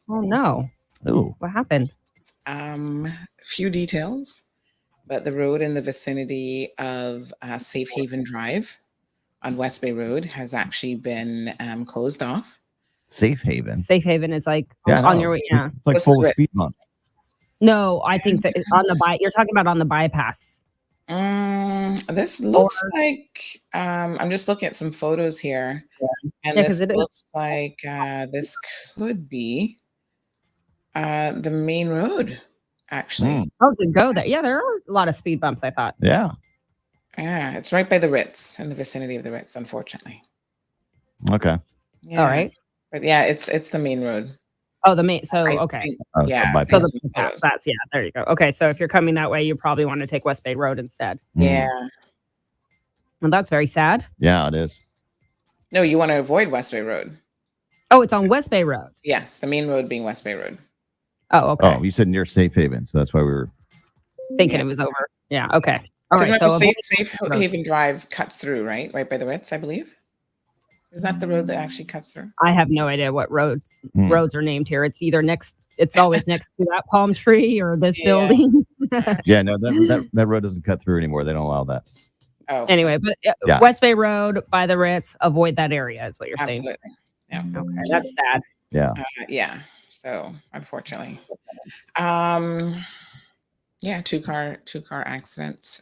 Oh no. Oh, What happened? Few details, but the road in the vicinity of Safe Haven Drive on West Bay Road has actually been closed off. Safe Haven. Safe Haven is like Yeah, on no, your way. Yeah. it's like Close to full the of speed Ritz. bumps. No, I think that on the you're talking about on the bypass. This Or looks like I'm just looking at some photos here, and yeah, because this it is. looks like this could be the main road, actually. Oh, to go there. Yeah, there are a lot of speed bumps, I thought. Yeah. Yeah, it's right by the Ritz, in the vicinity of the Ritz, unfortunately. Okay. Yeah. All right. But yeah, it's the main road. Oh, the main. So I okay. think, So yeah, bypass. So based the on the bypass. photos. That's there you go. Okay, so if you're coming that way, you probably want to take West Bay Road instead. Yeah. Well, that's very sad. Yeah, it is. No, you want to avoid West Bay Road. Oh, it's on West Bay Road. Yes, the main road being West Bay Road. Oh, okay. Oh, you said near Safe Haven, so that's why we were. Thinking Yeah. it was over. Yeah. Okay. All right. Remember, So Safe Haven Drive cuts through, right by the Ritz, I believe. Is that the road that actually cuts through? I have no idea what roads Hmm. are named here. It's either next. It's always next to that palm tree or this Yeah. building. Yeah, no, that road doesn't cut through anymore. They don't allow that. Oh, Anyway, but Yeah. West Bay Road by the Ritz, avoid that area is what you're saying. absolutely. Yeah. Okay, that's sad. Yeah. Yeah. So unfortunately, yeah, two car accident.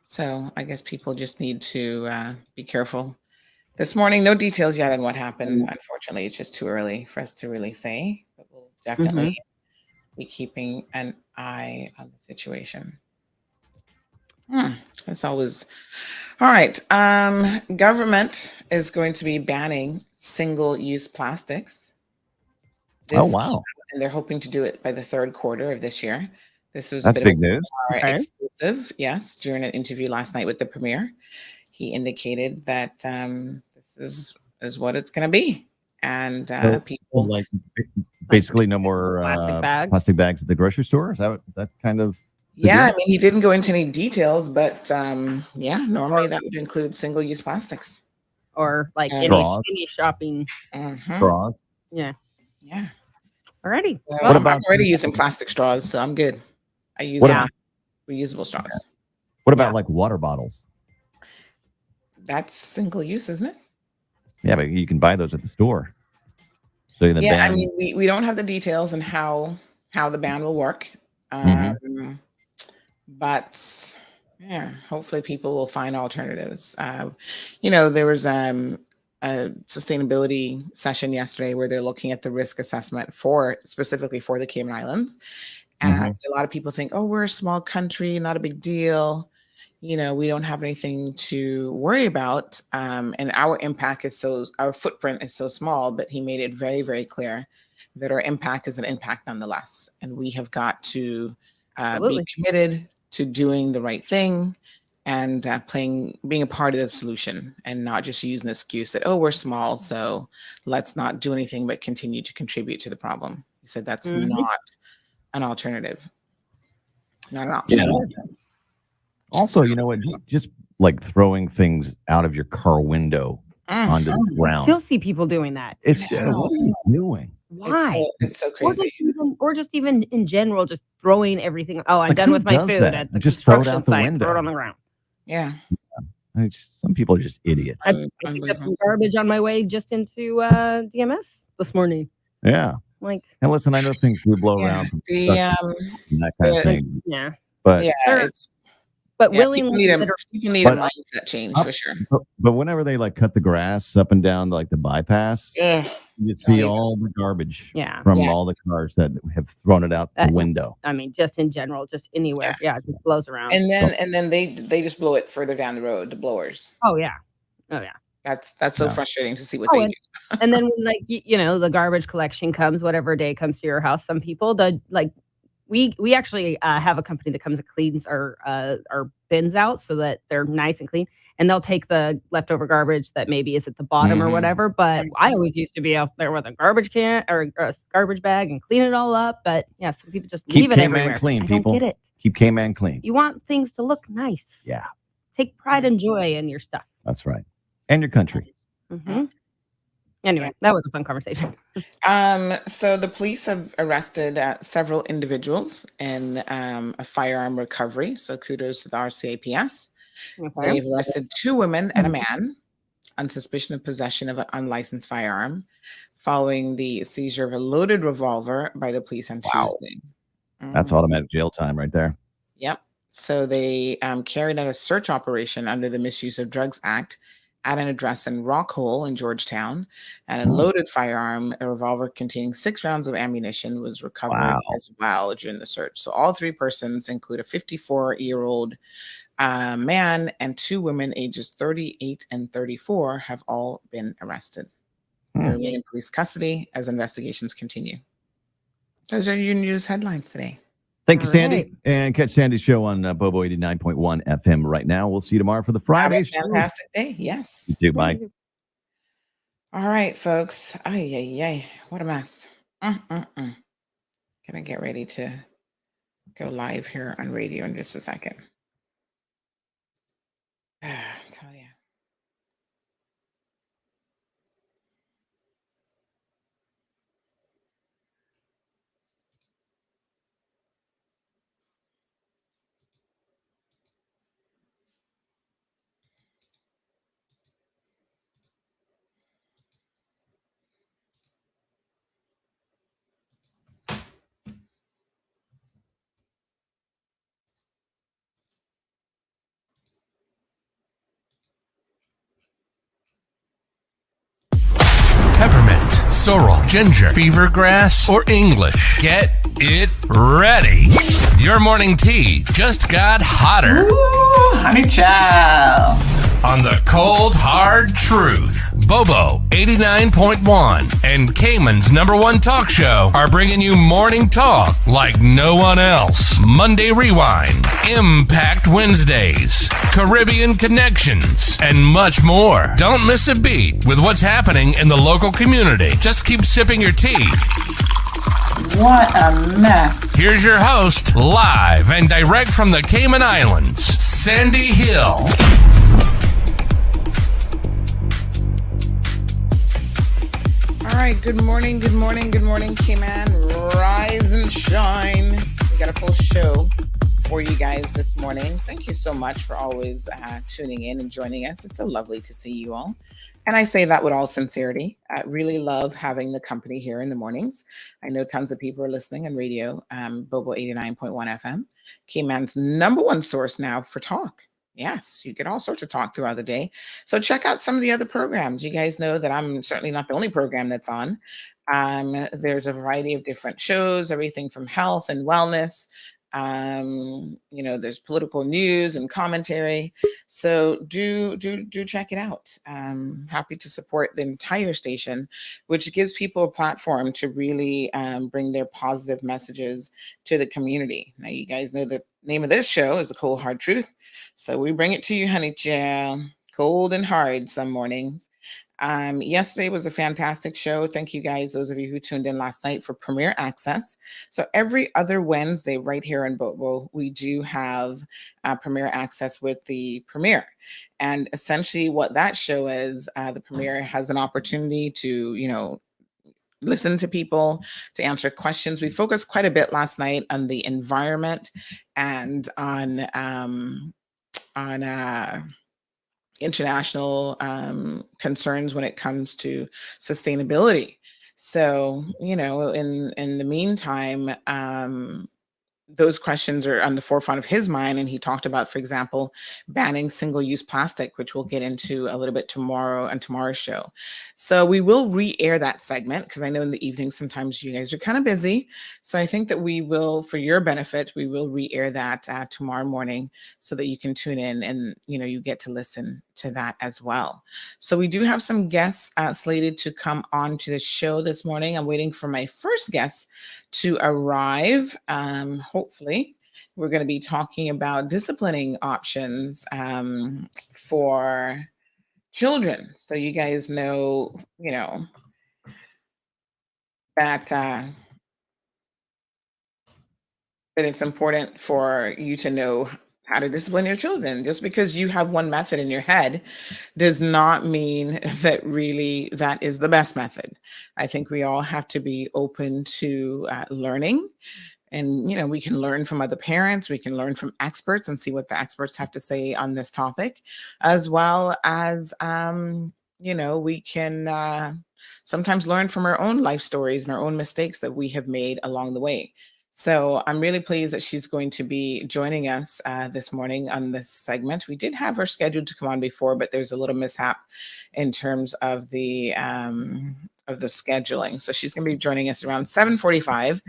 So I guess people just need to be careful. This morning, no details yet on what happened. Unfortunately, it's just too early for us to really say. But we'll definitely be keeping an eye on the situation. That's always all right. Government is going to be banning single-use plastics. Oh, This wow. and they're hoping to do it by the third quarter of this year. This was That's a bit big of a news. CMR Okay. exclusive. Yes, during an interview last night with the premier, he indicated that this is what it's going to be, and So, people. like basically no more Plastic bags. at the grocery store. Is that kind of Yeah, deal? I mean, he didn't go into any details, but yeah, normally that would include single-use plastics. Or like Straws. any shopping. Mhm. straws? Yeah. Yeah. Alrighty. So Well, I'm already using plastic straws, so I'm good. I use What about reusable straws. what about like water bottles? That's single use, isn't it? Yeah, but you can buy those at the store. So the Yeah, I ban. mean, we don't have the details on how the ban will work, but yeah, hopefully people will find alternatives. There was a sustainability session yesterday where they're looking at the risk assessment specifically for the Cayman Islands, and a lot of people think, oh, we're a small country, not a big deal. We don't have anything to worry about, and our footprint is so small. But he made it very, very clear that our impact is an impact nonetheless, and we have got to be committed to doing the right thing and being a part of the solution, and not just using the excuse that, oh, we're small, so let's not do anything but continue to contribute to the problem. He said that's not an alternative, not an option. Yeah. Also, you know what? Just like throwing things out of your car window onto the I ground. still see people doing that. It's what are you doing? Why? It's so Or crazy. just even in general, just throwing everything. Oh, I'm Like, done who with my does food that? at the Just throw it construction out the site. window. Throw it on the ground. Yeah. Some people are just idiots. I picked up some garbage on my way just into DMS this morning. Yeah. Like, And listen, I know things do blow around from construction and that kind of thing. yeah. But But people willingly, need a mindset change for sure. But whenever they like cut the grass up and down like the bypass, you see all the garbage from all the cars that have thrown it out the window. I mean, just in general, just anywhere. Yeah, it just blows around. And then they just blow it further down the road, the blowers. Oh yeah. That's so frustrating to see what they do. And then when the garbage collection comes, whatever day comes to your house, some people we actually have a company that comes and cleans our bins out so that they're nice and clean, and they'll take the leftover garbage that maybe is at the bottom or whatever. But I always used to be out there with a garbage can or a garbage bag and clean it all up. But yeah, some people just leave it everywhere. Clean, I people. don't get it. Keep Cayman clean. You want things to look nice. Yeah. Take pride and joy in your stuff. That's right. And your country. Mm-hmm. Anyway, that was a fun conversation. So the police have arrested several individuals in a firearm recovery. So kudos to the RCAPS. Okay. They've arrested 2 women and a man on suspicion of possession of an unlicensed firearm following the seizure of a loaded revolver by the police on Tuesday. That's automatic jail time right there. Yep. So they carried out a search operation under the Misuse of Drugs Act at an address in Rockhole in Georgetown, and a loaded firearm, a revolver containing 6 rounds of ammunition, was recovered as well during the search. So all 3 persons include a 54-year-old man and 2 women ages 38 and 34 have all been arrested. They remain in police custody as investigations continue. Those are your news headlines today. Thank you, Sandy. Right. And catch Sandy's show on Bobo 89.1 FM right now. We'll see you tomorrow for the Friday show. Fantastic day. Yes. You too. Bye. All right, folks. Ay. What a mess. Gonna get ready to go live here on radio in just a second. I'll tell you. Peppermint, sorrel, ginger, beaver grass, or English. Get it ready. Your morning tea just got hotter. Ooh, honey child. On the cold, hard truth. Bobo 89.1 and Cayman's #1 talk show are bringing you morning talk like no one else. Monday Rewind, Impact Wednesdays, Caribbean Connections, and much more. Don't miss a beat with what's happening in the local community. Just keep sipping your tea. What a mess. Here's your host, live and direct from the Cayman Islands, Sandy Hill. All right, good morning, Cayman. Rise and shine. We got a full show for you guys this morning. Thank you so much for always tuning in and joining us. It's so lovely to see you all. And I say that with all sincerity. I really love having the company here in the mornings. I know tons of people are listening on radio, Bobo 89.1 FM, Cayman's #1 source now for talk. Yes, you get all sorts of talk throughout the day. So check out some of the other programs. You guys know that I'm certainly not the only program that's on. There's a variety of different shows, everything from health and wellness. There's political news and commentary. So do check it out. Happy to support the entire station, which gives people a platform to really bring their positive messages to the community. Now, you guys know the name of this show is The Cold Hard Truth. So we bring it to you, honey child, cold and hard some mornings. Yesterday was a fantastic show. Thank you guys, those of you who tuned in last night for Premier Access. So every other Wednesday right here in Bobo, we do have Premier Access with the Premier. And essentially what that show is, the Premier has an opportunity to, listen to people, to answer questions. We focused quite a bit last night on the environment and on international concerns when it comes to sustainability. So, in the meantime, those questions are on the forefront of his mind. And he talked about, for example, banning single-use plastic, which we'll get into a little bit tomorrow on tomorrow's show. So we will re-air that segment because I know in the evening sometimes you guys are kind of busy. So I think that we will, for your benefit, we will re-air that tomorrow morning so that you can tune in and, you get to listen to that as well. So we do have some guests slated to come on to the show this morning. I'm waiting for my first guest to arrive. Hopefully, we're going to be talking about disciplining options for children. So you guys know, that it's important for you to know how to discipline your children. Just because you have one method in your head does not mean that really that is the best method. I think we all have to be open to learning. And, we can learn from other parents, we can learn from experts and see what the experts have to say on this topic, as well as, we can sometimes learn from our own life stories and our own mistakes that we have made along the way. So I'm really pleased that she's going to be joining us this morning on this segment. We did have her scheduled to come on before, but there's a little mishap in terms of the scheduling. So she's going to be joining us around 7:45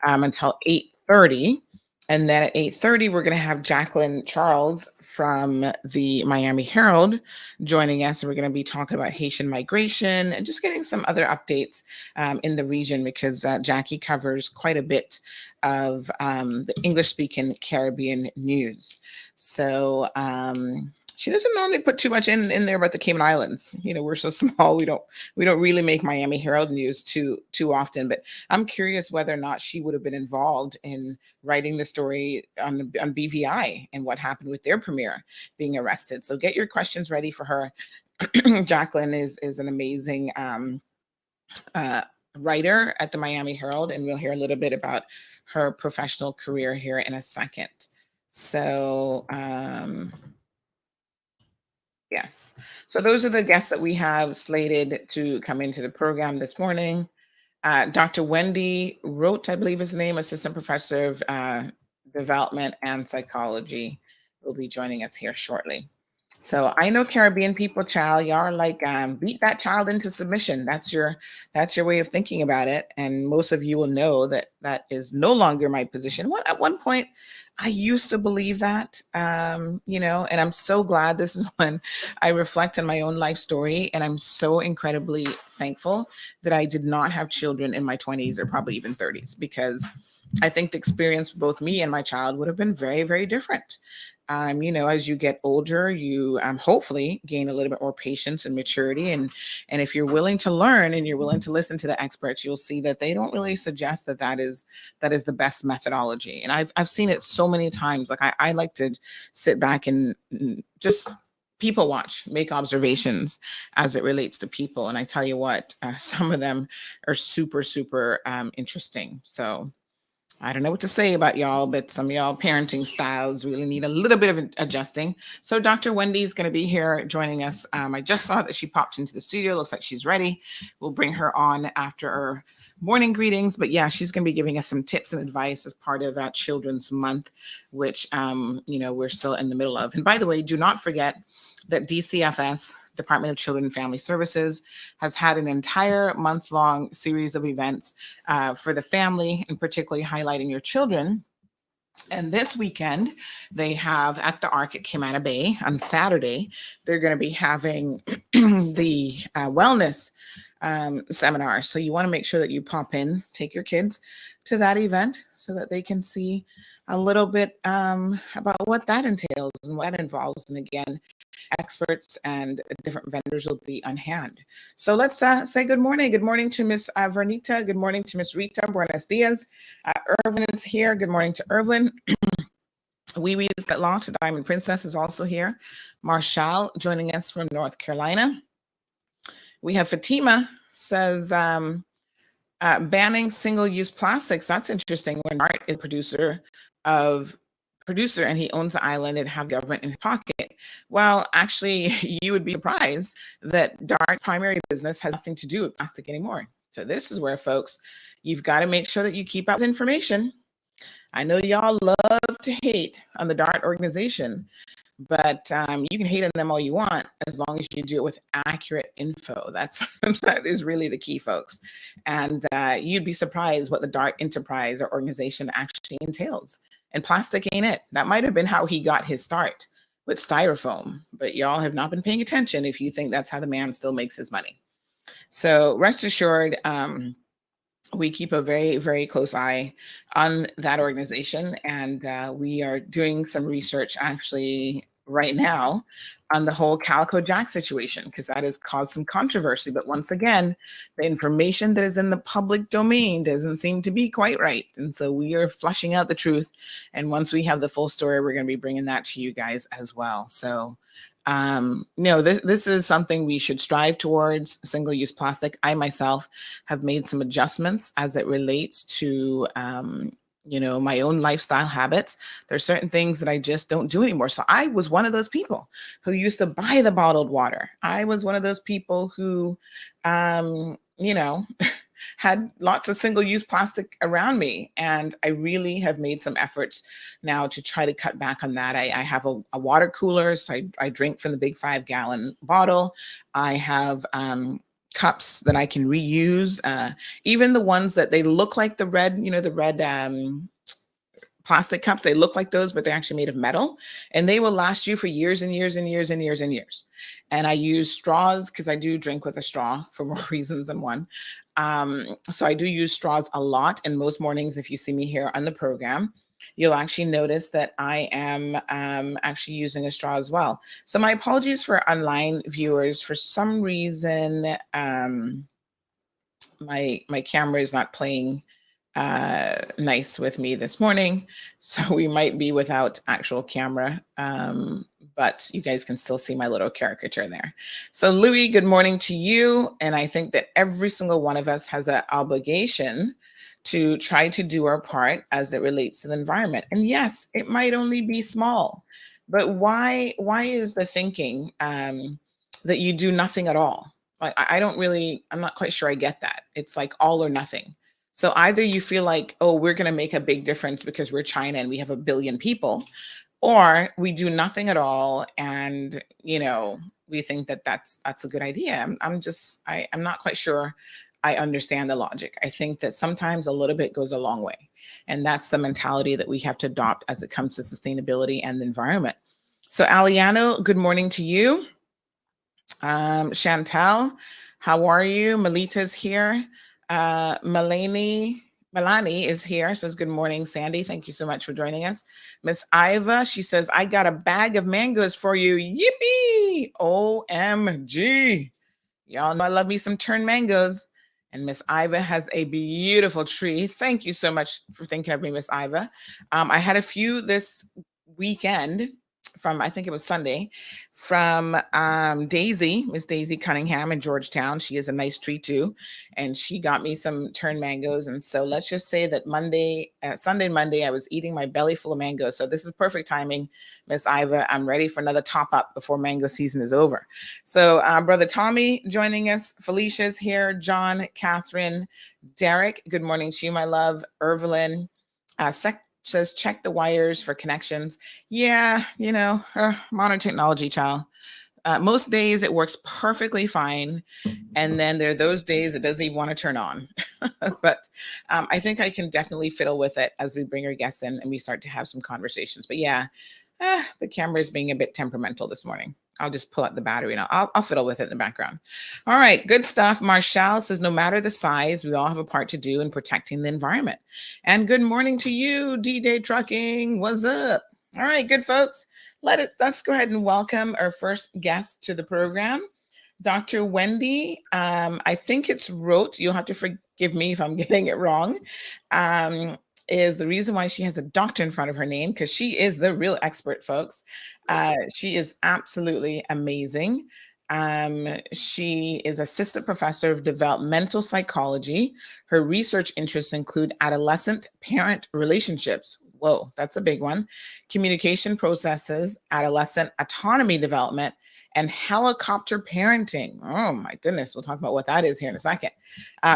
until 8:30. And then at 8:30, we're going to have Jacqueline Charles from the Miami Herald joining us. And we're going to be talking about Haitian migration and just getting some other updates in the region, because Jackie covers quite a bit of the English-speaking Caribbean news. So she doesn't normally put too much in there about the Cayman Islands. We're so small, we don't really make Miami Herald news too often. But I'm curious whether or not she would have been involved in writing the story on BVI and what happened with their premier being arrested. So get your questions ready for her. Jacqueline is an amazing writer at the Miami Herald, and we'll hear a little bit about her professional career here in a second. So yes. So those are the guests that we have slated to come into the program this morning. Dr. Wendy Rote, I believe his name, Assistant Professor of Development and Psychology, will be joining us here shortly. So I know Caribbean people, child, y'all are like, beat that child into submission. That's your way of thinking about it. And most of you will know that that is no longer my position. At one point, I used to believe that, and I'm so glad. This is when I reflect on my own life story. And I'm so incredibly thankful that I did not have children in my 20s or probably even 30s, because I think the experience for both me and my child would have been very, very different. As you get older, you hopefully gain a little bit more patience and maturity. And if you're willing to learn and you're willing to listen to the experts, you'll see that they don't really suggest that is the best methodology. And I've seen it so many times. Like I like to sit back and just people watch, make observations as it relates to people. And I tell you what, some of them are super, super interesting. So I don't know what to say about y'all, but some of y'all parenting styles really need a little bit of adjusting. So Dr. Wendy is going to be here joining us. I just saw that she popped into the studio. Looks like she's ready. We'll bring her on after our morning greetings. But yeah, she's going to be giving us some tips and advice as part of our Children's Month, which, we're still in the middle of. And by the way, do not forget that DCFS, Department of Children and Family Services, has had an entire month-long series of events for the family, and particularly highlighting your children. And this weekend, they have at the Arc at Cayman Bay on Saturday, they're going to be having the wellness seminar. So you want to make sure that you pop in, take your kids to that event so that they can see a little bit about what that entails and what that involves. And again, experts and different vendors will be on hand. So let's say good morning. Good morning to Miss Vernita. Good morning to Miss Rita. Buenos dias. Irvin is here. Good morning to Irvin. Wee Wee's got launched. Diamond Princess is also here. Marshall joining us from North Carolina. We have Fatima says banning single-use plastics. That's interesting. When Art is producer and he owns the island and have government in his pocket. Well, actually, you would be surprised that Dart's primary business has nothing to do with plastic anymore. So this is where, folks, you've got to make sure that you keep up with information. I know y'all love to hate on the Dart organization, but you can hate on them all you want as long as you do it with accurate info. That is really the key, folks. And you'd be surprised what the Dart enterprise or organization actually entails. And plastic ain't it. That might have been how he got his start, with styrofoam, but y'all have not been paying attention if you think that's how the man still makes his money. So rest assured, we keep a very, very close eye on that organization, and we are doing some research actually right now on the whole Calico Jack situation, because that has caused some controversy. But once again, the information that is in the public domain doesn't seem to be quite right. And so we are flushing out the truth. And once we have the full story, we're going to be bringing that to you guys as well. So, this is something we should strive towards, single-use plastic. I myself have made some adjustments as it relates to my own lifestyle habits. There's certain things that I just don't do anymore. So I was one of those people who used to buy the bottled water. I was one of those people who, had lots of single-use plastic around me. And I really have made some efforts now to try to cut back on that. I have a water cooler, so I drink from the big 5-gallon bottle. I have cups that I can reuse, even the ones that they look like the red plastic cups. They look like those, but they're actually made of metal, and they will last you for years and years and years and years and years. And I use straws because I do drink with a straw for more reasons than one. So I do use straws a lot. And most mornings, if you see me here on the program, you'll actually notice that I am actually using a straw as well. So my apologies for online viewers. For some reason, my camera is not playing nice with me this morning. So we might be without actual camera, but you guys can still see my little caricature there. So Louis, good morning to you. And I think that every single one of us has an obligation to try to do our part as it relates to the environment. And yes, it might only be small, but why is the thinking that you do nothing at all? Like, I'm not quite sure I get that. It's like all or nothing. So either you feel like, oh, we're going to make a big difference because we're China and we have 1 billion people, or we do nothing at all. And, we think that that's a good idea. I'm not quite sure I understand the logic. I think that sometimes a little bit goes a long way. And that's the mentality that we have to adopt as it comes to sustainability and the environment. So Aliano, good morning to you. Chantal, how are you? Melita's here. Melanie is here, says good morning, Sandy. Thank you so much for joining us. Miss Iva, she says, I got a bag of mangoes for you. Yippee! OMG. Y'all know I love me some turned mangoes. And Miss Iva has a beautiful tree. Thank you so much for thinking of me, Miss Iva. I had a few this weekend from, I think it was Sunday, from Daisy, Miss Daisy Cunningham in Georgetown. She is a nice tree too. And she got me some turned mangoes. And so let's just say that Sunday and Monday, I was eating my belly full of mangoes. So this is perfect timing, Miss Iva. I'm ready for another top up before mango season is over. So Brother Tommy joining us. Felicia's here. John, Catherine, Derek. Good morning to you, my love. Evelyn, says, check the wires for connections. Yeah, modern technology, child. Most days it works perfectly fine. And then there are those days it doesn't even want to turn on. But I think I can definitely fiddle with it as we bring our guests in and we start to have some conversations. But yeah, the camera is being a bit temperamental this morning. I'll just pull out the battery and I'll fiddle with it in the background. All right, good stuff. Marshall says, no matter the size, we all have a part to do in protecting the environment. And good morning to you, D-Day Trucking. What's up? All right, good folks. Let's go ahead and welcome our first guest to the program, Dr. Wendy. I think it's Rote. You'll have to forgive me if I'm getting it wrong. Is the reason why she has a doctor in front of her name, because she is the real expert, folks. She is absolutely amazing. She is assistant professor of developmental psychology. Her research interests include adolescent-parent relationships. Whoa, that's a big one. Communication processes, adolescent autonomy development, and helicopter parenting. Oh my goodness, we'll talk about what that is here in a second.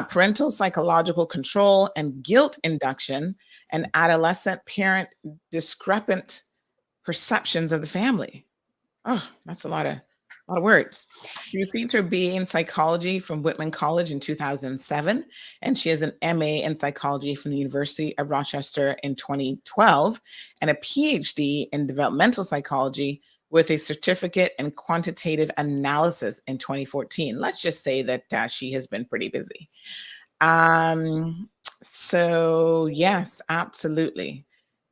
Parental psychological control and guilt induction, and adolescent parent discrepant perceptions of the family. Oh, that's a lot of words. She received her BA in psychology from Whitman College in 2007, and she has an MA in psychology from the University of Rochester in 2012, and a PhD in developmental psychology with a certificate in quantitative analysis in 2014. Let's just say that she has been pretty busy. So yes, absolutely.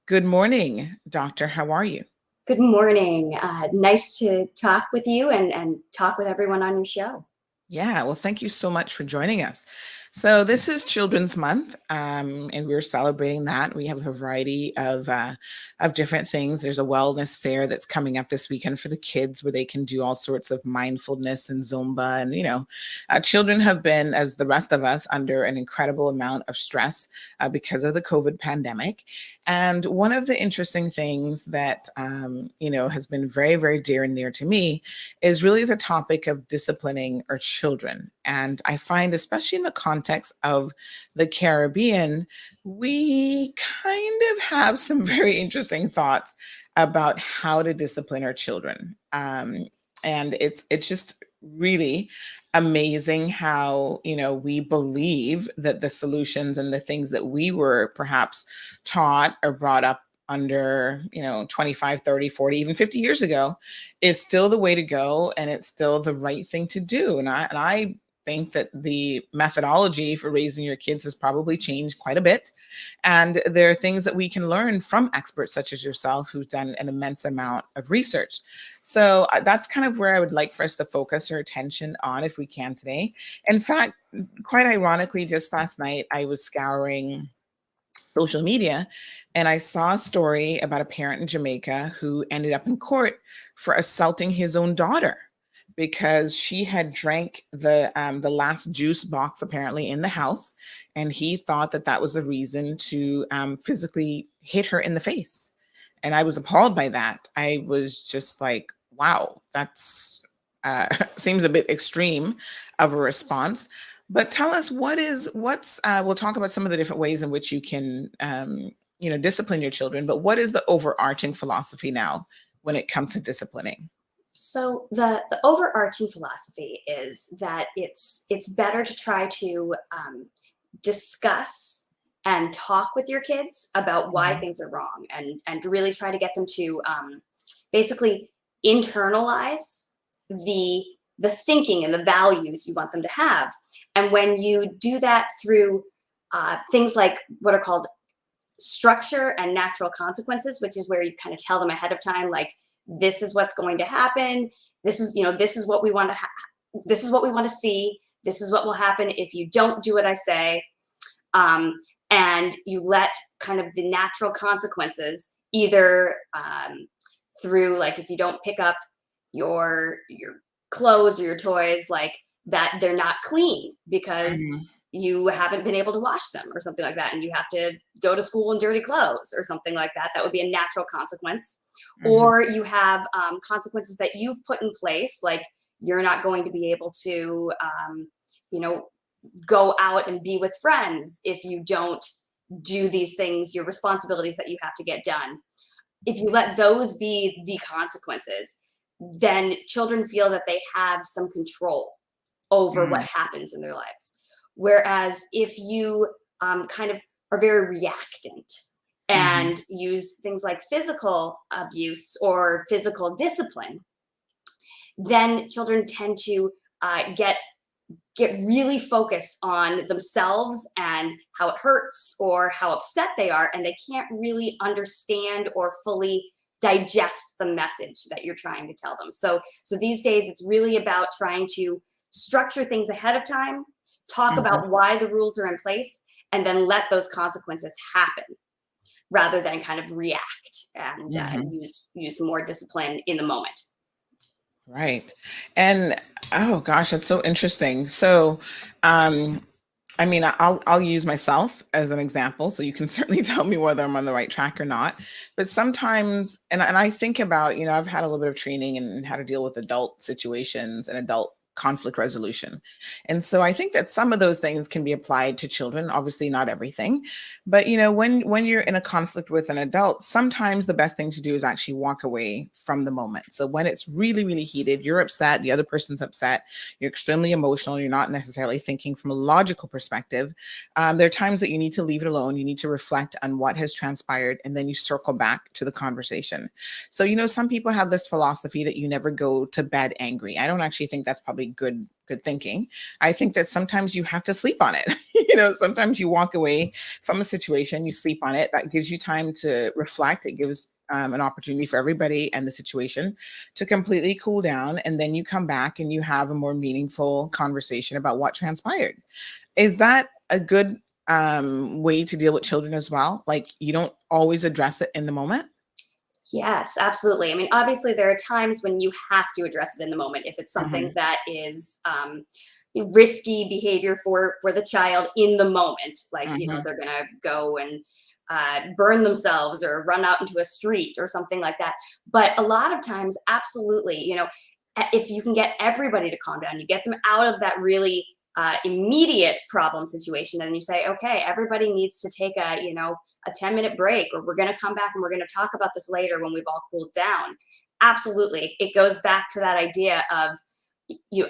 Good morning, doctor. How are you? Good morning. Nice to talk with you and talk with everyone on your show. Yeah, well, thank you so much for joining us. So this is Children's Month, and we're celebrating that. We have a variety of different things. There's a wellness fair that's coming up this weekend for the kids, where they can do all sorts of mindfulness and Zumba. And children have been, as the rest of us, under an incredible amount of stress because of the COVID pandemic. And one of the interesting things that has been very, very dear and near to me is really the topic of disciplining our children. And I find, especially in the context of the Caribbean, we kind of have some very interesting thoughts about how to discipline our children. And it's just really amazing how, we believe that the solutions and the things that we were perhaps taught or brought up under, 25, 30, 40, even 50 years ago is still the way to go. And it's still the right thing to do. And I think that the methodology for raising your kids has probably changed quite a bit. And there are things that we can learn from experts such as yourself, who've done an immense amount of research. So that's kind of where I would like for us to focus our attention on, if we can today. In fact, quite ironically, just last night, I was scouring social media and I saw a story about a parent in Jamaica who ended up in court for assaulting his own daughter because she had drank the last juice box apparently in the house, and he thought that that was a reason to physically hit her in the face. And I was appalled by that. I was just like, wow, that's seems a bit extreme of a response. But tell us, we'll talk about some of the different ways in which you can, discipline your children, but what is the overarching philosophy now when it comes to disciplining? So the overarching philosophy is that it's better to try to discuss and talk with your kids about why things are wrong, and really try to get them to basically internalize the thinking and the values you want them to have. And when you do that through things like what are called structure and natural consequences, which is where you kind of tell them ahead of time, like, this is what's going to happen. This is what we want to this is what we want to see. This is what will happen if you don't do what I say. And you let kind of the natural consequences, either through, like, if you don't pick up your clothes or your toys, like that, they're not clean because you haven't been able to wash them or something like that, and you have to go to school in dirty clothes or something like that. That would be a natural consequence. Or you have consequences that you've put in place, like you're not going to be able to go out and be with friends if you don't do these things, your responsibilities that you have to get done. If you let those be the consequences, then children feel that they have some control over what happens in their lives. Whereas if you kind of are very reactant and use things like physical abuse or physical discipline, then children tend to get really focused on themselves and how it hurts or how upset they are, and they can't really understand or fully digest the message that you're trying to tell them. So these days it's really about trying to structure things ahead of time, talk about why the rules are in place, and then let those consequences happen, rather than kind of react and use more discipline in the moment. Right. And oh gosh, that's so interesting. So, I'll use myself as an example, so you can certainly tell me whether I'm on the right track or not. But sometimes, and I think about, I've had a little bit of training in how to deal with adult situations and adult conflict resolution. And so I think that some of those things can be applied to children, obviously not everything. But when you're in a conflict with an adult, sometimes the best thing to do is actually walk away from the moment. So when it's really, really heated, you're upset, the other person's upset, you're extremely emotional, you're not necessarily thinking from a logical perspective. There are times that you need to leave it alone. You need to reflect on what has transpired, and then you circle back to the conversation. So, some people have this philosophy that you never go to bed angry. I don't actually think that's probably good thinking. I think that sometimes you have to sleep on it. Sometimes you walk away from a situation, you sleep on it. That gives you time to reflect. It gives an opportunity for everybody and the situation to completely cool down. And then you come back and you have a more meaningful conversation about what transpired. Is that a good way to deal with children as well? Like, you don't always address it in the moment? Yes, absolutely. I mean, obviously, there are times when you have to address it in the moment if it's something that is risky behavior for the child in the moment. Like, they're going to go and burn themselves or run out into a street or something like that. But a lot of times, absolutely, if you can get everybody to calm down, you get them out of that really immediate problem situation, and you say, okay, everybody needs to take a 10-minute break, or we're going to come back and we're going to talk about this later when we've all cooled down. Absolutely. It goes back to that idea of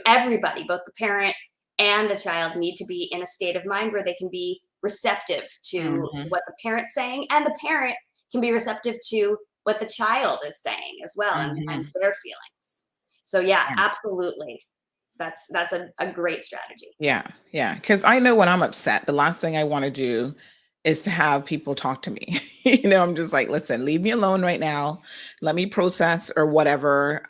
everybody, both the parent and the child, need to be in a state of mind where they can be receptive to what the parent's saying, and the parent can be receptive to what the child is saying as well, and their feelings. So absolutely. That's a great strategy. Yeah. Because I know when I'm upset, the last thing I want to do is to have people talk to me. I'm just like, listen, leave me alone right now. Let me process or whatever.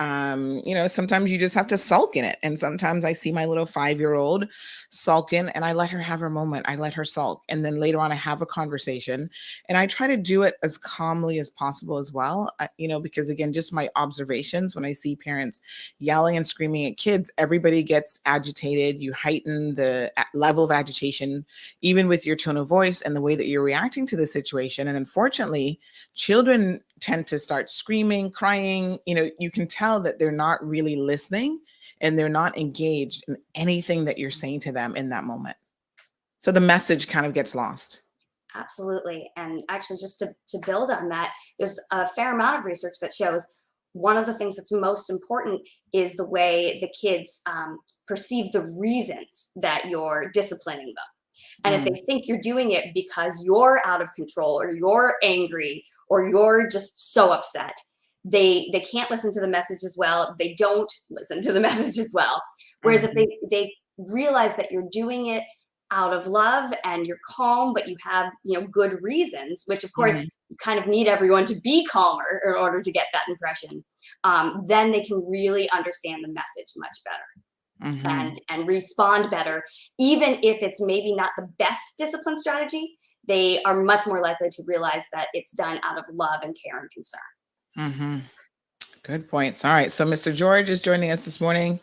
Sometimes you just have to sulk in it. And sometimes I see my little 5-year-old sulking and I let her have her moment. I let her sulk. And then later on, I have a conversation and I try to do it as calmly as possible as well. Because again, just my observations, when I see parents yelling and screaming at kids, everybody gets agitated. You heighten the level of agitation, even with your tone of voice and the way that you're reacting to the situation. And unfortunately, children tend to start screaming, crying. You can tell that they're not really listening and they're not engaged in anything that you're saying to them in that moment. So the message kind of gets lost. Absolutely. And actually, just to build on that, there's a fair amount of research that shows one of the things that's most important is the way the kids perceive the reasons that you're disciplining them. And if they think you're doing it because you're out of control or you're angry or you're just so upset, they can't listen to the message as well. They don't listen to the message as well. Whereas if they realize that you're doing it out of love and you're calm, but you have, good reasons, which of course you kind of need everyone to be calmer in order to get that impression, then they can really understand the message much better. And respond better. Even if it's maybe not the best discipline strategy, they are much more likely to realize that it's done out of love and care and concern. Good points. All right. So Mr. George is joining us this morning.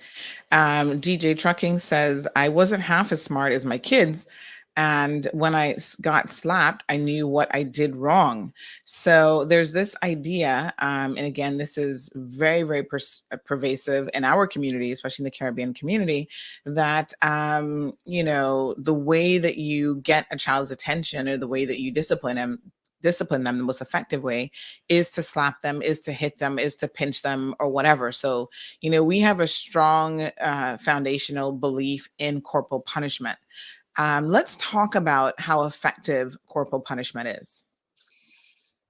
DJ Trucking says, I wasn't half as smart as my kids. And when I got slapped, I knew what I did wrong. So there's this idea, and again, this is very, very pervasive in our community, especially in the Caribbean community, that, the way that you get a child's attention or the way that you discipline them, the most effective way is to slap them, is to hit them, is to pinch them or whatever. So, we have a strong foundational belief in corporal punishment. Let's talk about how effective corporal punishment is.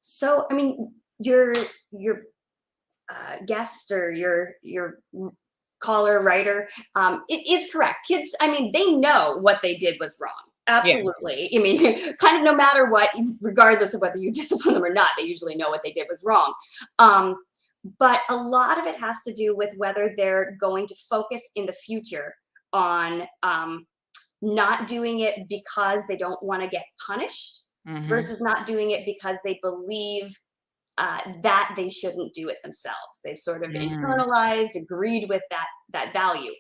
So, I mean, your guest or your caller, writer, it is correct. Kids, I mean, they know what they did was wrong. Absolutely. Yeah. I mean, kind of no matter what, regardless of whether you discipline them or not, they usually know what they did was wrong. But a lot of it has to do with whether they're going to focus in the future on not doing it because they don't want to get punished versus not doing it because they believe that they shouldn't do it themselves. They've sort of internalized, agreed with that value.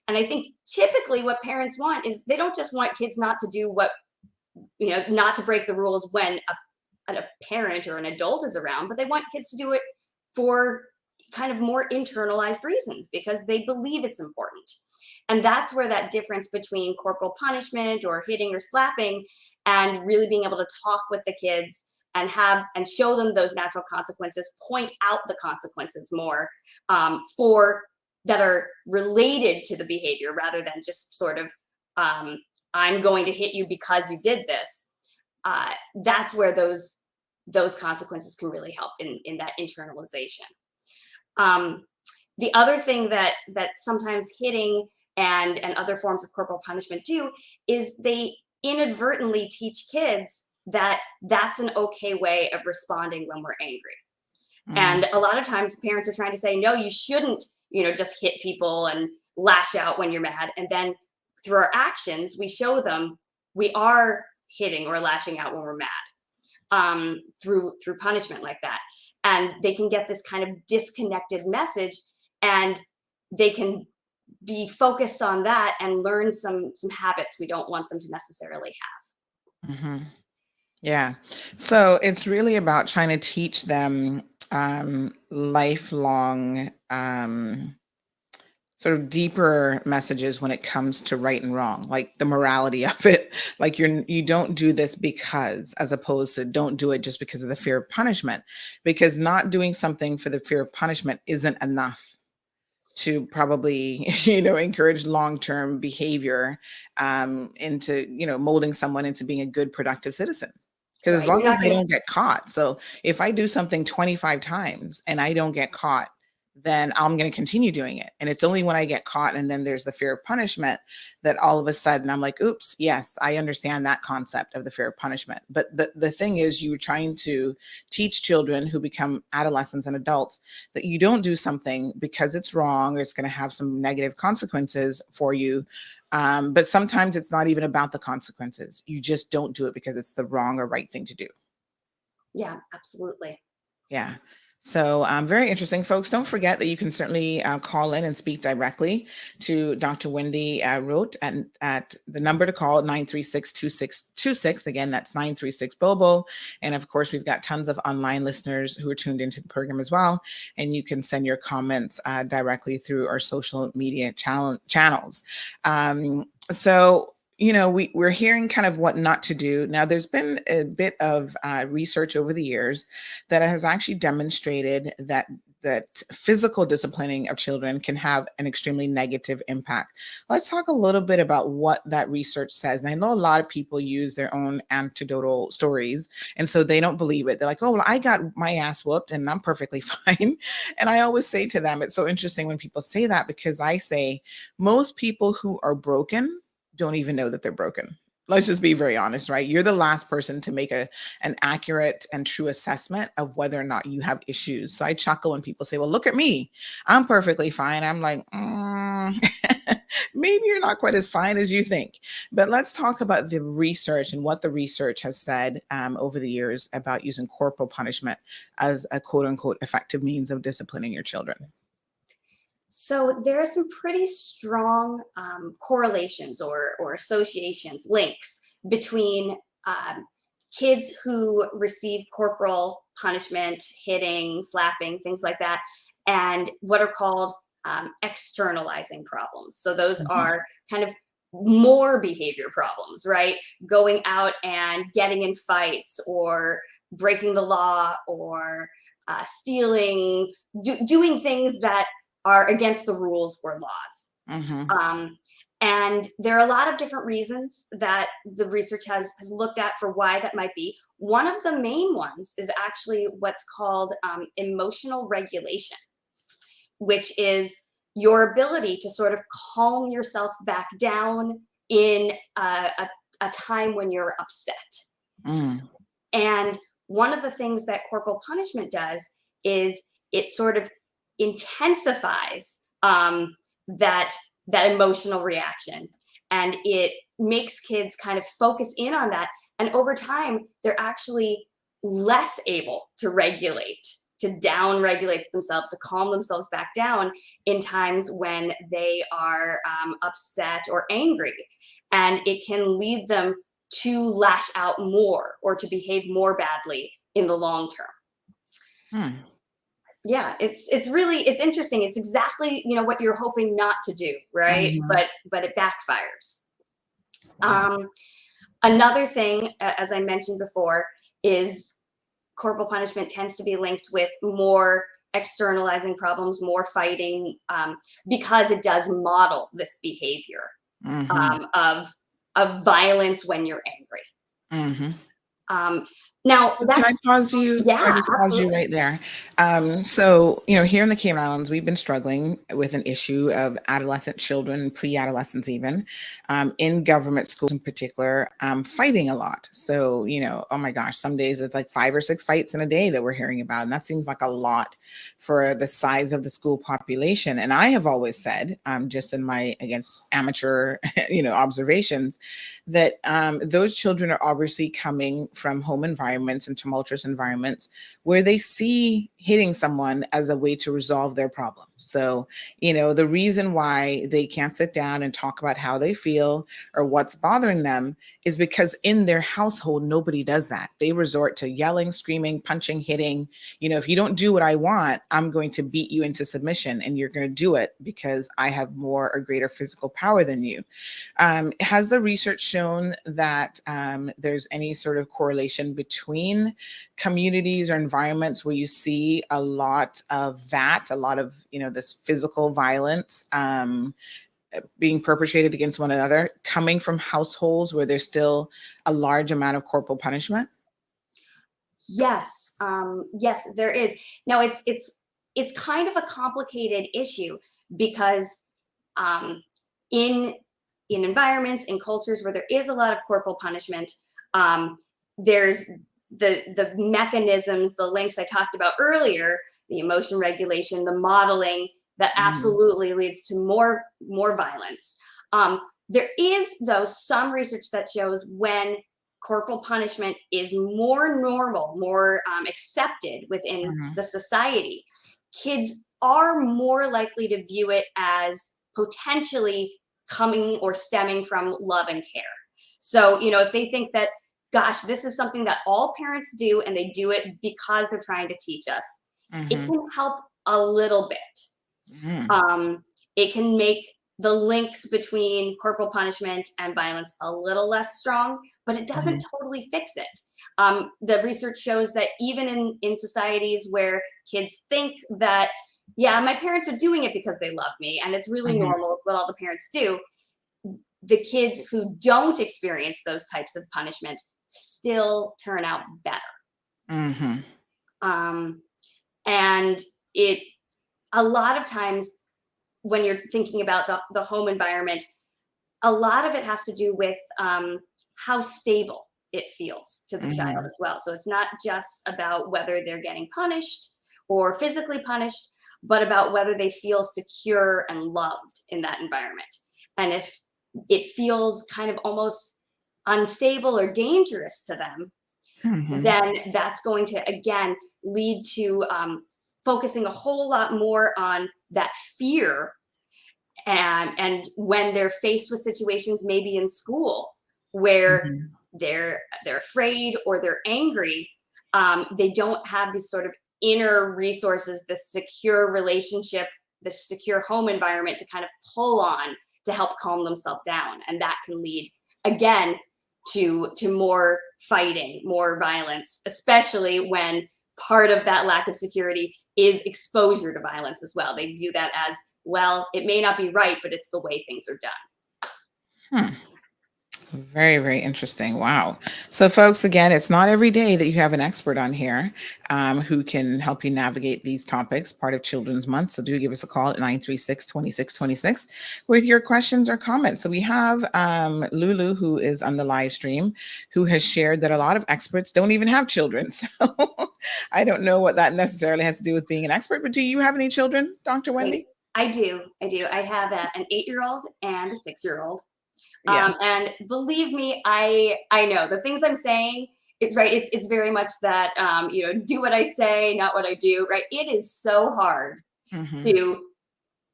And I think typically what parents want is they don't just want kids not to do not to break the rules when a parent or an adult is around, but they want kids to do it for kind of more internalized reasons because they believe it's important. And that's where that difference between corporal punishment or hitting or slapping and really being able to talk with the kids and show them those natural consequences, point out the consequences more that are related to the behavior rather than just sort of, I'm going to hit you because you did this. That's where those consequences can really help in that internalization. The other thing that sometimes hitting and other forms of corporal punishment do is they inadvertently teach kids that that's an okay way of responding when we're angry. And a lot of times parents are trying to say, no, you shouldn't, just hit people and lash out when you're mad. And then through our actions, we show them we are hitting or lashing out when we're mad, through punishment like that. And they can get this kind of disconnected message, and they can be focused on that and learn some habits we don't want them to necessarily have. Mm-hmm. Yeah. So it's really about trying to teach them lifelong sort of deeper messages when it comes to right and wrong, like the morality of it. Like you don't do this because, as opposed to don't do it just because of the fear of punishment, because not doing something for the fear of punishment isn't enough to probably, encourage long-term behavior into, molding someone into being a good, productive citizen. Because as long as they don't get caught. So if I do something 25 times and I don't get caught, then I'm going to continue doing it. And it's only when I get caught and then there's the fear of punishment that all of a sudden I'm like, oops, yes, I understand that concept of the fear of punishment. But the thing is, you're trying to teach children who become adolescents and adults that you don't do something because it's wrong or it's going to have some negative consequences for you. But sometimes it's not even about the consequences. You just don't do it because it's the wrong or right thing to do. Yeah, absolutely. Yeah. So very interesting, folks. Don't forget that you can certainly call in and speak directly to Dr. Wendy Rote at the number to call, 936-2626. Again, that's 936-BOBO. And of course, we've got tons of online listeners who are tuned into the program as well. And you can send your comments directly through our social media channels. So we're hearing kind of what not to do. Now, there's been a bit of research over the years that has actually demonstrated that physical disciplining of children can have an extremely negative impact. Let's talk a little bit about what that research says. And I know a lot of people use their own anecdotal stories, and so they don't believe it. They're like, oh, well, I got my ass whooped and I'm perfectly fine. And I always say to them, it's so interesting when people say that, because I say most people who are broken don't even know that they're broken. Let's just be very honest, right? You're the last person to make an accurate and true assessment of whether or not you have issues. So I chuckle when people say, well, look at me, I'm perfectly fine. I'm like, maybe you're not quite as fine as you think. But let's talk about the research and what the research has said over the years about using corporal punishment as a quote unquote effective means of disciplining your children. So there are some pretty strong correlations or associations, links between kids who receive corporal punishment, hitting, slapping, things like that, and what are called externalizing problems. So those are kind of more behavior problems, right? Going out and getting in fights or breaking the law or stealing, doing things that are against the rules or laws. And there are a lot of different reasons that the research has looked at for why that might be. One of the main ones is actually what's called emotional regulation, which is your ability to sort of calm yourself back down in a time when you're upset. And one of the things that corporal punishment does is it sort of intensifies that emotional reaction, and it makes kids kind of focus in on that, and over time they're actually less able to regulate, to down regulate themselves, to calm themselves back down in times when they are upset or angry, and it can lead them to lash out more or to behave more badly in the long term. Yeah, it's interesting. It's exactly, what you're hoping not to do, right? But it backfires. Another thing, as I mentioned before, is corporal punishment tends to be linked with more externalizing problems, more fighting, because it does model this behavior of violence when you're angry. Now, so can I pause you? Yeah, can I just pause you right there? So, here in the Cayman Islands, we've been struggling with an issue of adolescent children, pre-adolescents even, in government schools in particular, fighting a lot. So, oh my gosh, some days it's like 5 or 6 fights in a day that we're hearing about. And that seems like a lot for the size of the school population. And I have always said, just in my, against amateur, observations, that those children are obviously coming from home environments and tumultuous environments where they see hitting someone as a way to resolve their problem. So, the reason why they can't sit down and talk about how they feel or what's bothering them is because in their household, nobody does that. They resort to yelling, screaming, punching, hitting. If you don't do what I want, I'm going to beat you into submission, and you're going to do it because I have more or greater physical power than you. Has the research shown that there's any sort of correlation between communities or environments where you see a lot of that, a lot of, this physical violence being perpetrated against one another, coming from households where there's still a large amount of corporal punishment? Yes, yes, there is. Now, it's kind of a complicated issue because in environments, in cultures where there is a lot of corporal punishment, there's the mechanisms, the links I talked about earlier, the emotion regulation, the modeling that absolutely leads to more violence. There is, though, some research that shows when corporal punishment is more normal, more accepted within the society, kids are more likely to view it as potentially coming or stemming from love and care. So, if they think that, gosh, this is something that all parents do and they do it because they're trying to teach us, it can help a little bit. It can make the links between corporal punishment and violence a little less strong, but it doesn't totally fix it. The research shows that even in societies where kids think that, yeah, my parents are doing it because they love me and it's really normal, it's what all the parents do, the kids who don't experience those types of punishment still turn out better. And a lot of times when you're thinking about the home environment, a lot of it has to do with how stable it feels to the child as well. So it's not just about whether they're getting punished or physically punished, but about whether they feel secure and loved in that environment. And if it feels kind of almost unstable or dangerous to them, then that's going to, again, lead to focusing a whole lot more on that fear. And when they're faced with situations, maybe in school, where they're afraid or they're angry, they don't have these sort of inner resources, the secure relationship, the secure home environment to kind of pull on to help calm themselves down. And that can lead, again, to more fighting, more violence, especially when part of that lack of security is exposure to violence as well. They view that as, well, it may not be right, but it's the way things are done. Very, very interesting. Wow. So folks, again, it's not every day that you have an expert on here who can help you navigate these topics, part of Children's Month. So do give us a call at 936-2626 with your questions or comments. So we have Lulu, who is on the live stream, who has shared that a lot of experts don't even have children. So I don't know what that necessarily has to do with being an expert, but do you have any children, Dr. Wendy? I do. I have an 8-year-old and a 6-year-old. Yes. And believe me, I know the things I'm saying. It's right. It's very much that, do what I say, not what I do. Right. It is so hard to,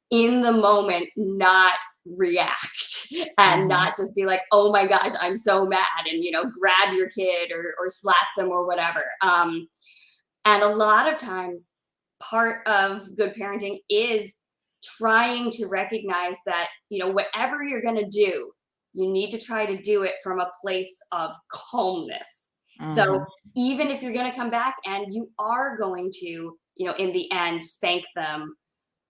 in the moment, not react and not just be like, oh my gosh, I'm so mad, and grab your kid or slap them or whatever. And a lot of times, part of good parenting is trying to recognize that whatever you're going to do, you need to try to do it from a place of calmness. So even if you're going to come back and you are going to, in the end, spank them,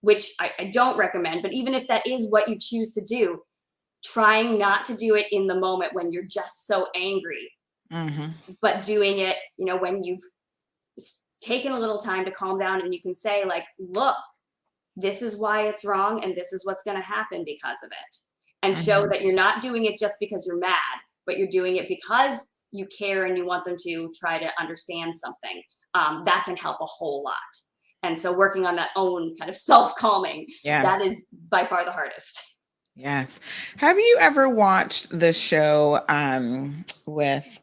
which I don't recommend, but even if that is what you choose to do, trying not to do it in the moment when you're just so angry, but doing it, when you've taken a little time to calm down, and you can say, like, look, this is why it's wrong, and this is what's going to happen because of it. And show that you're not doing it just because you're mad, but you're doing it because you care and you want them to try to understand something. That can help a whole lot. And so working on that own kind of self-calming, that is by far the hardest. Yes. Have you ever watched the show with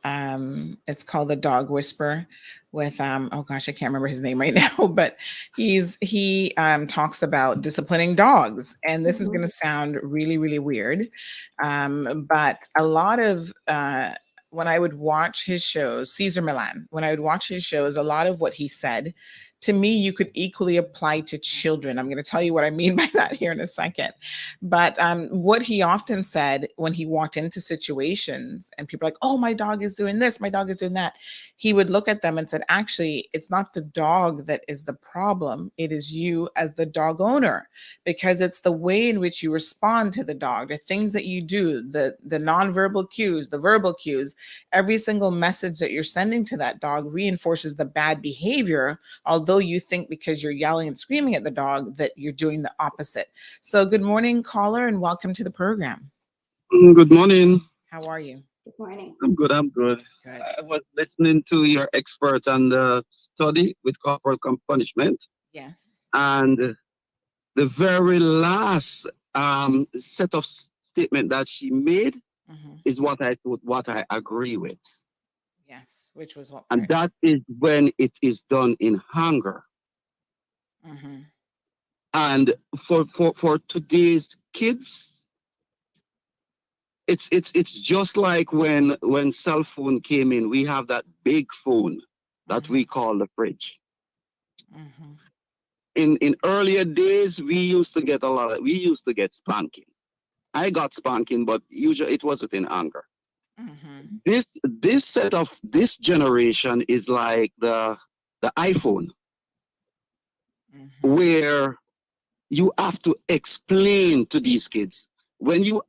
it's called The Dog Whisperer with oh gosh, I can't remember his name right now, but he talks about disciplining dogs, and this is going to sound really, really weird, but a lot of when I would watch his shows, Cesar Millan, when I would watch his shows, a lot of what he said to me, you could equally apply to children. I'm going to tell you what I mean by that here in a second. But what he often said when he walked into situations and people are like, oh, my dog is doing this, my dog is doing that, he would look at them and said, actually, it's not the dog that is the problem. It is you as the dog owner, because it's the way in which you respond to the dog, the things that you do, the nonverbal cues, the verbal cues, every single message that you're sending to that dog reinforces the bad behavior, although you think because you're yelling and screaming at the dog that you're doing the opposite. So good morning, caller, and welcome to the program. Good morning. How are you? Good morning. I'm good. Good. I was listening to your expert on the study with corporal punishment. Yes. And the very last set of statement that she made is what I agree with. Yes, which was what? And that is when it is done in hunger. And for today's kids, it's just like when cell phone came in. We have that big phone that we call the fridge. In earlier days, we used to get spanking. I got spanking, but usually it wasn't in anger. This generation is like the iPhone, where you have to explain to these kids. When you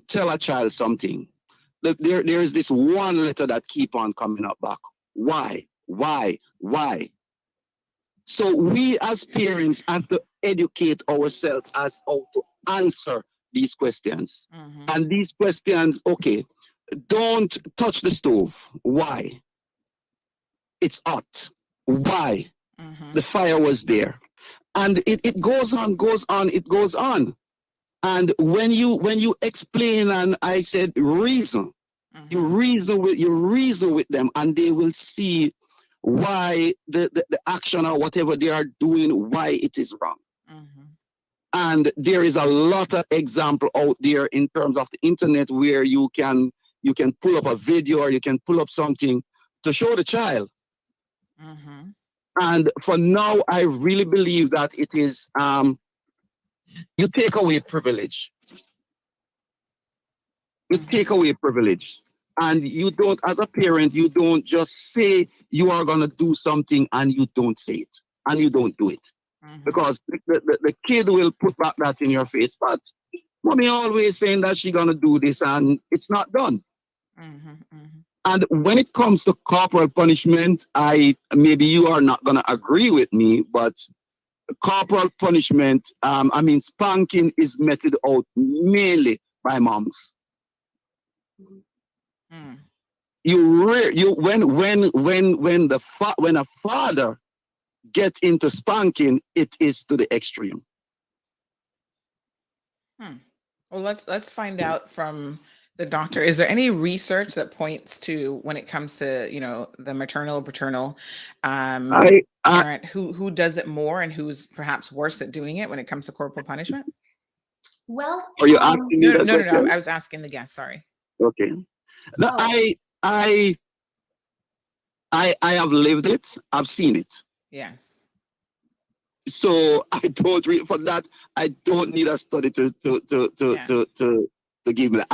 tell a child something, there is this one letter that keep on coming up back. Why? So we as parents have to educate ourselves as how to answer these questions. And these questions, okay, don't touch the stove. Why? It's hot. Why? The fire was there. And it goes on. And when you explain, and I said reason, you reason with them, and they will see why the action or whatever they are doing, why it is wrong. And there is a lot of example out there in terms of the internet where you can pull up a video or you can pull up something to show the child. And for now, I really believe that it is you take away privilege. You take away privilege. And you don't, as a parent, you don't just say you are going to do something and you don't say it and you don't do it. Because the kid will put back that in your face. But mommy always saying that she's going to do this and it's not done. And when it comes to corporal punishment, maybe you are not going to agree with me, but corporal punishment, spanking is meted out mainly by moms. When a father gets into spanking, it is to the extreme. Well, let's find out from the doctor. Is there any research that points to when it comes to the maternal paternal parent who does it more and who's perhaps worse at doing it when it comes to corporal punishment? Well, are you asking me that question? No. I was asking the guest. Sorry. Okay. No, I have lived it. I've seen it. Yes. So I don't read for that. I don't need a study to give me that.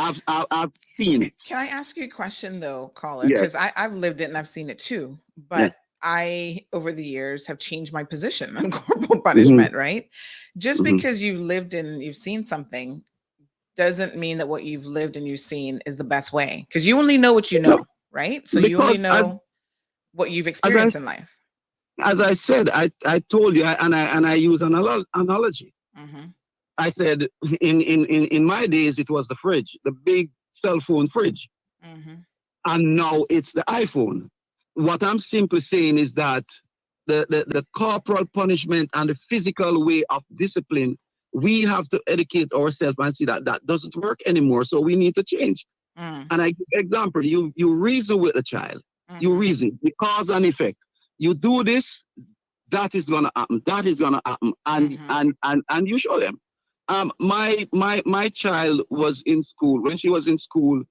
I've seen it. Can I ask you a question though, caller? Because I've lived it and I've seen it too. But I, over the years, have changed my position on corporal punishment, right? Just because you've lived and you've seen something doesn't mean that what you've lived and you've seen is the best way. Because you only know what you know. right? So you only know what you've experienced in life. As I said, I told you, and I use an analogy. I said in my days it was the fridge, the big cell phone fridge, and now it's the iPhone. What I'm simply saying is that the corporal punishment and the physical way of discipline, we have to educate ourselves and see that that doesn't work anymore. So we need to change. And I give example, you reason with a child, you reason, the cause and effect. You do this, that is gonna happen, that is gonna happen, and you show them. My child was in school. When she was in school,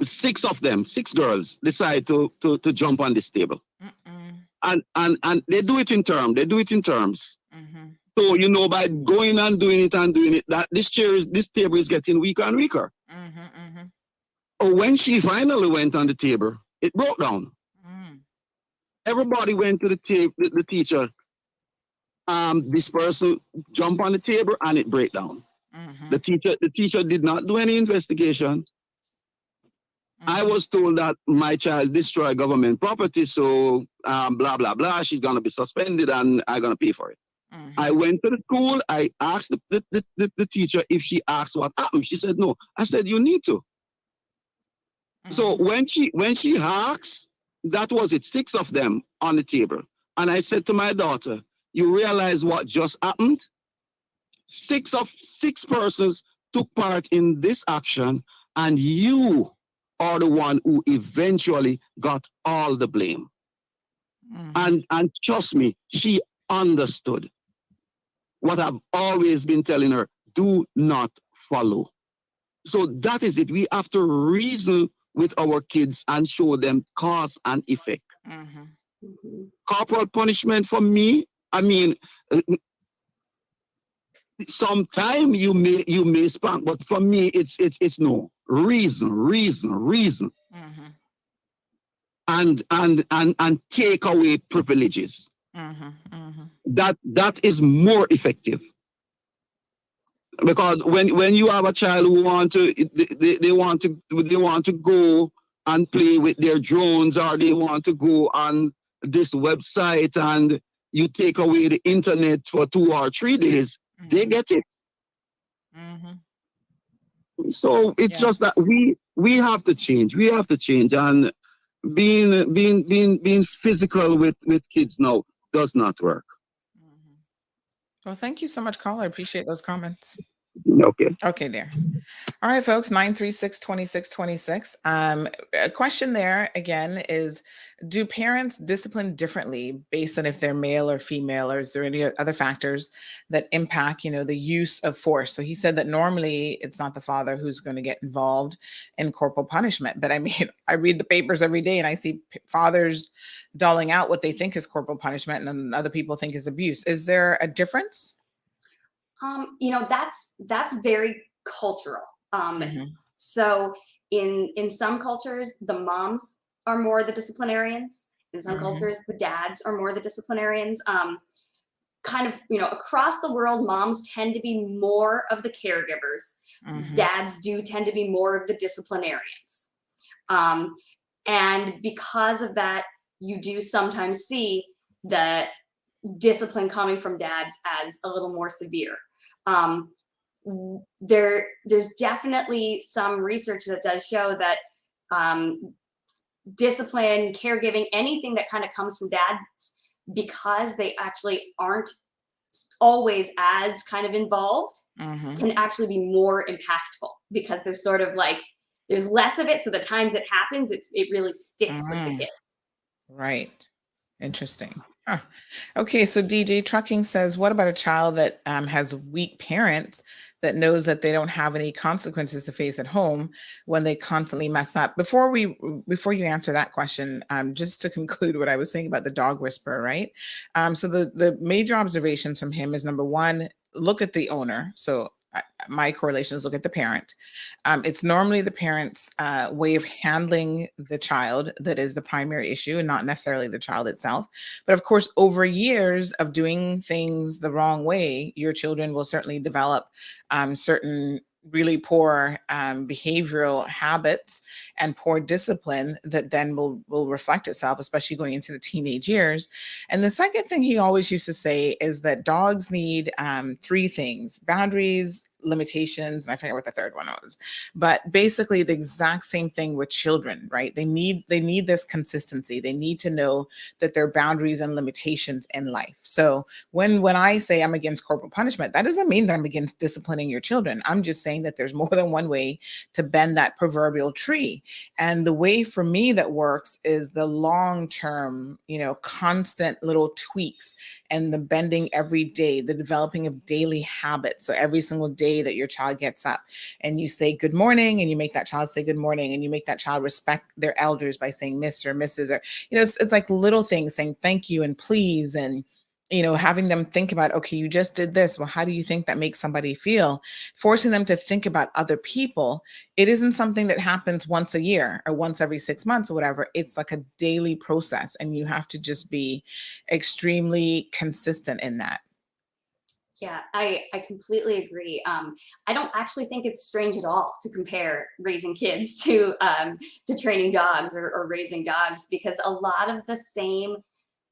6 of them, 6 girls, decide to jump on this table. And they do it in terms. So, you know, by going and doing it, that this table is getting weaker and weaker. Oh, when she finally went on the table, it broke down. Everybody went to the teacher. This person jumped on the table and it break down. The teacher did not do any investigation. I was told that my child destroyed government property, so blah blah blah. She's gonna be suspended, and I'm gonna pay for it. I went to the school. I asked the teacher if she asked what happened. She said no. I said you need to. So when she asked, that was it. 6 of them on the table, and I said to my daughter, "You realize what just happened? 6 persons took part in this action, and you are the one who eventually got all the blame." And trust me, she understood what I've always been telling her: do not follow. So that is it. We have to reason with our kids and show them cause and effect. Corporal punishment for me, I mean, sometime you may spank, but for me it's no reason, and take away privileges. That is more effective, because when you have a child who they want to go and play with their drones, or they want to go on this website, and you take away the internet for 2 or 3 days, they get it. So it's just that we have to change. We have to change, and being physical with kids now does not work. Well, thank you so much, caller. I appreciate those comments. Okay, there. All right, folks, 936-2626. A question there again is, do parents discipline differently based on if they're male or female, or is there any other factors that impact, the use of force? So he said that normally it's not the father who's going to get involved in corporal punishment. But I mean, I read the papers every day and I see fathers doling out what they think is corporal punishment and other people think is abuse. Is there a difference? That's very cultural. So in some cultures, the moms are more the disciplinarians. In some cultures, the dads are more the disciplinarians. Across the world, moms tend to be more of the caregivers. Dads do tend to be more of the disciplinarians. And because of that, you do sometimes see the discipline coming from dads as a little more severe. There's definitely some research that does show that discipline, caregiving, anything that kind of comes from dads, because they actually aren't always as kind of involved, can actually be more impactful, because there's sort of like, there's less of it. So the times it happens, it really sticks with the kids. Right. Interesting. Okay, so DJ Trucking says, what about a child that has weak parents that knows that they don't have any consequences to face at home when they constantly mess up? Before you answer that question, just to conclude what I was saying about the dog whisperer, right? So the major observations from him is, number one, look at the owner. So my correlation is look at the parent. It's normally the parent's way of handling the child that is the primary issue, and not necessarily the child itself. But of course, over years of doing things the wrong way, your children will certainly develop certain really poor behavioral habits. and poor discipline that then will reflect itself, especially going into the teenage years. And the second thing he always used to say is that dogs need 3 things: boundaries, limitations, and I forget what the third one was, but basically the exact same thing with children, right? They need this consistency. They need to know that there are boundaries and limitations in life. So when I say I'm against corporal punishment, that doesn't mean that I'm against disciplining your children. I'm just saying that there's more than one way to bend that proverbial tree. And the way for me that works is the long-term, constant little tweaks and the bending every day, the developing of daily habits. So every single day that your child gets up and you say good morning, and you make that child say good morning, and you make that child respect their elders by saying Miss or Mrs. or, it's like little things, saying thank you and please, and having them think about, okay, you just did this. Well, how do you think that makes somebody feel? Forcing them to think about other people. It isn't something that happens once a year or once every 6 months or whatever. It's like a daily process, and you have to just be extremely consistent in that. Yeah, I completely agree. I don't actually think it's strange at all to compare raising kids to training dogs or raising dogs, because a lot of the same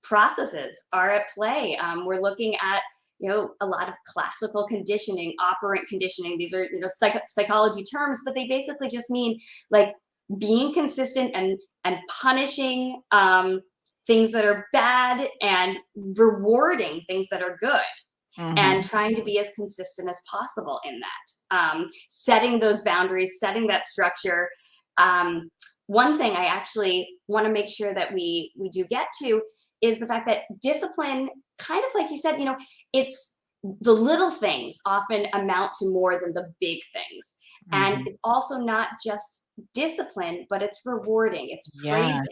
processes are at play. We're looking at a lot of classical conditioning, operant conditioning. These are psychology terms, but they basically just mean like being consistent and punishing things that are bad and rewarding things that are good. And trying to be as consistent as possible in that, setting those boundaries, setting that structure. One thing I actually want to make sure that we do get to is the fact that discipline, kind of like you said, it's the little things often amount to more than the big things. And it's also not just discipline, but it's rewarding. It's praising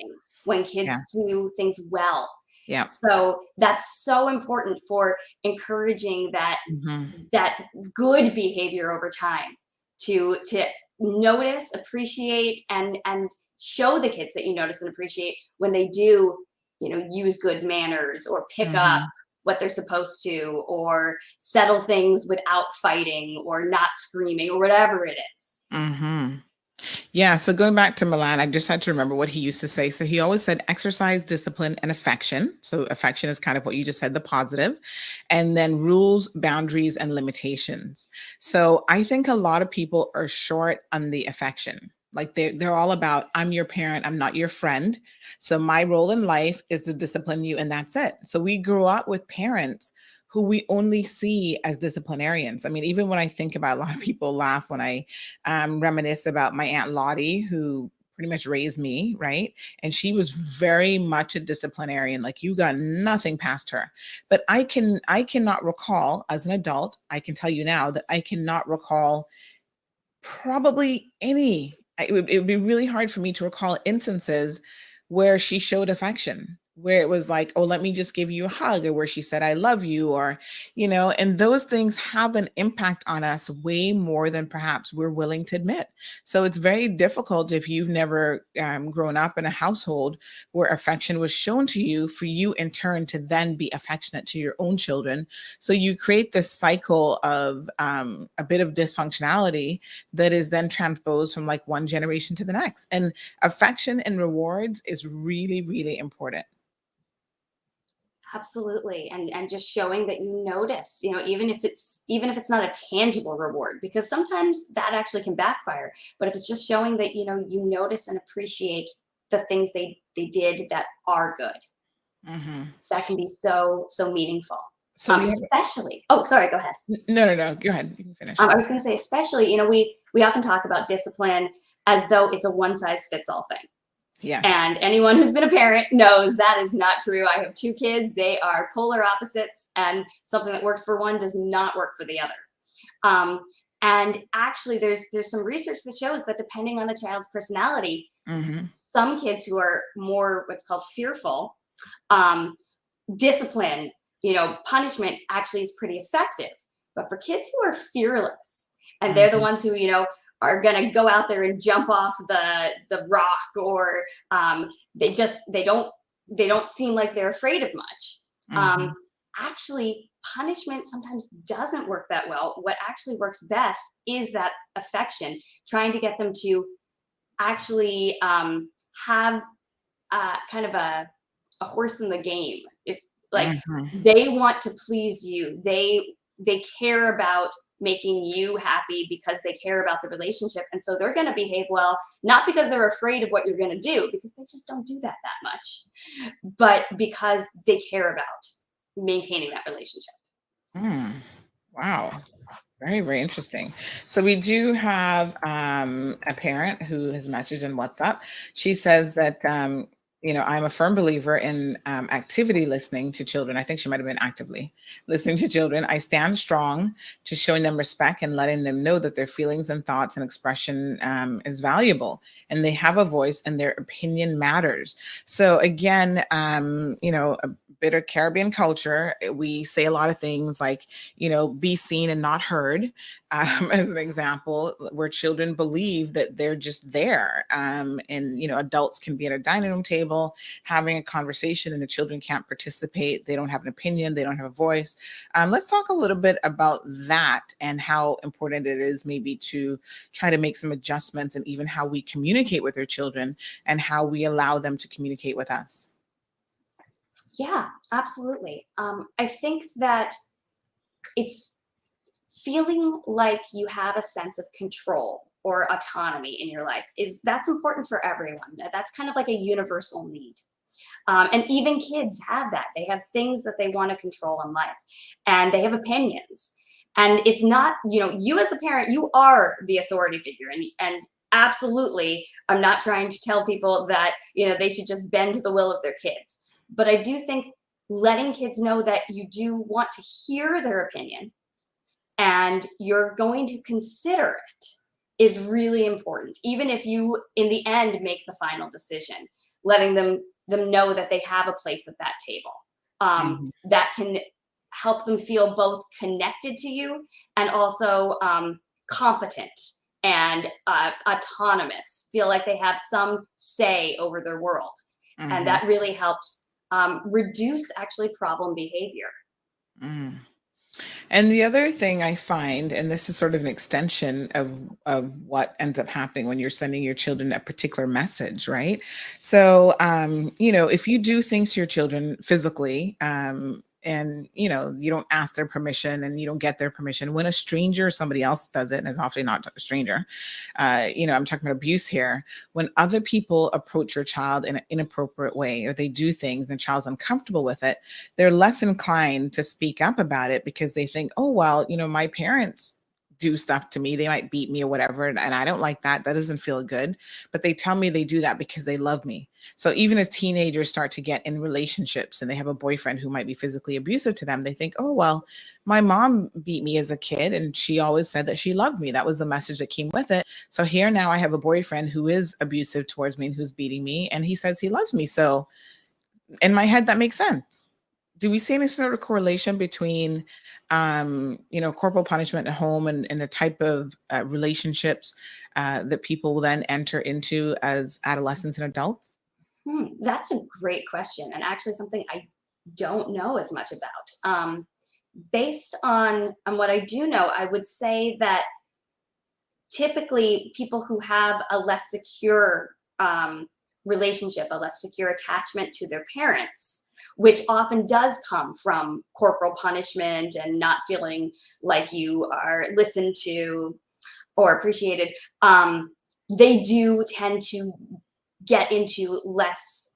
when kids do things well. Yeah. So that's so important for encouraging that that good behavior over time, to notice, appreciate, and show the kids that you notice and appreciate when they do, use good manners or pick up what they're supposed to, or settle things without fighting or not screaming or whatever it is. Yeah. So going back to Milan, I just had to remember what he used to say. So he always said exercise, discipline, and affection. So affection is kind of what you just said, the positive, and then rules, boundaries, and limitations. So I think a lot of people are short on the affection. Like they're all about, I'm your parent, I'm not your friend. So my role in life is to discipline you, and that's it. So we grew up with parents who we only see as disciplinarians. I mean, even when I think about, a lot of people laugh when I reminisce about my Aunt Lottie, who pretty much raised me, right? And she was very much a disciplinarian. Like, you got nothing past her. But I cannot recall, as an adult, I can tell you now that I cannot recall probably any. It would be really hard for me to recall instances where she showed affection, where it was like, oh, let me just give you a hug, or where she said, I love you, or, and those things have an impact on us way more than perhaps we're willing to admit. So it's very difficult, if you've never grown up in a household where affection was shown to you, for you in turn to then be affectionate to your own children. So you create this cycle of a bit of dysfunctionality that is then transposed from like one generation to the next. And affection and rewards is really, really important. Absolutely. And just showing that you notice, even if it's not a tangible reward, because sometimes that actually can backfire. But if it's just showing that, you notice and appreciate the things they did that are good, that can be so meaningful. So especially, oh, sorry, go ahead. No, go ahead. You can finish. I was going to say, especially, we often talk about discipline as though it's a one size fits all thing. Yeah. And anyone who's been a parent knows that is not true. I have 2 kids. They are polar opposites, and something that works for one does not work for the other. And actually, there's some research that shows that depending on the child's personality, some kids who are more what's called fearful, discipline, punishment actually is pretty effective. But for kids who are fearless, and they're the ones who, are going to go out there and jump off the rock, or they don't seem like they're afraid of much. Actually, punishment sometimes doesn't work that well. What actually works best is that affection, trying to get them to actually have kind of a horse in the game. If like they want to please you, they care about making you happy because they care about the relationship, and so they're going to behave well, not because they're afraid of what you're going to do, because they just don't do that much, but because they care about maintaining that relationship. Wow. Very, very interesting. So we do have a parent who has messaged in WhatsApp. She says that, I'm a firm believer in activity listening to children. I think she might have been actively listening to children. I stand strong to showing them respect and letting them know that their feelings and thoughts and expression is valuable, and they have a voice and their opinion matters. So again, a bit of Caribbean culture, we say a lot of things like, be seen and not heard, as an example, where children believe that they're just there. And, adults can be at a dining room table having a conversation and the children can't participate. They don't have an opinion. They don't have a voice. Let's talk a little bit about that and how important it is maybe to try to make some adjustments and even how we communicate with our children and how we allow them to communicate with us. Yeah, absolutely. I think that it's feeling like you have a sense of control or autonomy in your life that's important for everyone. That's kind of like a universal need. And even kids have that. They have things that they want to control in life, and they have opinions. And it's not, you as the parent, you are the authority figure. And absolutely, I'm not trying to tell people that, they should just bend to the will of their kids. But I do think letting kids know that you do want to hear their opinion and you're going to consider it is really important. Even if you, in the end, make the final decision, letting them know that they have a place at that table that can help them feel both connected to you and also competent and autonomous, feel like they have some say over their world. And that really helps reduce actually problem behavior. And the other thing I find, and this is sort of an extension of what ends up happening when you're sending your children a particular message, right? So, if you do things to your children physically, and you don't ask their permission and you don't get their permission, when a stranger or somebody else does it, and it's often not a stranger, I'm talking about abuse here, when other people approach your child in an inappropriate way, or they do things and the child's uncomfortable with it, they're less inclined to speak up about it because they think, oh, well, my parents do stuff to me, they might beat me or whatever, and I don't like that doesn't feel good, but they tell me they do that because they love me. So even as teenagers start to get in relationships and they have a boyfriend who might be physically abusive to them, they think, oh, well, my mom beat me as a kid and she always said that she loved me. That was the message that came with it. So here now I have a boyfriend who is abusive towards me and who's beating me, and he says he loves me. So in my head, that makes sense. Do we see any sort of correlation between corporal punishment at home and the type of relationships that people will then enter into as adolescents and adults? That's a great question, and actually something I don't know as much about. Based on what I do know, I would say that typically people who have a less secure relationship, a less secure attachment to their parents, which often does come from corporal punishment and not feeling like you are listened to or appreciated, they do tend to get into less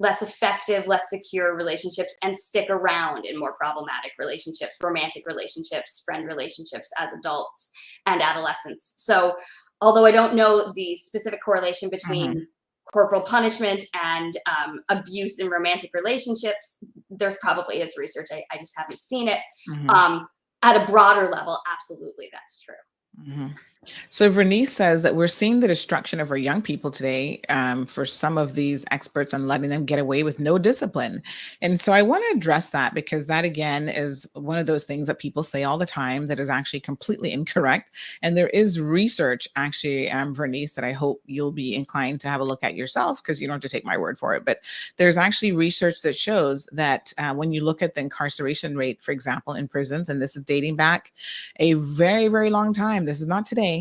effective, less secure relationships and stick around in more problematic relationships, romantic relationships, friend relationships as adults and adolescents. So although I don't know the specific correlation between corporal punishment and abuse in romantic relationships, there probably is research. I just haven't seen it. At a broader level, absolutely, that's true. So Vernice says that we're seeing the destruction of our young people today for some of these experts and letting them get away with no discipline. And so I want to address that because that, again, is one of those things that people say all the time that is actually completely incorrect. And there is research, actually, Vernice, that I hope you'll be inclined to have a look at yourself because you don't have to take my word for it. But there's actually research that shows that when you look at the incarceration rate, for example, in prisons, and this is dating back a very, very long time, this is not today,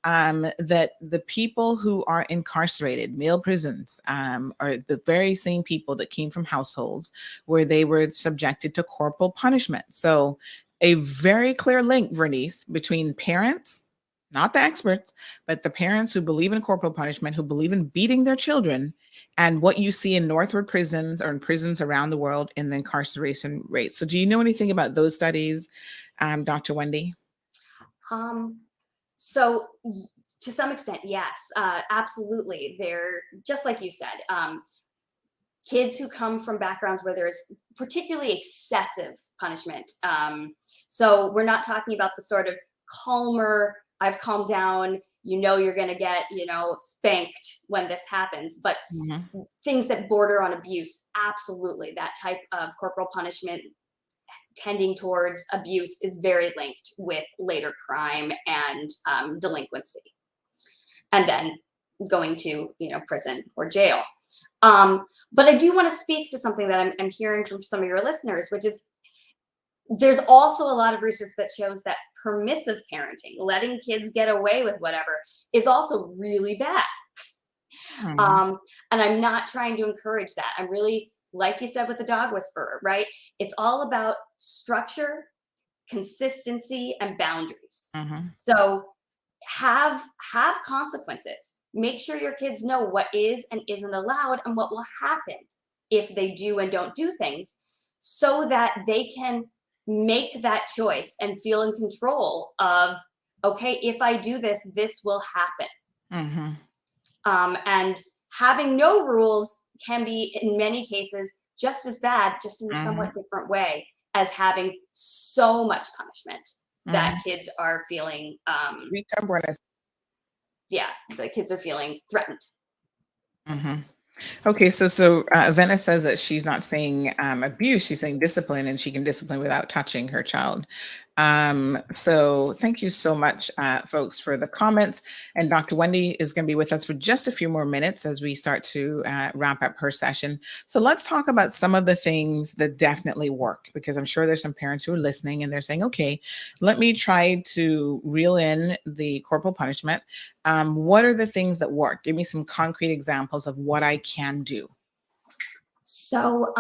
that the people who are incarcerated, male prisons, are the very same people that came from households where they were subjected to corporal punishment. So a very clear link, Vernice, between parents, not the experts, but the parents who believe in corporal punishment, who believe in beating their children, and what you see in Northward prisons or in prisons around the world in the incarceration rates. So do you know anything about those studies, Dr. Wendy? So to some extent, yes, absolutely. They're just like you said, kids who come from backgrounds where there's particularly excessive punishment. So we're not talking about the sort of calmer, I've calmed down, you're going to get, spanked when this happens, but things that border on abuse, absolutely. That type of corporal punishment tending towards abuse is very linked with later crime and delinquency, and then going to prison or jail. But I do want to speak to something that I'm hearing from some of your listeners, which is there's also a lot of research that shows that permissive parenting, letting kids get away with whatever, is also really bad. And I'm not trying to encourage that. I'm really, like you said with the dog whisperer, right? It's all about structure, consistency, and boundaries. So have consequences. Make sure your kids know what is and isn't allowed and what will happen if they do and don't do things, so that they can make that choice and feel in control of, okay, if I do this, this will happen. And having no rules can be, in many cases, just as bad, just in a somewhat different way, as having so much punishment that kids are feeling, the kids are feeling threatened. Okay, so Venna says that she's not saying abuse, she's saying discipline, and she can discipline without touching her child. So thank you so much, folks, for the comments. And Dr. Wendy is going to be with us for just a few more minutes as we start to wrap up her session. So let's talk about some of the things that definitely work, because I'm sure there's some parents who are listening and they're saying, okay, let me try to reel in the corporal punishment. What are the things that work? Give me some concrete examples of what I can do. So,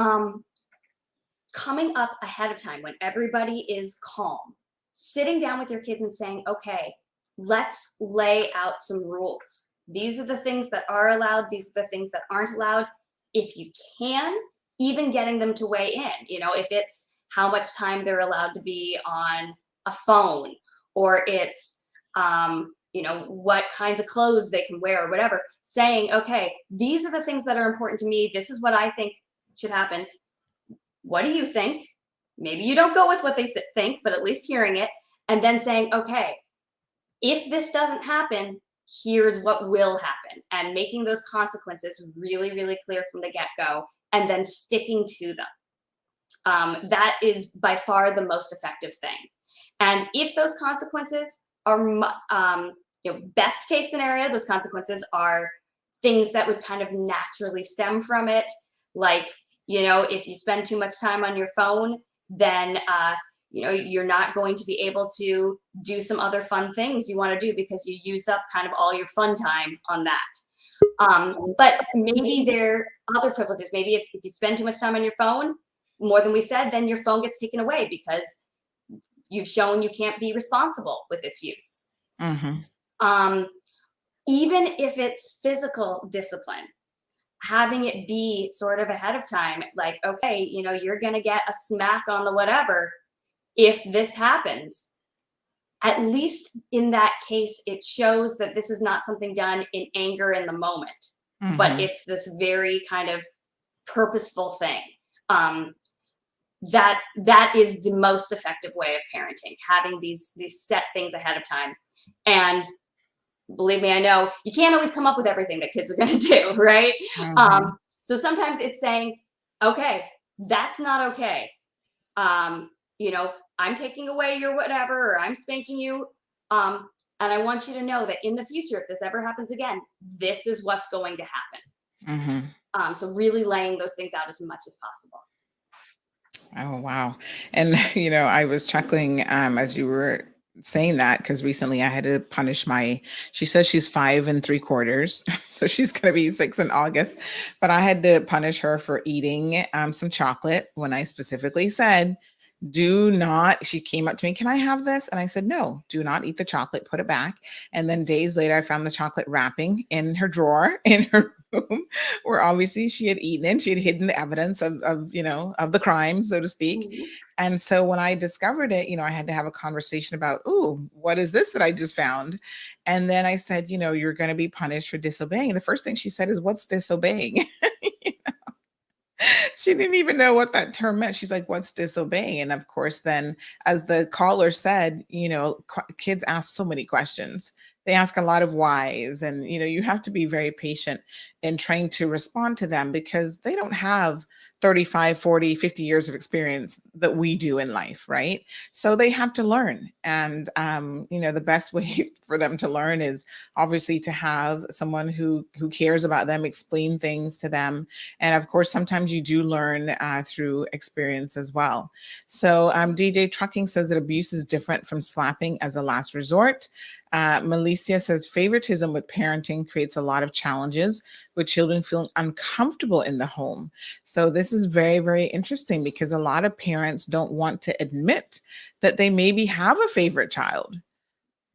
coming up ahead of time when everybody is calm, sitting down with your kids and saying, okay, let's lay out some rules. These are the things that are allowed. These are the things that aren't allowed. If you can, even getting them to weigh in, if it's how much time they're allowed to be on a phone, or it's, what kinds of clothes they can wear or whatever, saying, okay, these are the things that are important to me. This is what I think should happen. What do you think? Maybe you don't go with what they think, but at least hearing it, and then saying, okay, if this doesn't happen, here's what will happen, and making those consequences really, really clear from the get-go, and then sticking to them. That is by far the most effective thing. And if those consequences are, best case scenario, those consequences are things that would kind of naturally stem from it, like, if you spend too much time on your phone, then, you're not going to be able to do some other fun things you want to do because you used up kind of all your fun time on that. But maybe there are other privileges. Maybe it's if you spend too much time on your phone, more than we said, then your phone gets taken away because you've shown you can't be responsible with its use. Even if it's physical discipline, having it be sort of ahead of time, like, okay, you're going to get a smack on the whatever if this happens. At least in that case, it shows that this is not something done in anger in the moment, but it's this very kind of purposeful thing. That is the most effective way of parenting, having these set things ahead of time. And believe me, I know you can't always come up with everything that kids are going to do, right? So sometimes it's saying, okay, that's not okay. I'm taking away your whatever, or I'm spanking you. And I want you to know that in the future, if this ever happens again, this is what's going to happen. So really laying those things out as much as possible. Oh, wow. And, I was chuckling as you were saying that because recently I had to punish she says she's 5 3/4, so she's going to be 6 in August, but I had to punish her for eating some chocolate when I specifically said, do not, she came up to me, can I have this? And I said, no, do not eat the chocolate, put it back. And then days later, I found the chocolate wrapping in her drawer in her room, where obviously she had eaten it. She had hidden the evidence of the crime, so to speak. Mm-hmm. And so when I discovered it, I had to have a conversation about, ooh, what is this that I just found? And then I said, you're going to be punished for disobeying. And the first thing she said is, what's disobeying? She didn't even know what that term meant. She's like, what's disobeying? And of course, then as the caller said, kids ask so many questions. They ask a lot of whys, and, you have to be very patient in trying to respond to them because they don't have 35, 40, 50 years of experience that we do in life, right? So they have to learn. And, the best way for them to learn is obviously to have someone who cares about them, explain things to them. And of course, sometimes you do learn through experience as well. So DJ Trucking says that abuse is different from slapping as a last resort. Melissa says favoritism with parenting creates a lot of challenges with children feeling uncomfortable in the home. So this is very, very interesting because a lot of parents don't want to admit that they maybe have a favorite child.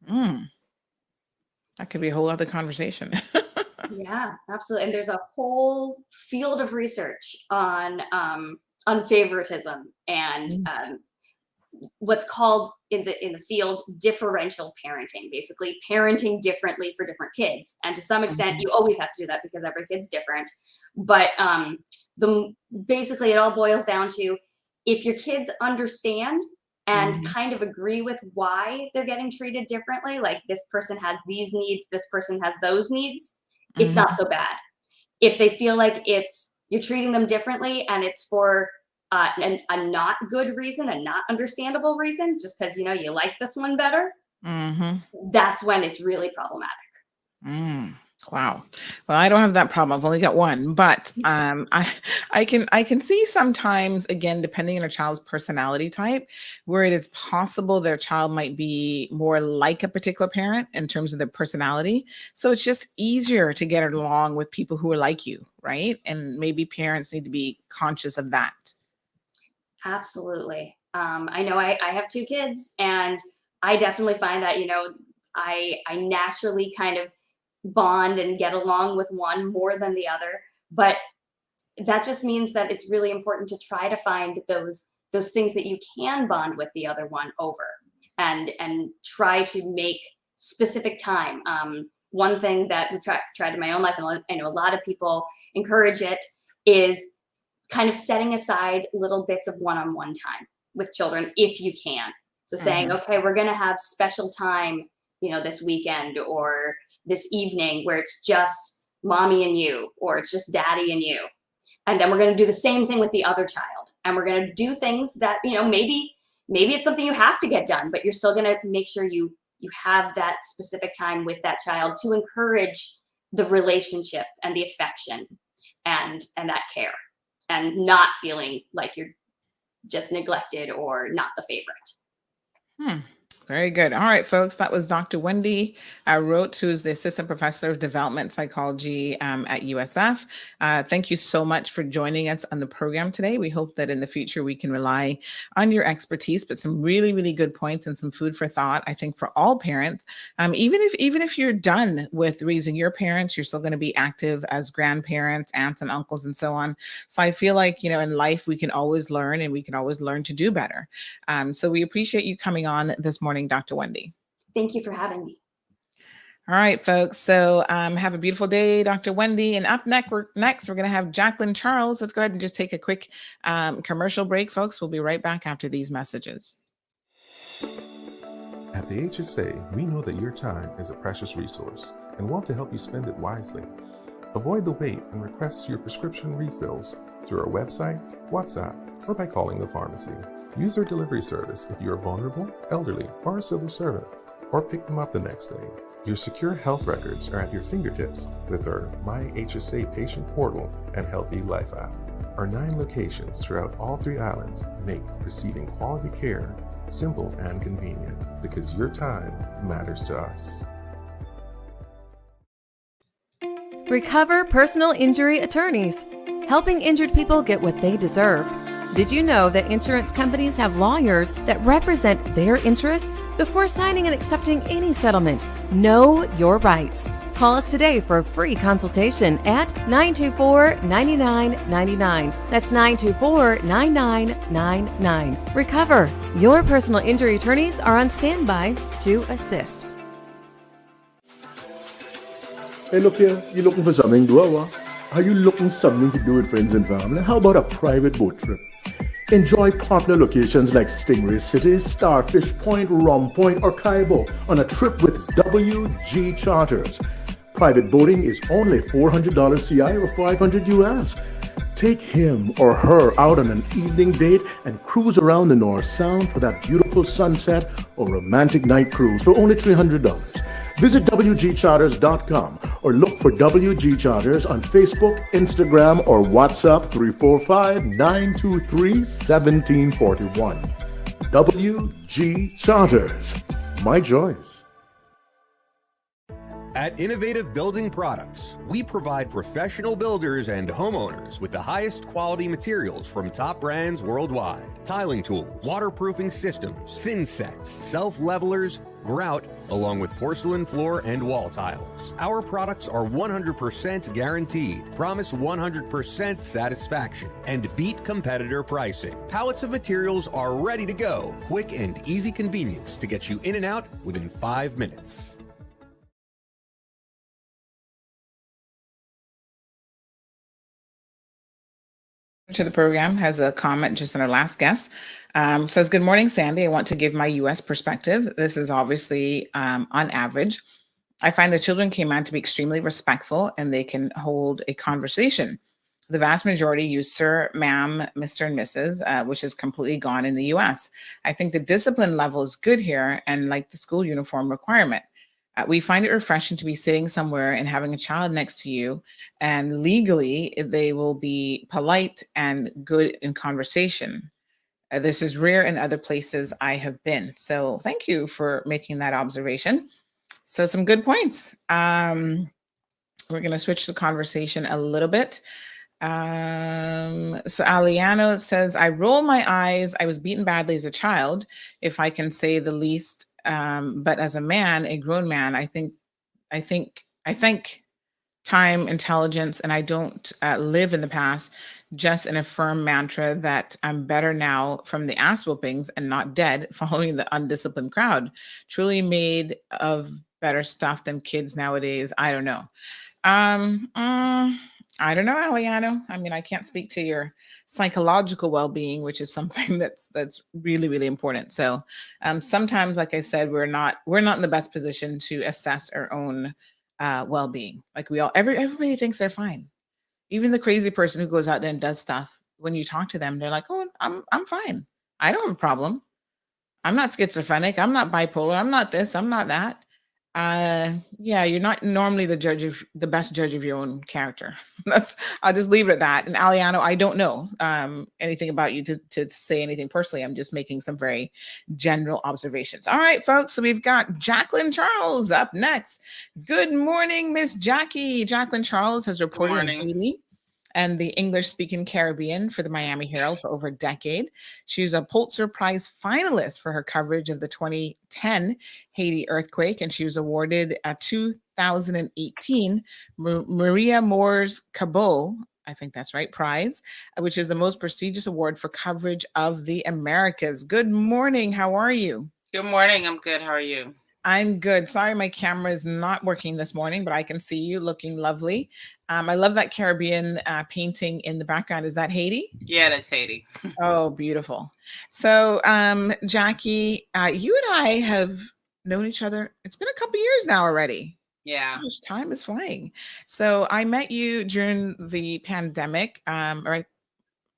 That could be a whole other conversation. Yeah, absolutely. And there's a whole field of research on favoritism and what's called in the field differential parenting, basically parenting differently for different kids. And to some extent, you always have to do that because every kid's different. But basically it all boils down to if your kids understand and kind of agree with why they're getting treated differently, like this person has these needs, this person has those needs, it's not so bad. If they feel like you're treating them differently and it's for a not good reason, a not understandable reason, just because you like this one better, that's when it's really problematic. Wow. Well, I don't have that problem. I've only got one, but I can see sometimes, again, depending on a child's personality type, where it is possible their child might be more like a particular parent in terms of their personality. So it's just easier to get along with people who are like you, right? And maybe parents need to be conscious of that. Absolutely. I know I have 2 kids, and I definitely find that, I naturally kind of bond and get along with one more than the other. But that just means that it's really important to try to find those things that you can bond with the other one over and try to make specific time. One thing that we've tried in my own life, and I know a lot of people encourage it, is kind of setting aside little bits of one-on-one time with children if you can. So saying, okay, we're going to have special time, this weekend or this evening where it's just mommy and you, or it's just daddy and you. And then we're going to do the same thing with the other child. And we're going to do things that, maybe it's something you have to get done, but you're still going to make sure you have that specific time with that child to encourage the relationship and the affection and that care. And not feeling like you're just neglected or not the favorite. Very good. All right, folks. That was Dr. Wendy Rote, who's the Assistant Professor of Development Psychology at USF. Thank you so much for joining us on the program today. We hope that in the future we can rely on your expertise, but some really, really good points and some food for thought, I think, for all parents. Even if you're done with raising your parents, you're still going to be active as grandparents, aunts and uncles, and so on. So I feel like, in life, we can always learn and we can always learn to do better. So we appreciate you coming on this morning, Dr. Wendy. Thank you for having me. All right, folks. So have a beautiful day, Dr. Wendy. And up next, we're going to have Jacqueline Charles. Let's go ahead and just take a quick commercial break, folks. We'll be right back after these messages. At the HSA, we know that your time is a precious resource and want to help you spend it wisely. Avoid the wait and request your prescription refills through our website, WhatsApp, or by calling the pharmacy. Use our delivery service if you are vulnerable, elderly, or a civil servant. or pick them up the next day. Your secure health records are at your fingertips with our My HSA Patient Portal and Healthy Life app. Our 9 locations throughout all 3 islands make receiving quality care simple and convenient because your time matters to us. Recover Personal Injury Attorneys, helping injured people get what they deserve. Did you know that insurance companies have lawyers that represent their interests? Before signing and accepting any settlement, know your rights. Call us today for a free consultation at 924-9999. That's 924-9999. Recover. Your personal injury attorneys are on standby to assist. Hey, look here. You looking for something to do? Are you looking for something to do with friends and family? How about a private boat trip? Enjoy popular locations like Stingray City, Starfish Point, Rum Point, or Caibo on a trip with WG Charters. Private boating is only $400 CI or $500 US. Take him or her out on an evening date and cruise around the North Sound for that beautiful sunset or romantic night cruise for only $300. Visit WGCharters.com or look for WG Charters on Facebook, Instagram, or WhatsApp 345-923-1741. WG Charters. My choice. At Innovative Building Products, we provide professional builders and homeowners with the highest quality materials from top brands worldwide. Tiling tools, waterproofing systems, thin sets, self-levelers, grout, along with porcelain floor and wall tiles. Our products are 100% guaranteed, promise 100% satisfaction, and beat competitor pricing. Pallets of materials are ready to go. Quick and easy convenience to get you in and out within 5 minutes. To the program has a comment just on our last guest. Says, good morning, Sandy. I want to give my U.S. perspective. This is obviously on average. I find the children came out to be extremely respectful and they can hold a conversation. The vast majority use sir, ma'am, Mr. and Mrs., which is completely gone in the U.S. I think the discipline level is good here and like the school uniform requirement. We find it refreshing to be sitting somewhere and having a child next to you, and legally they will be polite and good in conversation. This is rare in other places I have been. So thank you for making that observation. So some good points. We're going to switch the conversation a little bit. So Aliano says, I roll my eyes. I was beaten badly as a child, if I can say the least. But as a man, a grown man, I think time, intelligence, and I don't live in the past, just in a firm mantra that I'm better now from the ass whoopings and not dead following the undisciplined crowd. Truly made of better stuff than kids nowadays. I don't know. I don't know, Aliano. I mean, I can't speak to your psychological well-being, which is something that's really, really important. So sometimes, like I said, we're not in the best position to assess our own well-being. Like everybody thinks they're fine. Even the crazy person who goes out there and does stuff, when you talk to them, they're like, oh, I'm fine. I don't have a problem. I'm not schizophrenic. I'm not bipolar. I'm not this. I'm not that. Yeah, you're not normally the best judge of your own character. I'll just leave it at that. And Aliano, I don't know anything about you to say anything personally. I'm just making some very general observations. All right, folks. So we've got Jacqueline Charles up next. Good morning, Miss Jackie. Jacqueline Charles has reported in Haiti and the English-speaking Caribbean for the Miami Herald for over a decade. She's a Pulitzer Prize finalist for her coverage of the 2010 Haiti earthquake, and she was awarded a 2018 Maria Moores Cabot, I think that's right, prize, which is the most prestigious award for coverage of the Americas. Good morning. How are you? Good morning. I'm good. How are you? I'm good. Sorry, my camera is not working this morning, but I can see you looking lovely. I love that Caribbean painting in the background. Is that Haiti? Yeah, that's Haiti. Oh, beautiful. So, Jackie, you and I have known each other. It's been a couple years now already. Yeah. Gosh, time is flying. So I met you during the pandemic, or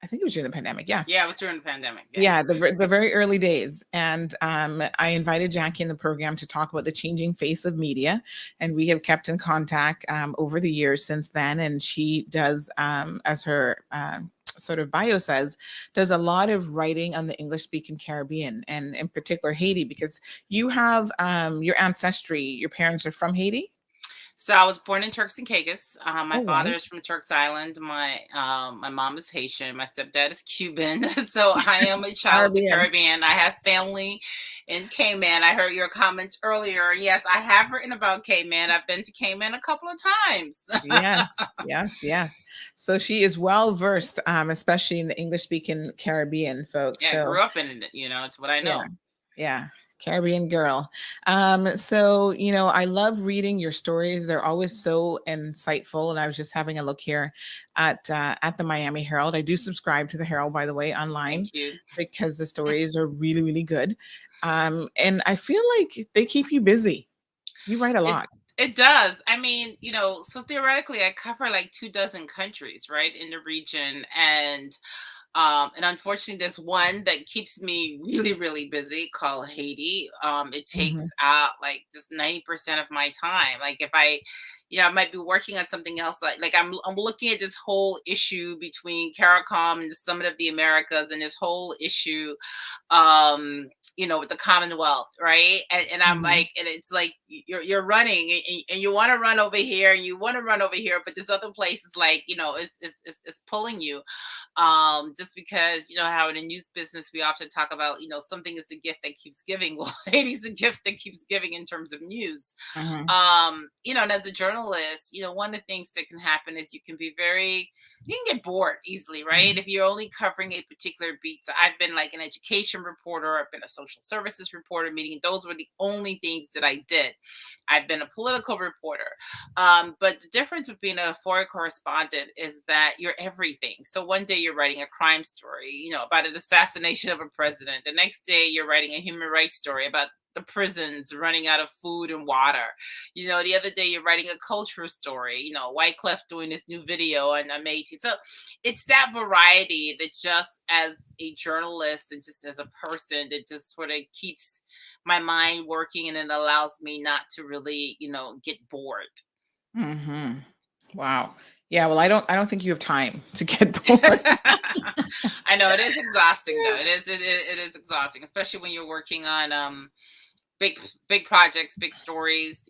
I think it was during the pandemic. Yes. Yeah, it was during the pandemic. Yeah, the very early days. And I invited Jackie in the program to talk about the changing face of media. And we have kept in contact over the years since then. And she does, as her sort of bio says, does a lot of writing on the English speaking Caribbean, and in particular Haiti, because you have your ancestry, your parents are from Haiti? So I was born in Turks and Caicos. My father is from Turks Island. My mom is Haitian. My stepdad is Cuban. So I am a child of the Caribbean. I have family in Cayman. I heard your comments earlier. Yes, I have written about Cayman. I've been to Cayman a couple of times. Yes. So she is well versed, especially in the English speaking Caribbean, folks. Yeah, so, I grew up in it. It's what I know. Yeah. Caribbean girl. So, I love reading your stories. They're always so insightful. And I was just having a look here at the Miami Herald. I do subscribe to the Herald, by the way, online. Thank you. Because the stories are really, really good. And I feel like they keep you busy. You write a lot. It does. I mean, so theoretically I cover like 24 countries, right, in the region. And unfortunately, there's one that keeps me really, really busy called Haiti. It takes out like just 90% of my time. Like if I might be working on something else. Like I'm looking at this whole issue between CARICOM and the Summit of the Americas, and this whole issue, with the Commonwealth, right? And I'm like, and it's like you're running, and you want to run over here, and you want to run over here, but this other place is like, is pulling you. Just because how in the news business we often talk about, something is a gift that keeps giving. Well, Haiti's a gift that keeps giving in terms of news. And as a journalist, one of the things that can happen is you can get bored easily, right? If you're only covering a particular beat. So I've been like an education reporter, I've been a social services reporter, meaning those were the only things that I did. I've been a political reporter. But the difference with being a foreign correspondent is that you're everything. So one day you're writing a crime story, about an assassination of a president. The next day you're writing a human rights story about the prisons running out of food and water. The other day you're writing a cultural story, Wyclef doing this new video on Haiti. So it's that variety that just as a journalist and just as a person that just sort of keeps my mind working, and it allows me not to really, get bored. Wow. Yeah, well, I don't think you have time to get bored. I know it is exhausting though. It is exhausting, especially when you're working on big projects, big stories,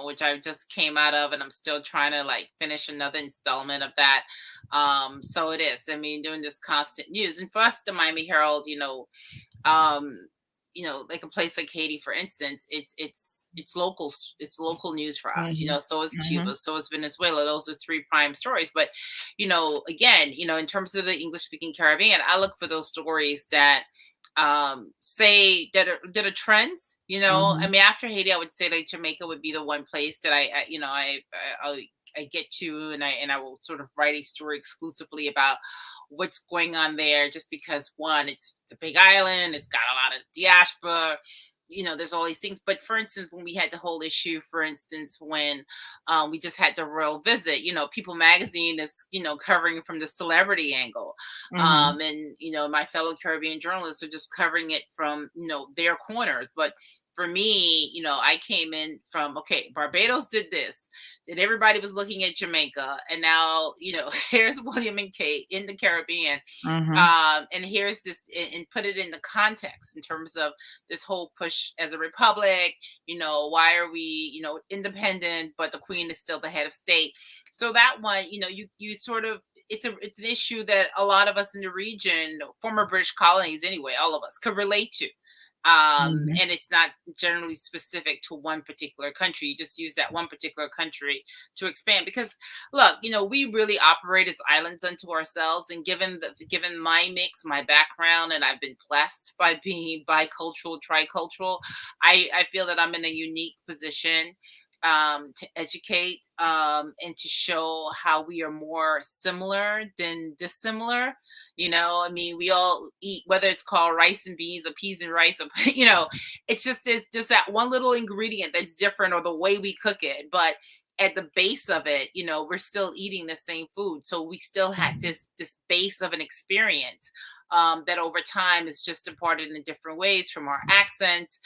which I just came out of, and I'm still trying to like finish another installment of that. So it is. I mean, doing this constant news, and for us, the Miami Herald, like a place like Haiti, for instance, it's local news for us, so is Cuba, so is Venezuela. Those are 3 prime stories. But, again, in terms of the English speaking Caribbean, I look for those stories that say that are trends, I mean, after Haiti, I would say like Jamaica would be the one place that I get to, and I will sort of write a story exclusively about what's going on there, just because one, it's a big island, it's got a lot of diaspora, there's all these things. But for instance, when we had the whole issue, for instance, when we just had the royal visit, People Magazine is, covering from the celebrity angle. And, my fellow Caribbean journalists are just covering it from, their corners. But for me, I came in from, Barbados did this, and everybody was looking at Jamaica, and now, here's William and Kate in the Caribbean. And here's this, and put it in the context in terms of this whole push as a republic, why are we, independent, but the Queen is still the head of state. So that one, you sort of, it's an issue that a lot of us in the region, former British colonies anyway, all of us could relate to. And it's not generally specific to one particular country. You just use that one particular country to expand, because look, we really operate as islands unto ourselves. And given my mix, my background, and I've been blessed by being bicultural, tricultural, I feel that I'm in a unique position to educate and to show how we are more similar than dissimilar. I mean, we all eat, whether it's called rice and beans or peas and rice, or, it's just that one little ingredient that's different, or the way we cook it. But at the base of it, we're still eating the same food. So we still had this base of an experience that over time is just imparted in different ways, from our accents,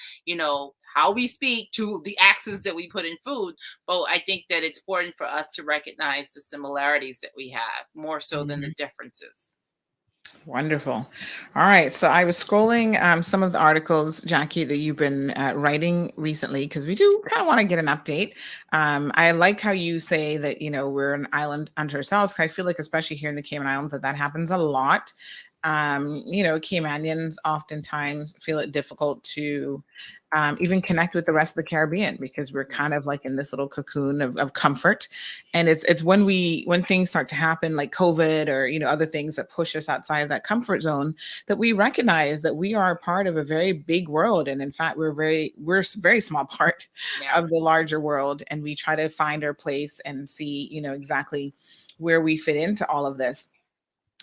how we speak, to the accents that we put in food. But I think that it's important for us to recognize the similarities that we have more so than the differences. Wonderful. All right. So I was scrolling some of the articles, Jackie, that you've been writing recently, because we do kind of want to get an update. I like how you say that, we're an island unto ourselves. I feel like, especially here in the Cayman Islands, that happens a lot. Caymanians oftentimes feel it difficult to even connect with the rest of the Caribbean, because we're kind of like in this little cocoon of comfort. And it's when things start to happen, like COVID or, other things that push us outside of that comfort zone, that we recognize that we are a part of a very big world. And in fact, we're a very small part of the larger world. And we try to find our place and see, exactly where we fit into all of this.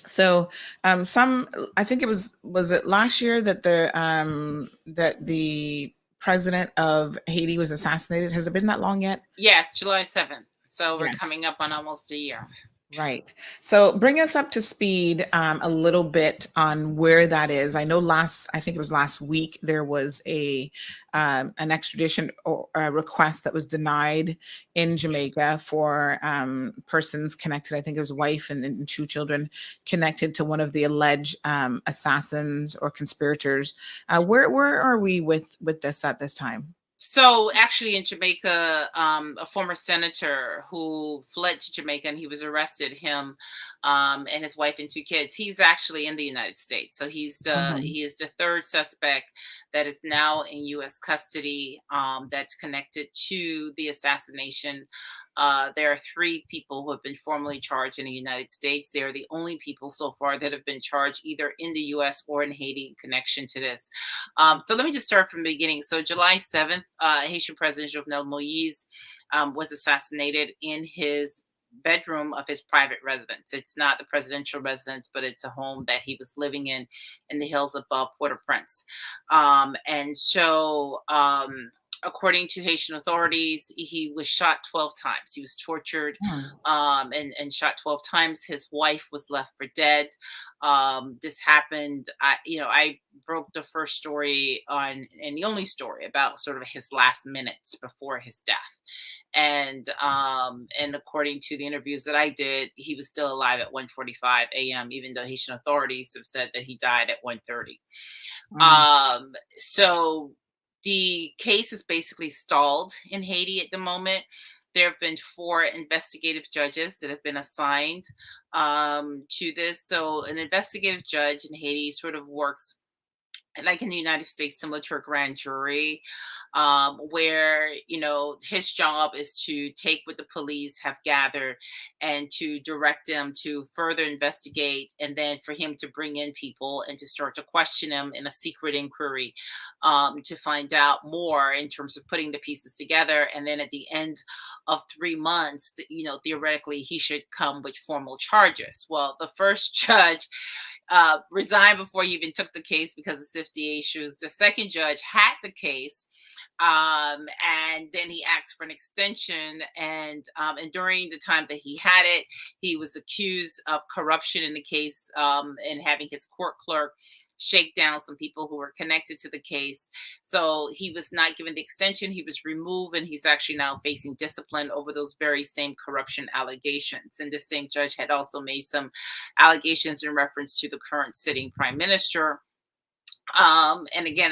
So I think it was it last year that the president of Haiti was assassinated? Has it been that long yet? Yes, July 7th. So we're coming up on almost a year. Right. So bring us up to speed a little bit on where that is. I know I think it was last week, there was an extradition request that was denied in Jamaica for persons connected. I think it was a wife and 2 children connected to one of the alleged assassins or conspirators. Where are we with this at this time? So actually in Jamaica, a former senator who fled to Jamaica, and he was arrested, him and his wife and 2 kids. He's actually in the United States. So he is the 3rd suspect that is now in U.S. custody that's connected to the assassination. There are 3 people who have been formally charged in the United States. They are the only people so far that have been charged either in the U.S. or in Haiti in connection to this. So let me just start from the beginning. So July 7th, Haitian President Jovenel Moïse was assassinated in his bedroom of his private residence. It's not the presidential residence, but it's a home that he was living in the hills above Port-au-Prince. And so according to Haitian authorities, he was shot 12 times. He was tortured and shot 12 times. His wife was left for dead. This happened, I broke the first story and the only story about sort of his last minutes before his death. And according to the interviews that I did, he was still alive at 1:45 a.m., even though Haitian authorities have said that he died at 1:30. So the case is basically stalled in Haiti at the moment. There have been 4 investigative judges that have been assigned to this. So an investigative judge in Haiti sort of works like in the United States, similar to a grand jury, where, his job is to take what the police have gathered and to direct them to further investigate, and then for him to bring in people and to start to question them in a secret inquiry to find out more in terms of putting the pieces together. And then at the end of 3 months, theoretically, he should come with formal charges. Well, the first judge resigned before he even took the case because of safety issues. The second judge had the case, and then he asked for an extension. And during the time that he had it, he was accused of corruption in the case and having his court clerk shake down some people who were connected to the case. So he was not given the extension. He was removed, and he's actually now facing discipline over those very same corruption allegations. And the same judge had also made some allegations in reference to the current sitting prime minister. And again,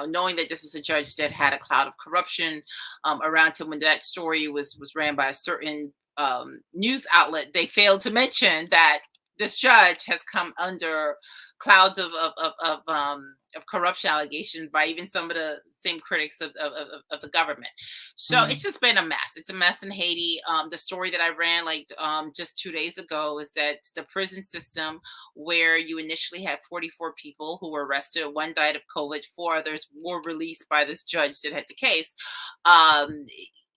knowing that this is a judge that had a cloud of corruption around him, when that story was ran by a certain news outlet, they failed to mention that this judge has come under clouds of corruption allegations by even some of the same critics of the government. So it's just been a mess. It's a mess in Haiti. The story that I ran just 2 days ago is that the prison system, where you initially had 44 people who were arrested, 1 died of COVID, 4 others were released by this judge that had the case.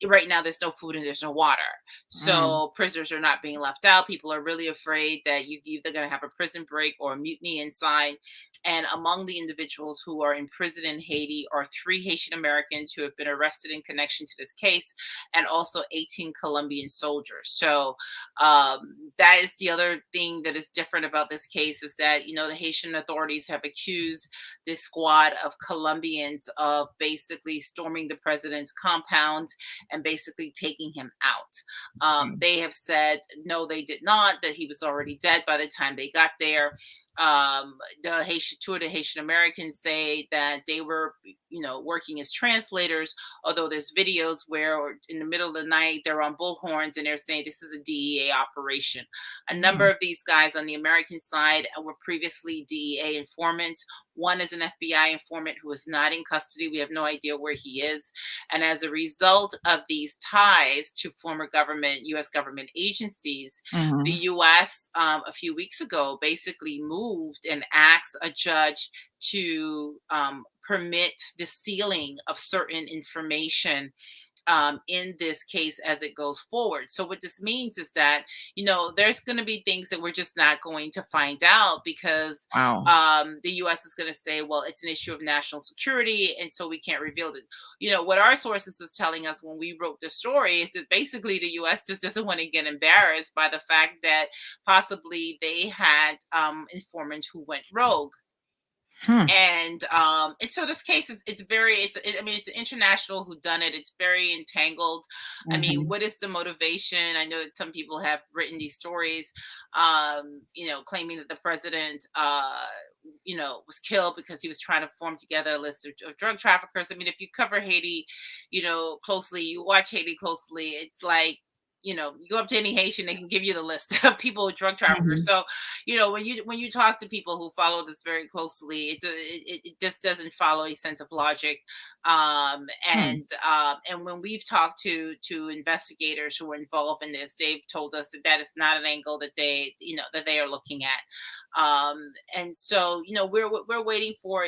right now there's no food and there's no water. So prisoners are not being left out. People are really afraid that you either going to have a prison break or a mutiny inside. And among the individuals who are in prison in Haiti are 3 Haitian Americans who have been arrested in connection to this case, and also 18 Colombian soldiers. So that is the other thing that is different about this case, is that, you know, the Haitian authorities have accused this squad of Colombians of basically storming the president's compound and basically taking him out. They have said, no, they did not, that he was already dead by the time they got there. Two of the Haitian Americans say that they were, you know, working as translators, although there's videos where in the middle of the night they're on bullhorns and they're saying this is a DEA operation. A number of these guys on the American side were previously DEA informants. One is an FBI informant who is not in custody. We have no idea where he is. And as a result of these ties to former U.S. government agencies, the U.S. A few weeks ago basically moved and asked a judge to permit the sealing of certain information in this case as it goes forward. So what this means is that, you know, there's going to be things that we're just not going to find out because the U.S. is going to say, well, it's an issue of national security, and so we can't reveal it. You know, what our sources is telling us when we wrote the story is that basically the U.S. just doesn't want to get embarrassed by the fact that possibly they had informants who went rogue. And so this case is, it's an international whodunit. It's very entangled. I mean, what is the motivation? I know that some people have written these stories, you know, claiming that the president, you know, was killed because he was trying to form together a list of drug traffickers. I mean, if you cover Haiti, you know, closely, you watch Haiti closely, it's like, you know, you go up to any Haitian, they can give you the list of people with drug traffickers. So, you know, when you talk to people who follow this very closely, it just doesn't follow a sense of logic. And when we've talked to investigators who are involved in this, they've told us that is not an angle that they are looking at. And so, you know, we're waiting for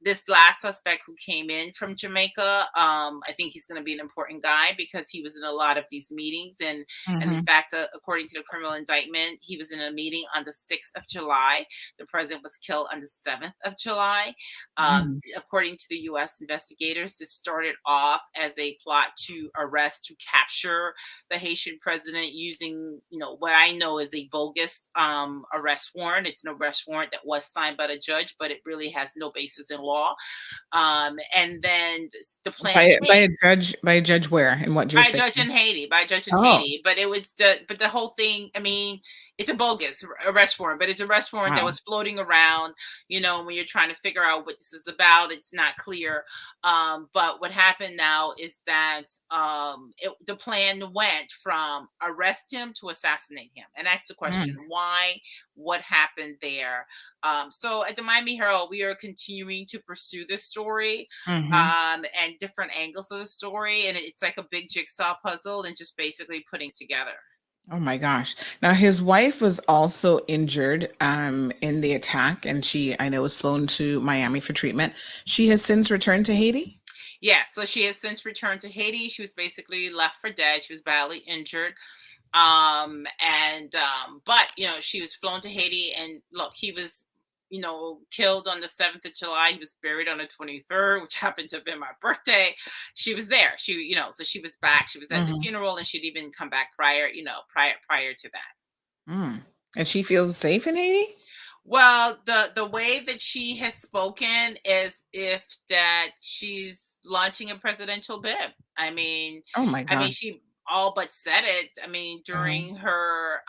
this last suspect who came in from Jamaica. I think he's going to be an important guy because he was in a lot of these meetings. And in fact, according to the criminal indictment, he was in a meeting on the 6th of July. The president was killed on the 7th of July. According to the U.S. investigators, this started off as a plot to capture the Haitian president using, you know, what I know is a bogus arrest warrant. It's an arrest warrant that was signed by the judge, but it really has no basis in law. And then the plan by a judge where and what jurisdiction? By a judge in Haiti. But it was the whole thing. I mean, it's a bogus arrest warrant, but it's an arrest warrant that was floating around. You know, when you're trying to figure out what this is about, it's not clear. But what happened now is that the plan went from arrest him to assassinate him, and that's the question: why? What happened there? So at the Miami Herald, we are continuing to pursue this story and different angles of the story, and it's like a big jigsaw puzzle, and just basically putting together. Oh my gosh. Now his wife was also injured in the attack, and I know was flown to Miami for treatment. She has since returned to Haiti? Yeah, so she has since returned to Haiti. She was basically left for dead. She was badly injured. But you know, she was flown to Haiti, and look, he was, you know, killed on the 7th of July. He was buried on the 23rd, which happened to have been my birthday. She was there. So she was back. She was at the funeral, and she'd even come back prior to that. And she feels safe in Haiti? Well, the way that she has spoken is that she's launching a presidential bid. I mean, oh my gosh. I mean, she all but said it. I mean, during her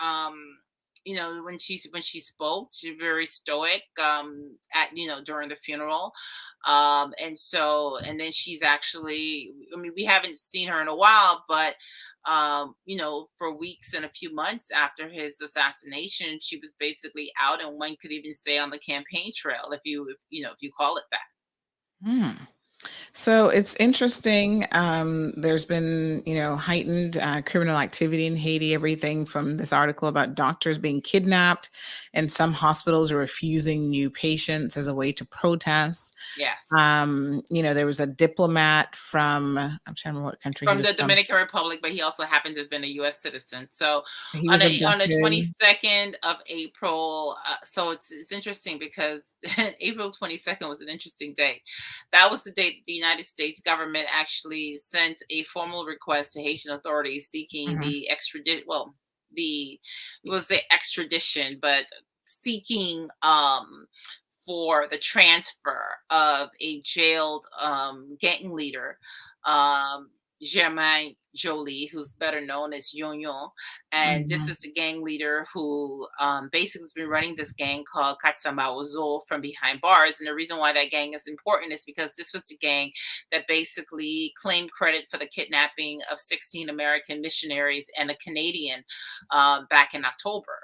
you know, when she spoke, she was very stoic during the funeral. And then she's actually, I mean, we haven't seen her in a while, but you know, for weeks and a few months after his assassination, she was basically out, and one could even say on the campaign trail, if you call it that. So it's interesting. There's been, heightened criminal activity in Haiti, everything from this article about doctors being kidnapped and some hospitals are refusing new patients as a way to protest. Yes. There was a diplomat from, I'm trying to remember what country from the Dominican Republic, but he also happened to have been a U.S. citizen. So on the 22nd of April, so it's interesting because April 22nd was an interesting day. That was the date the United States government actually sent a formal request to Haitian authorities seeking the extradition. Well, it was the extradition, but seeking for the transfer of a jailed gang leader, Germain Joly, who's better known as Yon. And this is the gang leader who basically has been running this gang called Katsamaozo from behind bars. And the reason why that gang is important is because this was the gang that basically claimed credit for the kidnapping of 16 American missionaries and a Canadian back in October.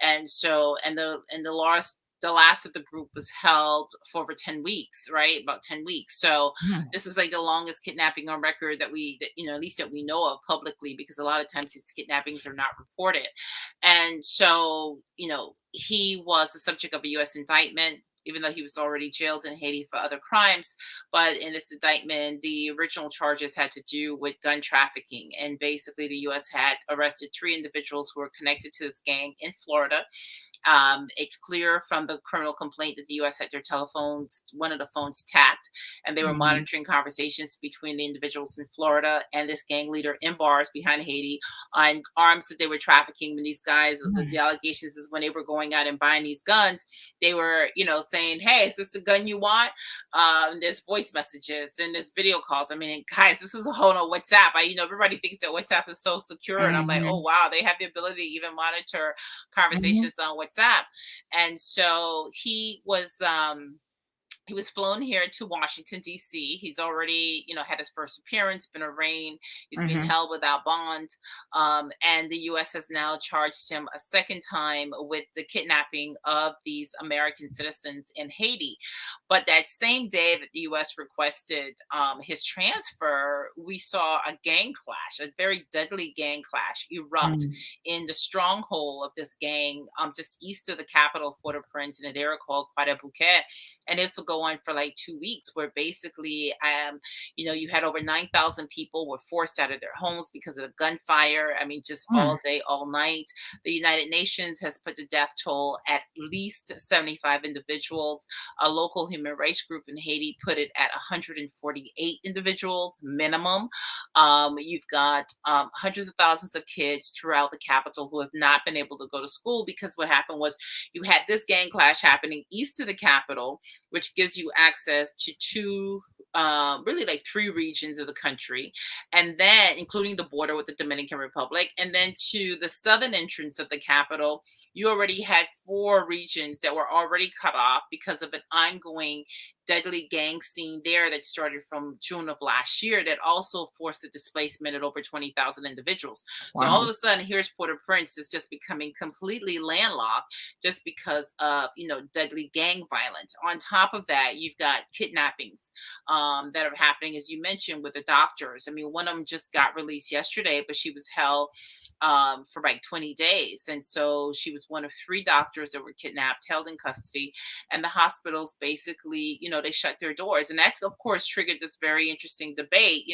And so, the last of the group was held for over 10 weeks, right? About 10 weeks. So this was like the longest kidnapping on record at least that we know of publicly, because a lot of times these kidnappings are not reported. And so, he was the subject of a U.S. indictment, even though he was already jailed in Haiti for other crimes. But in this indictment, the original charges had to do with gun trafficking. And basically the U.S. had arrested 3 individuals who were connected to this gang in Florida. It's clear from the criminal complaint that the U.S. had their telephones, one of the phones tapped, and they were monitoring conversations between the individuals in Florida and this gang leader in bars behind Haiti on arms that they were trafficking. When these guys, the allegations is when they were going out and buying these guns, they were, saying, "Hey, is this the gun you want?" There's voice messages and there's video calls. I mean, guys, this is a whole no WhatsApp. Everybody thinks that WhatsApp is so secure, and I'm like, oh wow, they have the ability to even monitor conversations on WhatsApp. And so he was flown here to Washington, D.C. He's already, had his first appearance, been arraigned. He's been held without bond. And the U.S. has now charged him a second time with the kidnapping of these American citizens in Haiti. But that same day that the U.S. requested his transfer, we saw a gang clash, a very deadly gang clash erupt in the stronghold of this gang just east of the capital, Port-au-Prince, in an area called Croix-des-Bouquets. And this will go on for like 2 weeks, where basically, you had over 9,000 people were forced out of their homes because of the gunfire. I mean, just all day, all night. The United Nations has put the death toll at least 75 individuals. A local human rights group in Haiti put it at 148 individuals minimum. You've got hundreds of thousands of kids throughout the capital who have not been able to go to school, because what happened was you had this gang clash happening east of the capital, which gives you access to 3 regions of the country, and then including the border with the Dominican Republic, and then to the southern entrance of the capital, you already had 4 regions that were already cut off because of an ongoing deadly gang scene there that started from June of last year, that also forced the displacement of over 20,000 individuals. Wow. So all of a sudden, here's Port-au-Prince is just becoming completely landlocked just because of, deadly gang violence. On top of that, you've got kidnappings that are happening, as you mentioned, with the doctors. I mean, one of them just got released yesterday, but she was held for like 20 days. And so she was one of 3 doctors that were kidnapped, held in custody, and the hospitals basically, they shut their doors. And that's, of course, triggered this very interesting debate.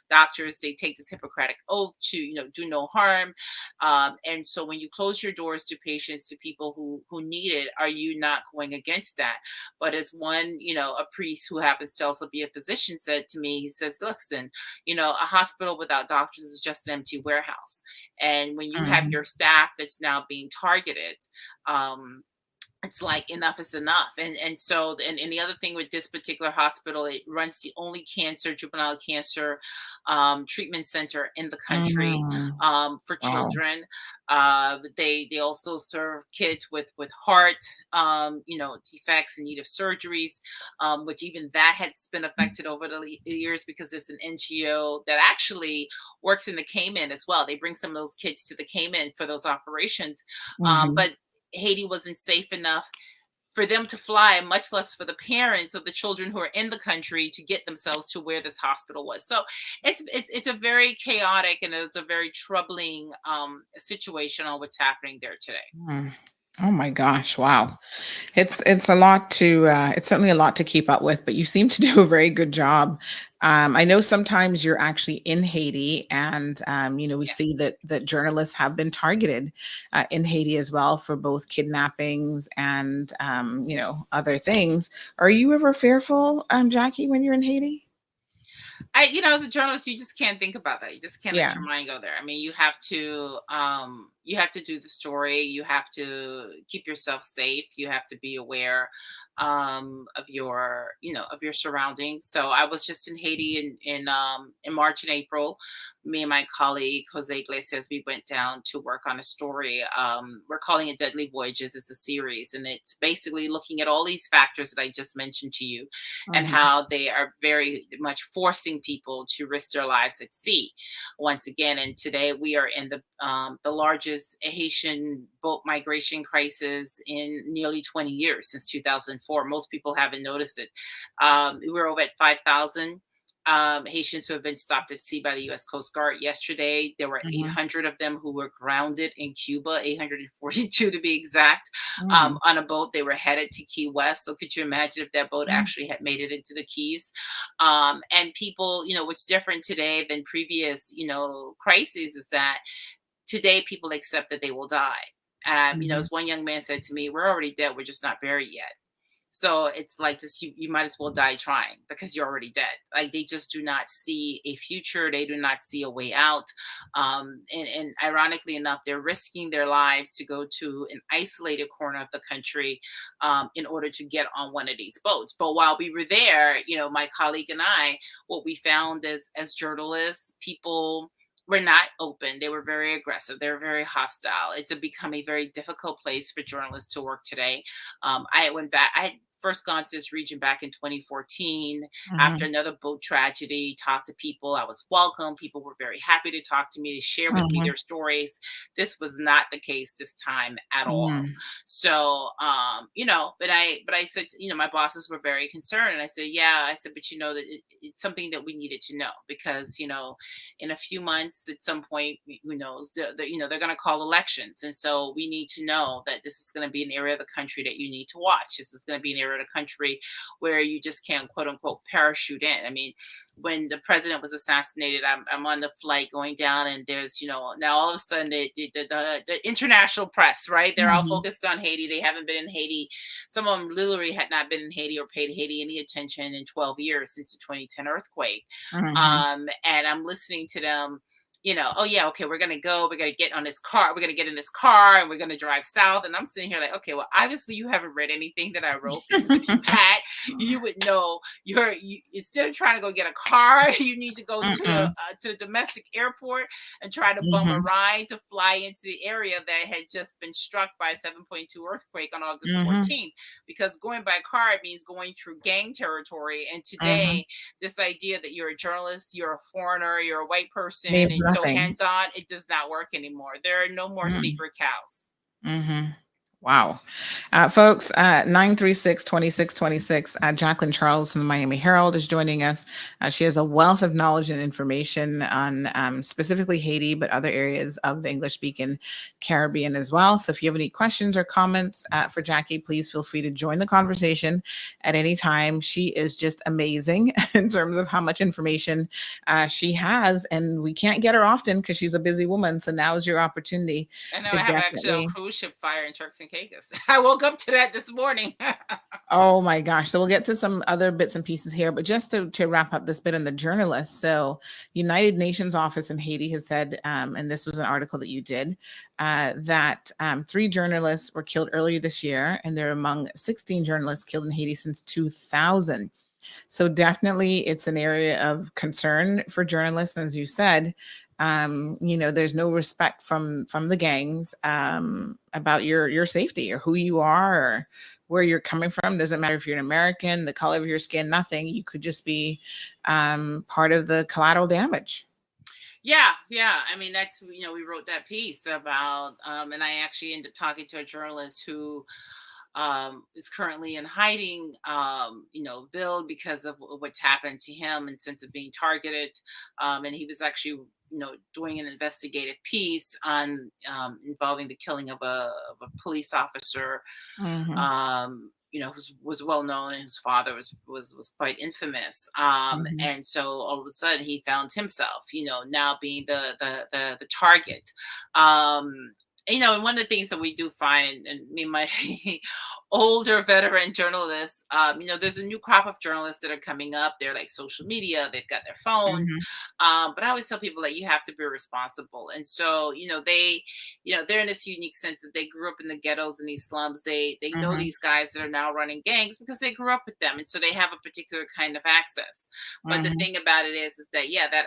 Doctors, they take this Hippocratic oath to, do no harm. And so when you close your doors to patients, to people who need it, are you not going against that? But as one, a priest who happens to also be a physician said to me, he says, listen, a hospital without doctors is just an empty warehouse. And when you have your staff that's now being targeted, it's like enough is enough. And so the other thing with this particular hospital, it runs the only juvenile cancer treatment center in the country for children. They also serve kids with heart defects in need of surgeries, which even that has been affected over the years, because it's an NGO that actually works in the Cayman as well. They bring some of those kids to the Cayman for those operations. But Haiti wasn't safe enough for them to fly, much less for the parents of the children who are in the country to get themselves to where this hospital was. So it's a very chaotic and it's a very troubling situation on what's happening there today. Oh my gosh! Wow, it's a lot to it's certainly a lot to keep up with. But you seem to do a very good job. I know sometimes you're actually in Haiti, and we see that journalists have been targeted in Haiti as well for both kidnappings and other things. Are you ever fearful, Jackie, when you're in Haiti? As a journalist, you just can't think about that. You just can't let your mind go there. I mean, you have to do the story. You have to keep yourself safe. You have to be aware of your surroundings. So I was just in Haiti in March and April. Me and my colleague Jose Iglesias, we went down to work on a story. We're calling it Deadly Voyages. It's a series, and it's basically looking at all these factors that I just mentioned to you, and how they are very much forcing people to risk their lives at sea once again. And today we are in the largest Haitian boat migration crisis in nearly 20 years, since 2004. Most people haven't noticed it. We're over at 5,000 Haitians who have been stopped at sea by the U.S. Coast Guard. Yesterday, there were 800 of them who were grounded in Cuba, 842 to be exact, on a boat. They were headed to Key West. So could you imagine if that boat actually had made it into the Keys? And people, what's different today than previous, crises is that today people accept that they will die. As one young man said to me, we're already dead. We're just not buried yet. So it's like, just you might as well die trying, because you're already dead. Like, they just do not see a future. They do not see a way out. And ironically enough, they're risking their lives to go to an isolated corner of the country in order to get on one of these boats. But while we were there, my colleague and I, what we found as journalists, people were not open. They were very aggressive. They were very hostile. It's become a very difficult place for journalists to work today. I had first gone to this region back in 2014 after another boat tragedy, talked to people. I was welcome. People were very happy to talk to me, to share with me their stories. This was not the case this time at all. So, but I said, my bosses were very concerned. And I said, but that it's something that we needed to know, because, in a few months, at some point, who knows, they're going to call elections. And so we need to know that this is going to be an area of the country that you need to watch. This is going to be an area of the country where you just can't, quote unquote, parachute in. I mean, when the president was assassinated, I'm on the flight going down, and there's, now all of a sudden the international press, right? They're all focused on Haiti. They haven't been in Haiti. Some of them literally had not been in Haiti or paid Haiti any attention in 12 years since the 2010 earthquake. And I'm listening to them, oh yeah, okay, we're going to get on this car. We're going to get in this car and we're going to drive south. And I'm sitting here like, okay, well, obviously you haven't read anything that I wrote, because if you had, you would know instead of trying to go get a car, you need to go to the domestic airport and try to bum a ride to fly into the area that had just been struck by a 7.2 earthquake on August 14th, because going by car means going through gang territory. And today, this idea that you're a journalist, you're a foreigner, you're a white person, and so hands-on, it does not work anymore. There are no more secret cows. Wow. Folks, 936-2626, Jacqueline Charles from the Miami Herald is joining us. She has a wealth of knowledge and information on specifically Haiti, but other areas of the English-speaking Caribbean as well. So if you have any questions or comments for Jackie, please feel free to join the conversation at any time. She is just amazing in terms of how much information she has, and we can't get her often because she's a busy woman. So now is your opportunity. I know I have actually a cruise ship fire in Turks and Caicos. I woke up to that this morning. Oh my gosh. So we'll get to some other bits and pieces here, but just to wrap up this bit on the journalists. So United Nations office in Haiti has said, and this was an article that you did, that 3 journalists were killed earlier this year, and they're among 16 journalists killed in Haiti since 2000. So definitely it's an area of concern for journalists. As you said, there's no respect from the gangs about your safety or who you are or where you're coming from. Doesn't matter if you're an American, the color of your skin, nothing. You could just be part of the collateral damage. Yeah. I mean, that's, we wrote that piece about, and I actually ended up talking to a journalist who is currently in hiding, Ville, because of what's happened to him and sense of being targeted. And he was actually, doing an investigative piece on involving the killing of a police officer, who was well known, and his father was quite infamous. And so all of a sudden he found himself, now being the target. And one of the things that we do find, and me and my older veteran journalists, there's a new crop of journalists that are coming up. They're like social media, they've got their phones. But I always tell people that you have to be responsible. And so, they're in this unique sense that they grew up in the ghettos and these slums. They know these guys that are now running gangs because they grew up with them. And so they have a particular kind of access. But the thing about it is that, that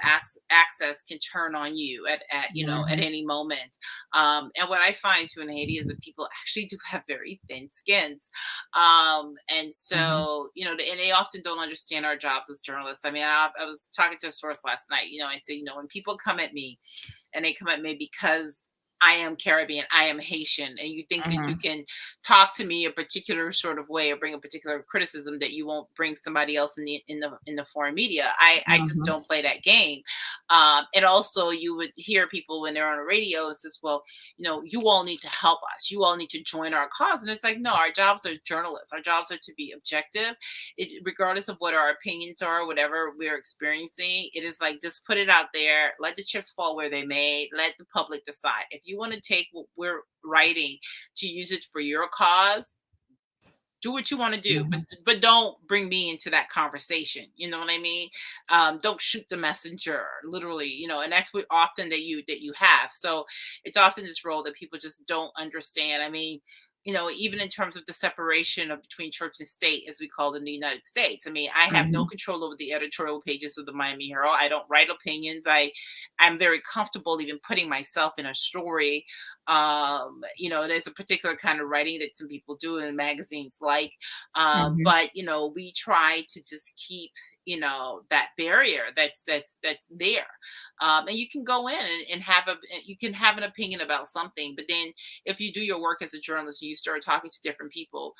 access can turn on you at any moment. And what I find too in Haiti is that people actually do have very thin skins. And so, and they often don't understand our jobs as journalists. I mean, I was talking to a source last night, I say, when people come at me, and they come at me because I am Caribbean, I am Haitian, and you think that you can talk to me a particular sort of way or bring a particular criticism that you won't bring somebody else in the foreign media. I just don't play that game. And also you would hear people when they're on a radio, it says, well, you all need to help us. You all need to join our cause. And it's like, no, our jobs are journalists. Our jobs are to be objective. Regardless of what our opinions are, whatever we're experiencing, it is like, just put it out there. Let the chips fall where they may. Let the public decide. If you want to take what we're writing to use it for your cause, do what you want to do, but don't bring me into that conversation. You know what I mean? Don't shoot the messenger, literally, and that's what often that you have. So it's often this role that people just don't understand. I mean, even in terms of the separation between church and state, as we call it in the United States. I mean, I have no control over the editorial pages of the Miami Herald. I don't write opinions. I'm very comfortable even putting myself in a story. There's a particular kind of writing that some people do in magazines but, we try to just keep that barrier that's there. And you can go in and you can have an opinion about something, but then if you do your work as a journalist and you start talking to different people,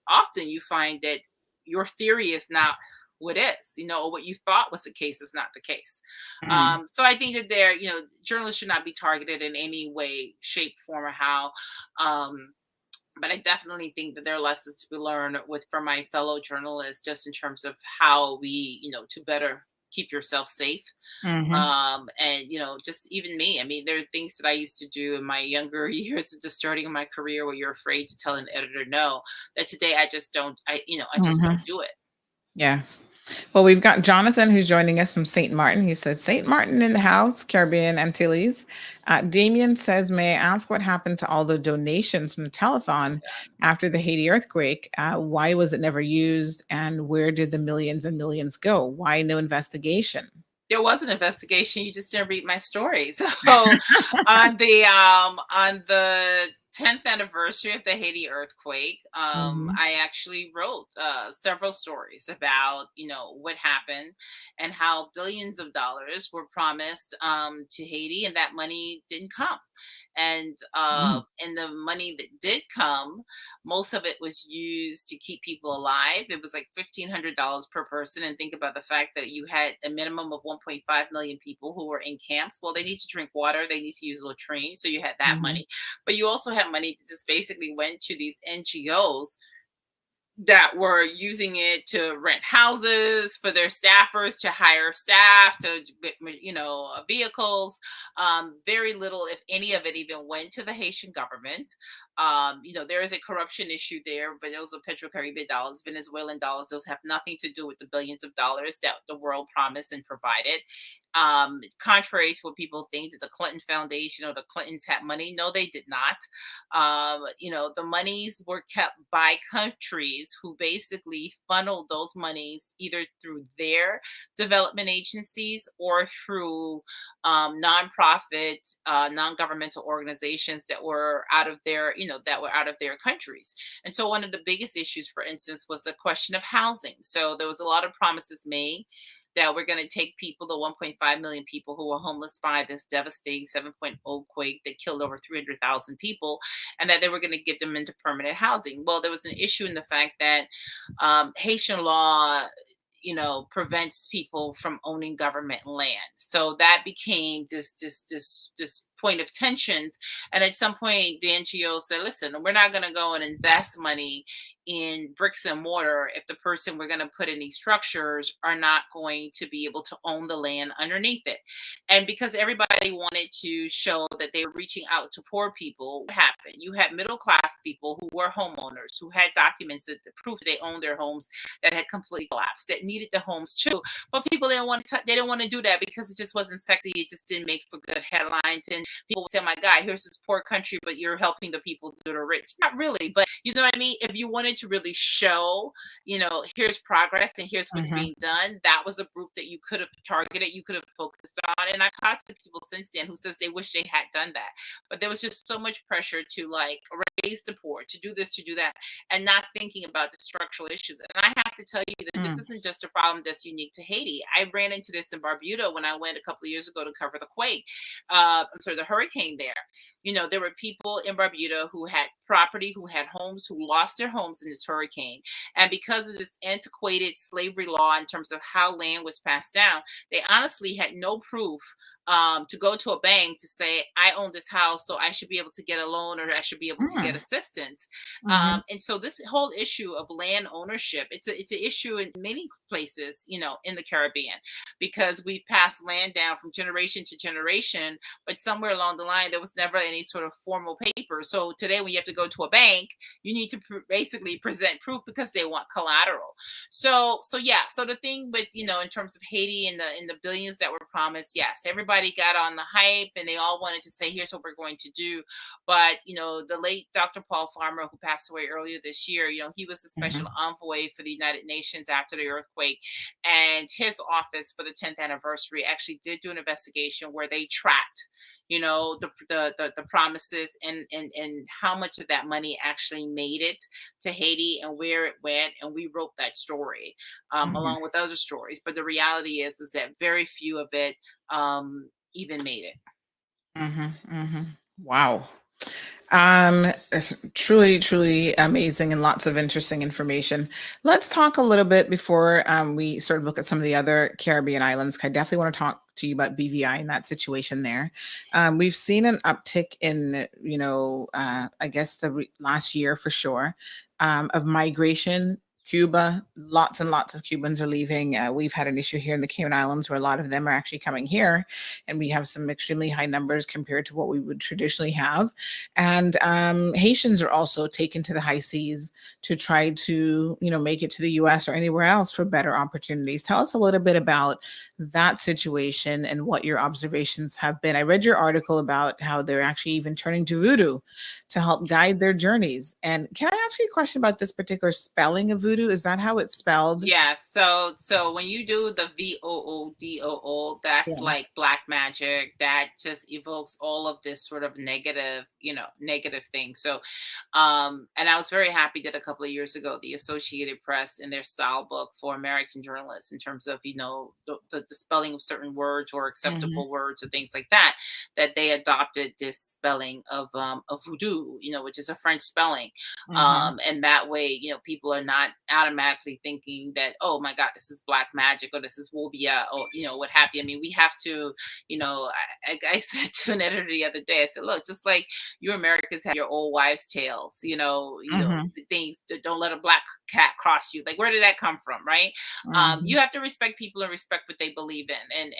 often you find that your theory is not what is, or what you thought was the case is not the case. So I think that journalists should not be targeted in any way, shape, form, or how. But I definitely think that there are lessons to be learned from my fellow journalists, just in terms of how we, to better keep yourself safe. And, just even me. I mean, there are things that I used to do in my younger years at the starting of my career where you're afraid to tell an editor no, that today I just don't, I just don't do it. Yes. Well, we've got Jonathan who's joining us from St. Martin. He says, St. Martin in the house, Caribbean, Antilles. Damien says, may I ask what happened to all the donations from the telethon after the Haiti earthquake? Why was it never used? And where did the millions and millions go? Why no investigation? There was an investigation. You just didn't read my story. So on the 10th anniversary of the Haiti earthquake, I actually wrote several stories about, what happened and how billions of dollars were promised to Haiti, and that money didn't come. And the money that did come, most of it was used to keep people alive. It was like $1,500 per person. And think about the fact that you had a minimum of 1.5 million people who were in camps. Well, they need to drink water. They need to use latrines. So you had that money. But you also had money that just basically went to these NGOs that were using it to rent houses for their staffers, to hire staff, to, vehicles. Very little, if any of it, even went to the Haitian government. There is a corruption issue there, but those are Petro-Caribbean dollars, Venezuelan dollars. Those have nothing to do with the billions of dollars that the world promised and provided. Contrary to what people think, that the Clinton Foundation or the Clintons had money. No, they did not. The monies were kept by countries who basically funneled those monies either through their development agencies or through nonprofit, non-governmental organizations that were out of their, countries. And so one of the biggest issues, for instance, was the question of housing. So there was a lot of promises made that we're going to take people, the 1.5 million people who were homeless by this devastating 7.0 quake that killed over 300,000 people, and that they were going to get them into permanent housing. Well, there was an issue in the fact that Haitian law, prevents people from owning government land. So that became this point of tensions. And at some point, the NGO said, listen, we're not going to go and invest money in bricks and mortar if the person we're going to put in these structures are not going to be able to own the land underneath it. And because everybody wanted to show that they were reaching out to poor people, what happened? You had middle class people who were homeowners, who had documents that proof they owned their homes that had completely collapsed, that needed the homes too. But people didn't want to. They didn't want to do that because it just wasn't sexy. It just didn't make for good headlines. And people would say, "Oh my God, here's this poor country, but you're helping the people that are rich." Not really, but you know what I mean. If you wanted to really show, here's progress and here's what's being done, that was a group that you could have targeted, you could have focused on. And I've talked to people since then who says they wish they had done that, but there was just so much pressure to raise support, to do this, to do that, and not thinking about the structural issues. And I have to tell you that this isn't just a problem that's unique to Haiti. I ran into this in Barbuda when I went a couple of years ago to cover the quake. The hurricane there. There were people in Barbuda who had property, who had homes, who lost their homes in this hurricane. And because of this antiquated slavery law in terms of how land was passed down, they honestly had no proof to go to a bank to say, I own this house, so I should be able to get a loan or I should be able to get assistance. And so this whole issue of land ownership, it's an issue in many places, in the Caribbean, because we passed land down from generation to generation, but somewhere along the line, there was never any sort of formal paper. So today when you have to go to a bank, you need to basically present proof because they want collateral. So the thing with, in terms of Haiti and the billions that were promised, yes, everybody got on the hype and they all wanted to say, here's what we're going to do. But, the late Dr. Paul Farmer, who passed away earlier this year, he was the special envoy for the United Nations after the earthquake. And his office for the 10th anniversary actually did do an investigation where they tracked the promises and how much of that money actually made it to Haiti and where it went. And we wrote that story along with other stories. But the reality is that very few of it even made it. Wow. It's truly amazing and lots of interesting information. Let's talk a little bit before we sort of look at some of the other Caribbean islands. I definitely want to talk to you about BVI and that situation there. We've seen an uptick in, I guess last year for sure, of migration. Cuba, lots and lots of Cubans are leaving. We've had an issue here in the Cayman Islands where a lot of them are actually coming here, and we have some extremely high numbers compared to what we would traditionally have. And Haitians are also taken to the high seas to try to, make it to the US or anywhere else for better opportunities. Tell us a little bit about that situation and what your observations have been. I read your article about how they're actually even turning to voodoo to help guide their journeys. And can I ask you a question about this particular spelling of voodoo? Is that how it's spelled? Yeah. So when you do the VOODOO, that's like black magic. That just evokes all of this sort of negative thing. So, and I was very happy that a couple of years ago, the Associated Press in their style book for American journalists, in terms of, the spelling of certain words or acceptable words or things like that, that they adopted this spelling of voodoo, which is a French spelling. And that way, people are not automatically thinking that, oh my God, this is black magic or this is wobia or, what have you. I mean, we have to, I said to an editor the other day, I said, look, just like you Americans have your old wives' tales, the things, don't let a black cat cross you. Like, where did that come from? Right. You have to respect people and respect what they believe in.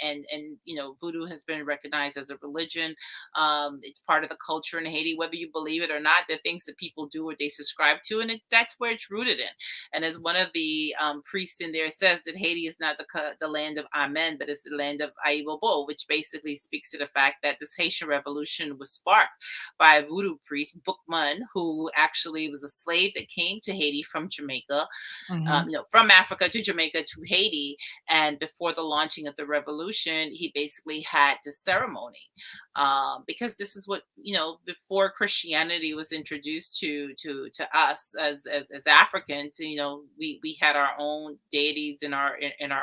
And voodoo has been recognized as a religion. It's part of the culture in Haiti, whether you believe it or not. There are things that people do or they subscribe to, and that's where it's rooted in. And as one of the priests in there says, that Haiti is not the land of Amen, but it's the land of Aibobo, which basically speaks to the fact that this Haitian revolution was sparked by a voodoo priest, Boukman, who actually was a slave that came to Haiti from Jamaica, from Africa to Jamaica to Haiti. And before the launching of the revolution, he basically had this ceremony, because this is what, before Christianity was introduced to us as Africans. We had our own deities in our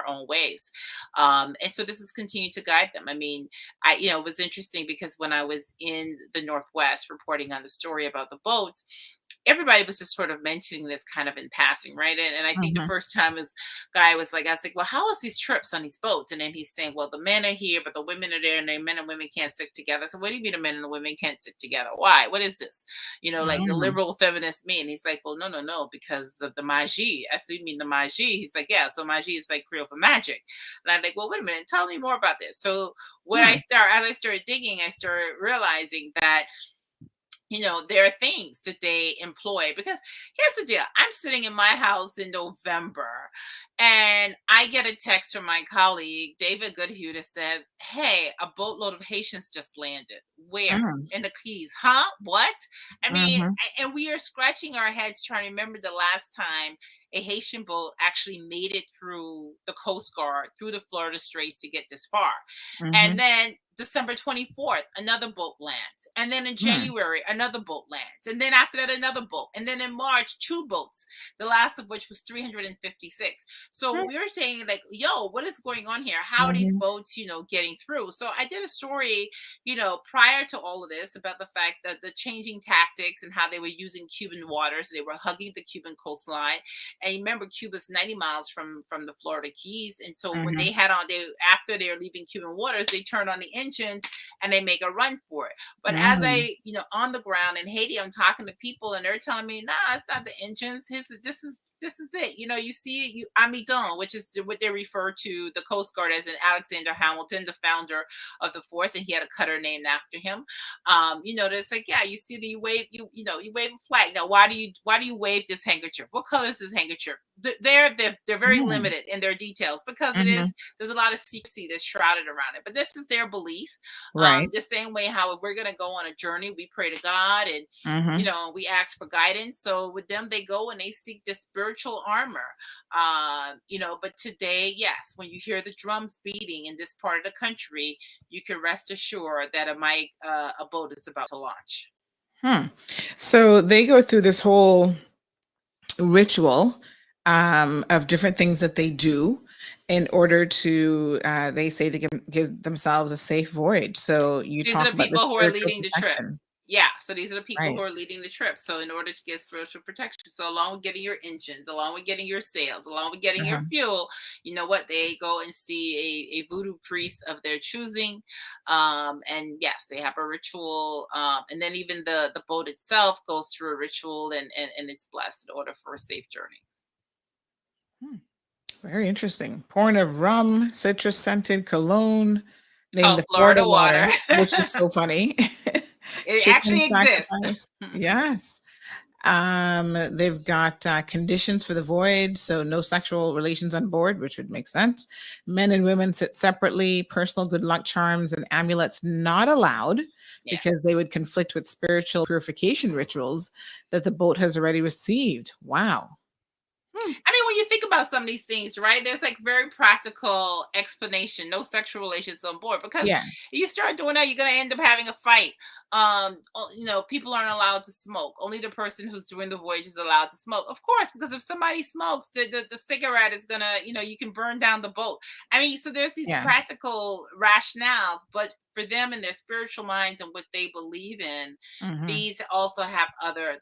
own ways, and so this has continued to guide them. I mean, it was interesting because when I was in the Northwest reporting on the story about the boats, everybody was just sort of mentioning this kind of in passing, right? And I think the first time this guy was like, I was like, well, how is these trips on these boats? And then he's saying, well, the men are here, but the women are there, and the men and women can't stick together. So what do you mean the men and the women can't stick together? Why? What is this? Like the liberal feminist me. And he's like, well, no, because of the magie. I said, you mean the magie? He's like, yeah, so magie is like Creole for magic. And I'm like, well, wait a minute, tell me more about this. So as I started digging, I started realizing that there are things that they employ, because here's the deal. I'm sitting in my house in November and I get a text from my colleague, David Goodhue, that says, hey, a boatload of Haitians just landed. Where? In the Keys. Huh? What? I mean, and we are scratching our heads trying to remember the last time a Haitian boat actually made it through the Coast Guard, through the Florida Straits to get this far. And then December 24th, another boat lands. And then in January, another boat lands. And then after that, another boat. And then in March, 2 boats, the last of which was 356. So we're saying like, yo, what is going on here? How are these boats, getting through? So I did a story, prior to all of this about the fact that the changing tactics and how they were using Cuban waters. They were hugging the Cuban coastline. And remember, Cuba's 90 miles from the Florida Keys. And so when they after they're leaving Cuban waters, they turn on the engines and they make a run for it. But as I, on the ground in Haiti, I'm talking to people and they're telling me, nah, it's not the engines. This is it. You see it, Amidon, which is what they refer to the Coast Guard as, in Alexander Hamilton, the founder of the force, and he had a cutter named after him. It's like, yeah, you see you wave, you wave a flag. Now, why do you wave this handkerchief? What color is this handkerchief? They're very limited in their details because there's a lot of secrecy that's shrouded around it. But this is their belief. Right. The same way how if we're gonna go on a journey, we pray to God and we ask for guidance. So with them, they go and they seek this spiritual armor. But today, yes, when you hear the drums beating in this part of the country, you can rest assured that a boat is about to launch. So they go through this whole ritual of different things that they do in order to, they say they can give themselves a safe voyage. So you These talk are the about people who are spiritual leading the protection. trips. Yeah, so these are the people who are Right. leading the trip. So in order to get spiritual protection, so along with getting your engines, along with getting your sails, along with getting your fuel, you know what? They go and see a voodoo priest of their choosing. And yes, they have a ritual. And then even the boat itself goes through a ritual and it's blessed in order for a safe journey. Very interesting. Pouring of rum, citrus scented cologne, named Called the Florida Florida water, water. which is so funny. It Chicken actually exists. sacrifice. Yes. They've got conditions for the voyage, so no sexual relations on board, which would make sense. Men and women sit separately. Personal good luck charms and amulets not allowed because they would conflict with spiritual purification rituals that the boat has already received. Wow. I mean, when you think about some of these things, right? There's like very practical explanation. No sexual relations on board, because if you start doing that, you're going to end up having a fight. People aren't allowed to smoke. Only the person who's doing the voyage is allowed to smoke. Of course, because if somebody smokes, the cigarette is gonna, you can burn down the boat. I mean, so there's these practical rationales, but for them and their spiritual minds and what they believe in, these also have other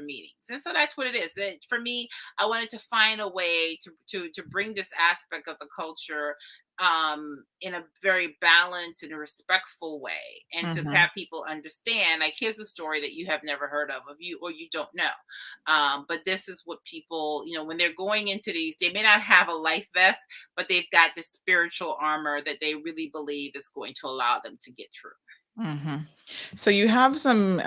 meanings. And so that's what it is. For me, I wanted to find a way to bring this aspect of the culture in a very balanced and respectful way, and to have people understand, like, here's a story that you have never heard of you, or you don't know. But this is what people, when they're going into these, they may not have a life vest, but they've got this spiritual armor that they really believe is going to allow them to get through. So you have some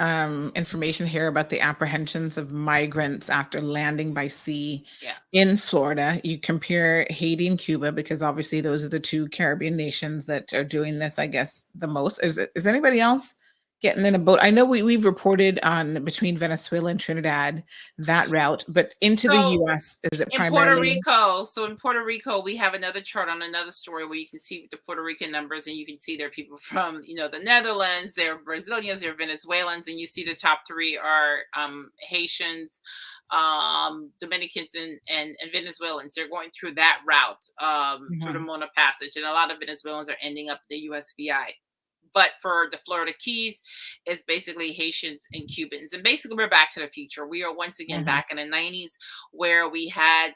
information here about the apprehensions of migrants after landing by sea in Florida. You compare Haiti and Cuba because obviously those are the two Caribbean nations that are doing this, I guess, the most. Is anybody else getting in a boat. I know we've reported on between Venezuela and Trinidad, that route, but into the US, is it in primarily? Puerto Rico, we have another chart on another story where you can see the Puerto Rican numbers, and you can see there are people from, the Netherlands, there are Brazilians, there are Venezuelans, and you see the top three are Haitians, Dominicans, and Venezuelans. They're going through that route through the Mona Passage, and a lot of Venezuelans are ending up in the USVI. But for the Florida Keys, it's basically Haitians and Cubans. And basically, we're back to the future. We are once again back in the 90s, where we had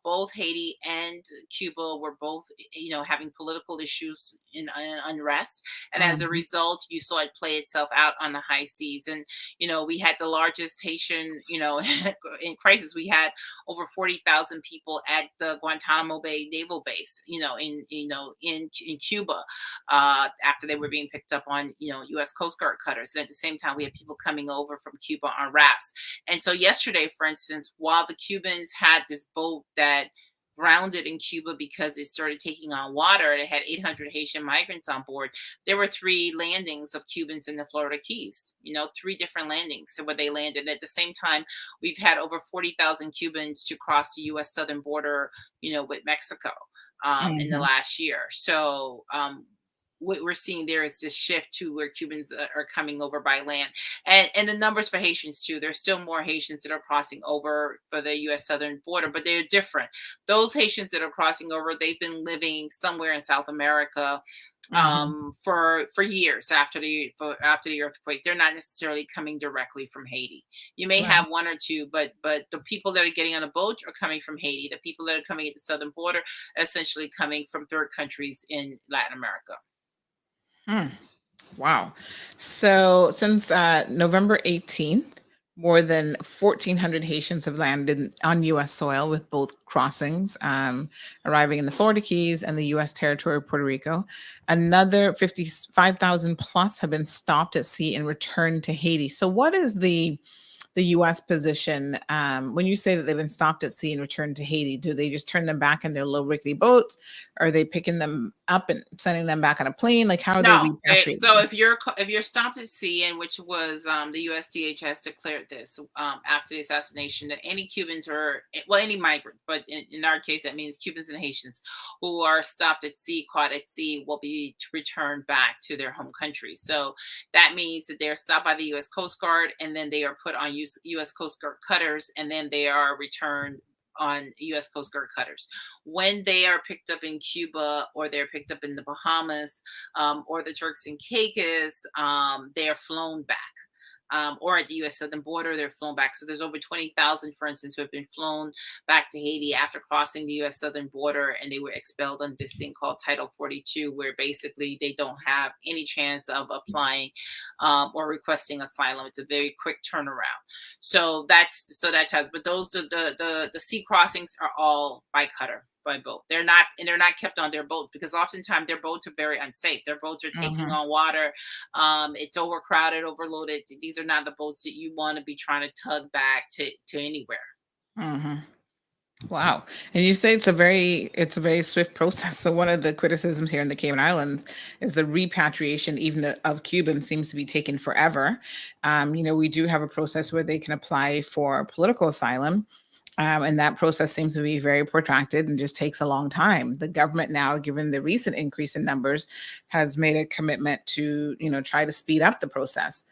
both Haiti and Cuba were both, having political issues and unrest. And as a result, you saw it play itself out on the high seas. And, we had the largest Haitian, in crisis. We had over 40,000 people at the Guantanamo Bay Naval Base, in Cuba, after they were being picked up on, U.S. Coast Guard cutters. And at the same time, we had people coming over from Cuba on rafts. And so yesterday, for instance, while the Cubans had this boat that grounded in Cuba because it started taking on water, and it had 800 Haitian migrants on board, there were 3 landings of Cubans in the Florida Keys, 3 different landings where they landed. At the same time, we've had over 40,000 Cubans to cross the U.S. southern border, with Mexico in the last year. So, what we're seeing there is this shift to where Cubans are coming over by land, and the numbers for Haitians too. There's still more Haitians that are crossing over for the U.S. southern border, but they're different. Those Haitians that are crossing over, they've been living somewhere in South America for years after the earthquake. They're not necessarily coming directly from Haiti. You may have 1 or 2, but the people that are getting on a boat are coming from Haiti. The people that are coming at the southern border are essentially coming from third countries in Latin America. Wow. So since November 18th, more than 1,400 Haitians have landed on U.S. soil, with both crossings arriving in the Florida Keys and the U.S. territory of Puerto Rico. Another 55,000 plus have been stopped at sea and returned to Haiti. So what is the U.S. position when you say that they've been stopped at sea and returned to Haiti? Do they just turn them back in their little rickety boats? Are they picking them up and sending them back on a plane? Like, how are they repatriating? So if you're stopped at sea, and which was the USDHS declared this after the assassination, that any Cubans any migrants, but in our case that means Cubans and Haitians who are stopped at sea, caught at sea, will be returned back to their home country. So that means that they're stopped by the U.S. Coast Guard, and then they are put on U.S. Coast Guard cutters, and then they are returned on U.S. Coast Guard cutters. When they are picked up in Cuba, or they're picked up in the Bahamas, or the Turks and Caicos, they are flown back. Or at the U.S. southern border, they're flown back. So there's over 20,000, for instance, who have been flown back to Haiti after crossing the U.S. southern border, and they were expelled under this thing called Title 42, where basically they don't have any chance of applying or requesting asylum. It's a very quick turnaround. So that's but those the sea crossings are all by cutter, by boat. They're not kept on their boat, because oftentimes their boats are very unsafe. Their boats are taking on water. It's overcrowded, overloaded. These are not the boats that you want to be trying to tug back to anywhere. Wow. And you say it's a very swift process. So one of the criticisms here in the Cayman Islands is the repatriation, even of Cubans, seems to be taking forever. We do have a process where they can apply for political asylum. And that process seems to be very protracted and just takes a long time. The government now, given the recent increase in numbers, has made a commitment to, try to speed up the process.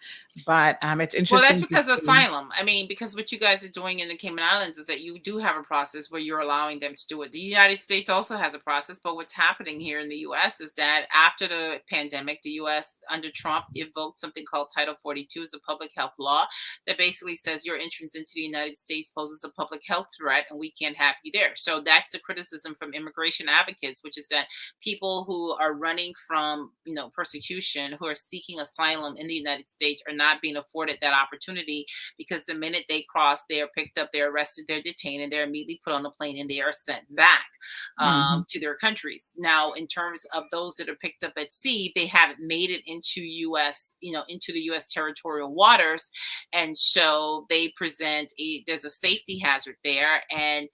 But it's interesting. Well, that's because of asylum. I mean, because what you guys are doing in the Cayman Islands is that you do have a process where you're allowing them to do it. The United States also has a process, but what's happening here in the U.S. is that after the pandemic, the U.S. under Trump evoked something called Title 42 as a public health law that basically says your entrance into the United States poses a public health threat, and we can't have you there. So that's the criticism from immigration advocates, which is that people who are running from, persecution, who are seeking asylum in the United States, are not being afforded that opportunity, because the minute they cross, they are picked up, they're arrested, they're detained, and they're immediately put on a plane and they are sent back to their countries. Now, in terms of those that are picked up at sea, they haven't made it into into the U.S. territorial waters, and so they present there's a safety hazard there. And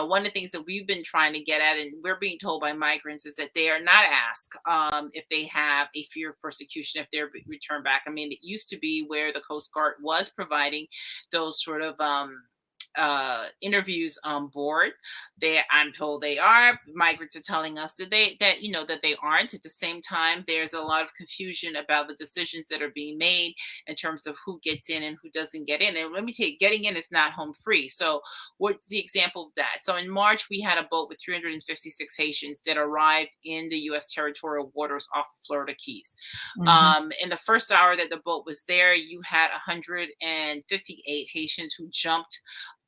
one of the things that we've been trying to get at, and we're being told by migrants, is that they are not asked if they have a fear of persecution if they're returned back. I mean, it used to be where the Coast Guard was providing those sort of interviews on board. I'm told they are. Migrants are telling us that they aren't. At the same time, there's a lot of confusion about the decisions that are being made in terms of who gets in and who doesn't get in. And let me tell you, getting in is not home free. So what's the example of that? So in March, we had a boat with 356 Haitians that arrived in the U.S. territorial waters off the Florida Keys. In the first hour that the boat was there, you had 158 Haitians who jumped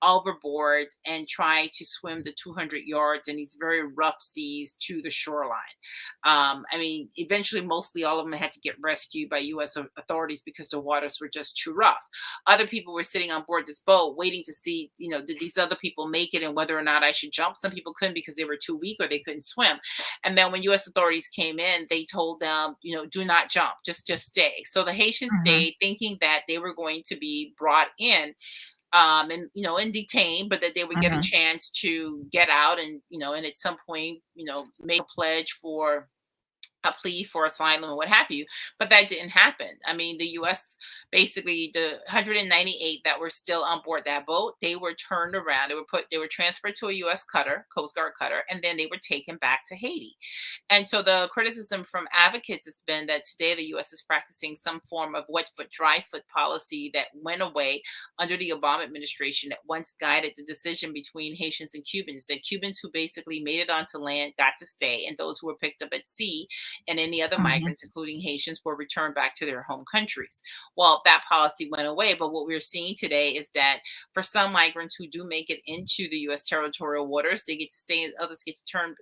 overboard and try to swim the 200 yards in these very rough seas to the shoreline. I mean, eventually, mostly all of them had to get rescued by U.S. authorities because the waters were just too rough. Other people were sitting on board this boat waiting to see, did these other people make it and whether or not I should jump. Some people couldn't because they were too weak or they couldn't swim. And then when U.S. authorities came in, they told them, do not jump, just stay. So the Haitians stayed, thinking that they were going to be brought in and detained, but that they would get a chance to get out and at some point, make a pledge for a plea for asylum or what have you. But that didn't happen. I mean, the U.S. basically, the 198 that were still on board that boat, they were turned around. They were transferred to a U.S. cutter, Coast Guard cutter, and then they were taken back to Haiti. And so the criticism from advocates has been that today the U.S. is practicing some form of wet foot, dry foot policy that went away under the Obama administration, that once guided the decision between Haitians and Cubans, that Cubans who basically made it onto land got to stay, and those who were picked up at sea and any other migrants, including Haitians, were returned back to their home countries. Well, that policy went away, but what we're seeing today is that for some migrants who do make it into the U.S. territorial waters, they get to stay, and others get turned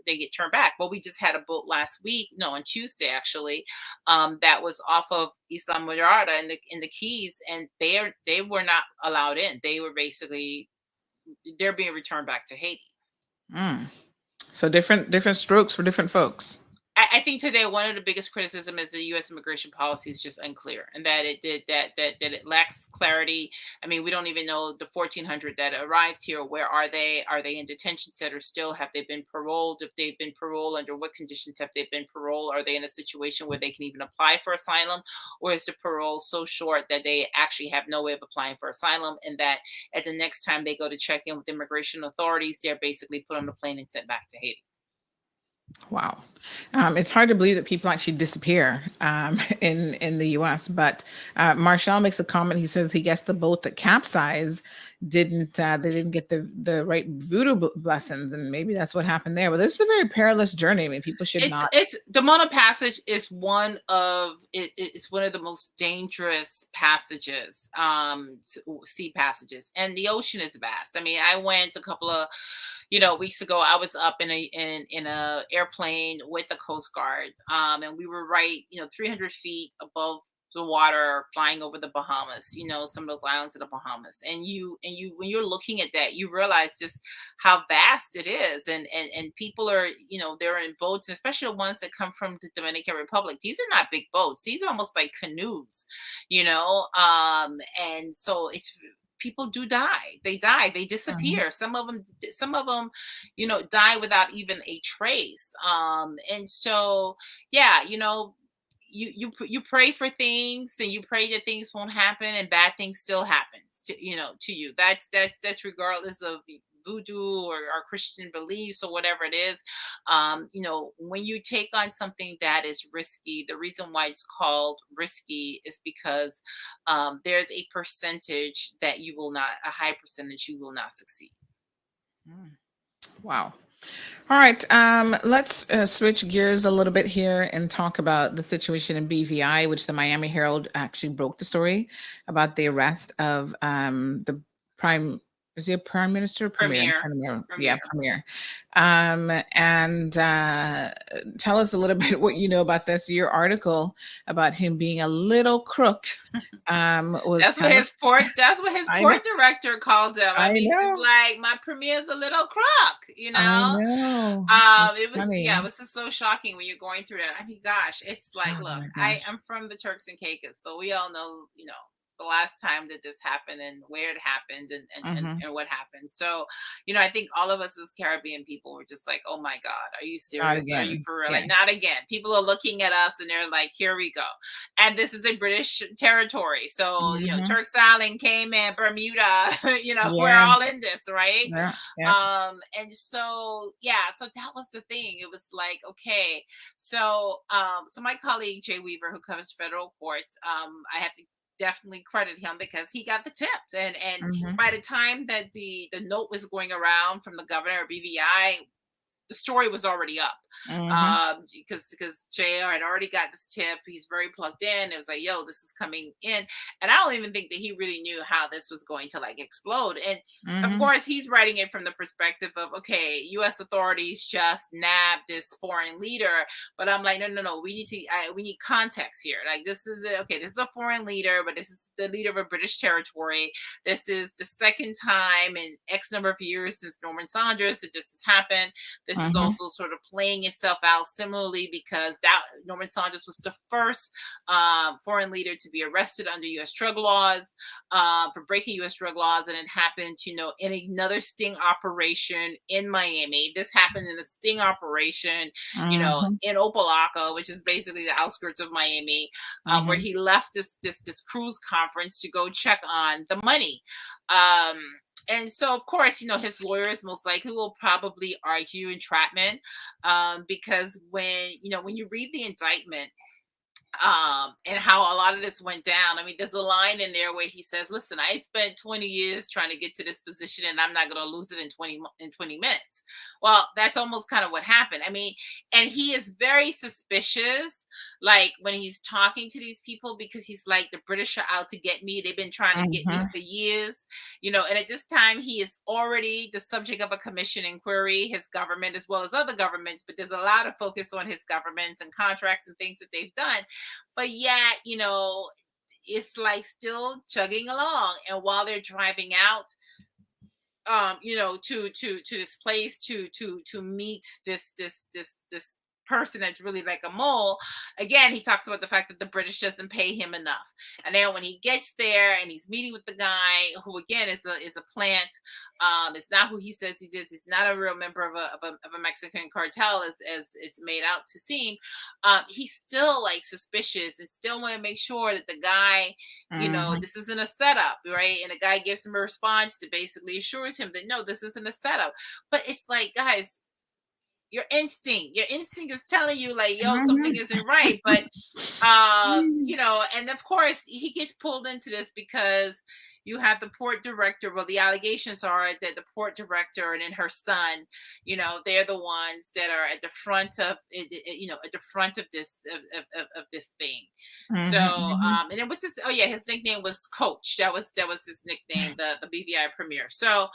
back. Well, we just had a boat on Tuesday actually, that was off of Isla Mujeres in the Keys, and they were not allowed in. They were they're being returned back to Haiti. So different strokes for different folks. I think today one of the biggest criticism is the U.S. immigration policy is just unclear, and that it lacks clarity. I mean, we don't even know the 1,400 that arrived here. Where are they? Are they in detention centers still? Have they been paroled? If they've been paroled, under what conditions have they been paroled? Are they in a situation where they can even apply for asylum, or is the parole so short that they actually have no way of applying for asylum, and that at the next time they go to check in with immigration authorities, they're basically put on the plane and sent back to Haiti? Wow. It's hard to believe that people actually disappear in the U.S. But Marshall makes a comment. He says he guessed the boat that capsized they didn't get the right voodoo blessings, and maybe that's what happened there. Well, this is a very perilous journey. I mean, people should not. It's the Mona Passage is one of the most dangerous passages, sea passages, and the ocean is vast. I mean, I went a couple of weeks ago. I was up in a airplane with the Coast Guard, and we were right 300 feet above the water, flying over the Bahamas, some of those islands of the Bahamas. And when you're looking at that, you realize just how vast it is. And people are, they're in boats, and especially the ones that come from the Dominican Republic. These are not big boats. These are almost like canoes, and so people do die. They disappear. Some of them, die without even a trace. And so, yeah, you pray for things, and you pray that things won't happen, and bad things still happens to you. That's regardless of voodoo or Christian beliefs or whatever it is. When you take on something that is risky, the reason why it's called risky is because there's a percentage that a high percentage you will not succeed. Wow. All right, let's switch gears a little bit here and talk about the situation in BVI, which the Miami Herald actually broke the story about the arrest of the prime. Is he a prime minister? Premier. Yeah, premier. And tell us a little bit what you know about this. Your article about him being a little crook was that's what his port director called him. I mean, it's like, my premier is a little crook, I know. It was just so shocking when you're going through that. I mean, gosh, it's like, look, I am from the Turks and Caicos, so we all know, the last time that this happened and where it happened and what happened. So, I think all of us as Caribbean people were just like, oh my God, are you serious? Are you for real? Yeah. Like, not again. People are looking at us and they're like, here we go. And this is a British territory. So, Turks Island, Cayman, Bermuda, we're all in this, right? Yeah. And so, so that was the thing. It was like, okay. So my colleague, Jay Weaver, who covers federal courts, I have to definitely credit him because he got the tip. And by the time that the note was going around from the governor of BVI, the story was already up. Because JR had already got this tip. He's very plugged in. It was like, yo, this is coming in. And I don't even think that he really knew how this was going to like explode. And of course, he's writing it from the perspective of, okay, U.S. authorities just nabbed this foreign leader. But I'm like, no, we need context here. Like, this is a foreign leader, but this is the leader of a British territory. This is the second time in X number of years since Norman Saunders that this has happened. This is also sort of playing itself out similarly because Norman Saunders was the first foreign leader to be arrested under U.S. drug laws for breaking U.S. drug laws, and it happened, in another sting operation in Miami. This happened in the sting operation, in Opelika, which is basically the outskirts of Miami, where he left this cruise conference to go check on the money. And so, of course, his lawyers most likely will probably argue entrapment because when you read the indictment and how a lot of this went down, I mean, there's a line in there where he says, listen, I spent 20 years trying to get to this position and I'm not going to lose it in 20 minutes. Well, that's almost kind of what happened. I mean, and he is very suspicious, like when he's talking to these people, because he's like, the British are out to get me. They've been trying to get me for years, and at this time he is already the subject of a commission inquiry, his government as well as other governments, but there's a lot of focus on his governments and contracts and things that they've done. But yet, it's like still chugging along. And while they're driving out, to this place to meet this person that's really like a mole, again, he talks about the fact that the British doesn't pay him enough. And then when he gets there and he's meeting with the guy who again is a plant, it's not who he says he is. He's not a real member of a Mexican cartel as it's made out to seem. He's still like suspicious and still want to make sure that the guy, this isn't a setup, right? And the guy gives him a response to basically assures him that no, this isn't a setup. But it's like, guys, your instinct is telling you like, yo, something isn't right. But and of course he gets pulled into this because you have the port director. Well, the allegations are that the port director and then her son, they're the ones that are at the front of it, at the front of this of this thing. So and then what's this? Oh yeah, his nickname was Coach. That was his nickname, the BVI premier. So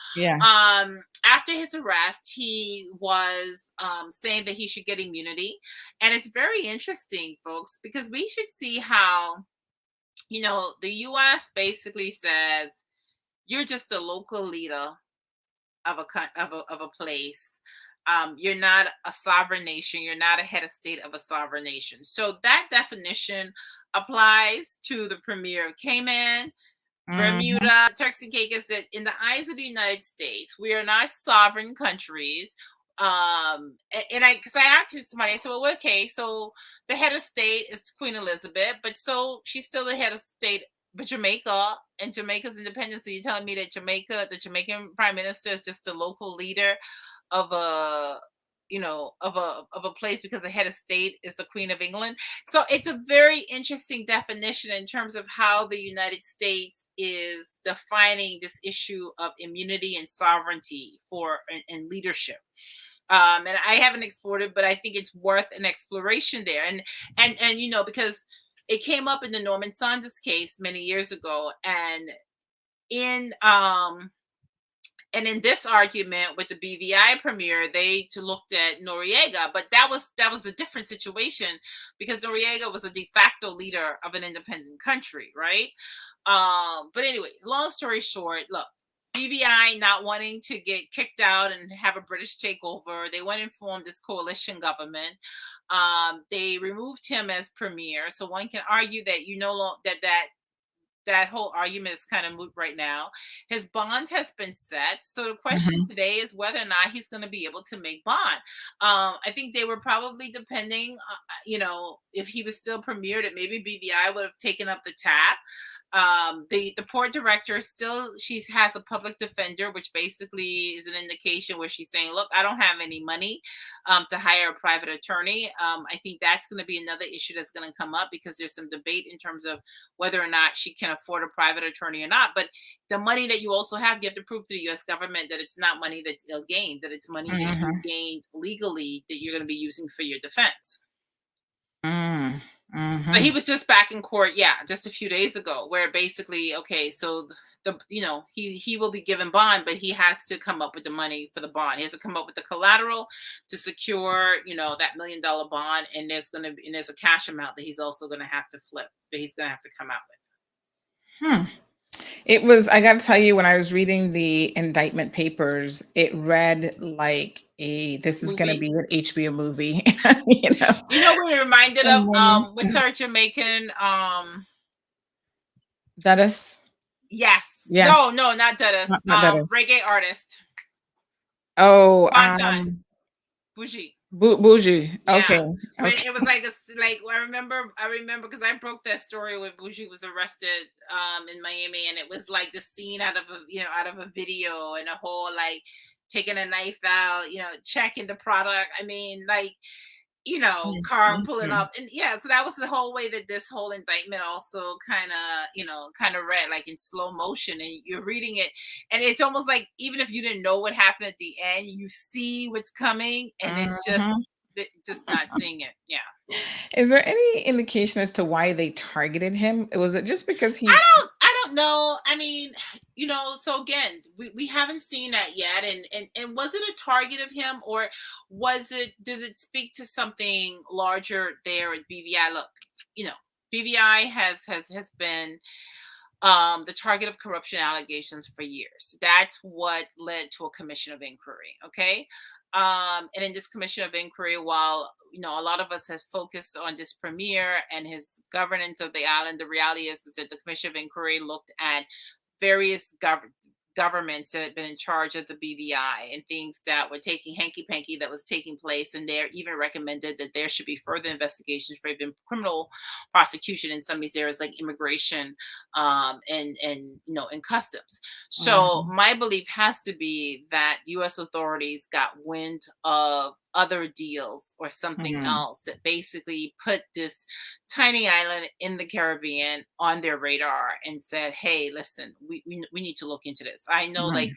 after his arrest, he was saying that he should get immunity, and it's very interesting, folks, because we should see how the U.S. basically says you're just a local leader of a place. You're not a sovereign nation. You're not a head of state of a sovereign nation. So that definition applies to the premier of Cayman, Bermuda, Turks and Caicos. That in the eyes of the United States, we are not sovereign countries. Because I asked somebody, I said, well, okay, so the head of state is Queen Elizabeth, but so she's still the head of state, but Jamaica and Jamaica's independence. So you're telling me that the Jamaican prime minister is just a local leader of a place because the head of state is the Queen of England. So it's a very interesting definition in terms of how the United States is defining this issue of immunity and sovereignty and leadership. And I haven't explored it, but I think it's worth an exploration there. And because it came up in the Norman Saunders case many years ago, and in this argument with the BVI premier, they looked at Noriega, but that was a different situation because Noriega was a de facto leader of an independent country, right? But anyway, long story short, look. BVI not wanting to get kicked out and have a British takeover, they went and formed this coalition government. They removed him as premier, so one can argue that that whole argument is kind of moot right now. His bond has been set. So the question today is whether or not he's going to be able to make bond. I think they were probably depending, if he was still premier, that maybe BVI would have taken up the tab. The port director she has a public defender, which basically is an indication where she's saying, look, I don't have any money to hire a private attorney. I think that's going to be another issue that's going to come up, because there's some debate in terms of whether or not she can afford a private attorney or not. But the money that you also have, you have to prove to the U.S. government that it's not money that's ill-gained, that it's money that you gained legally that you're going to be using for your defense. So he was just back in court, just a few days ago, where basically, okay, so he will be given bond, but he has to come up with the money for the bond. He has to come up with the collateral to secure, that $1 million bond, and there's a cash amount that he's also going to have to flip, that he's going to have to come out with. It was, I got to tell you, when I was reading the indictment papers, it read like this is going to be an HBO movie. You know what it reminded of? What's our Jamaican? Dudus? Yes. No, not Dudus. Not Dudus. Reggae artist. Oh, Bougie. Bougie. Okay. It was like I remember because I broke that story when Bougie was arrested in Miami, and it was like the scene out of a video, and a whole taking a knife out, checking the product. I mean, car pulling up, and so that was the whole way that this whole indictment also kind of read, like in slow motion, and you're reading it, and it's almost like even if you didn't know what happened at the end, you see what's coming, and it's just not seeing it. Is there any indication as to why they targeted him? Was it just because he? I don't know. I mean, so again, we haven't seen that yet. And was it a target of him, or does it speak to something larger there at BVI? Look, BVI has been the target of corruption allegations for years. That's what led to a commission of inquiry. Okay. And in this commission of inquiry, while a lot of us have focused on this premier and his governance of the island, the reality is that the commission of inquiry looked at various governments that had been in charge of the BVI and things that were taking hanky-panky that was taking place, and they even recommended that there should be further investigations for even criminal prosecution in some of these areas like immigration and customs. So my belief has to be that U.S. authorities got wind of other deals or something else that basically put this tiny island in the Caribbean on their radar and said, hey, listen, we need to look into this. I know, in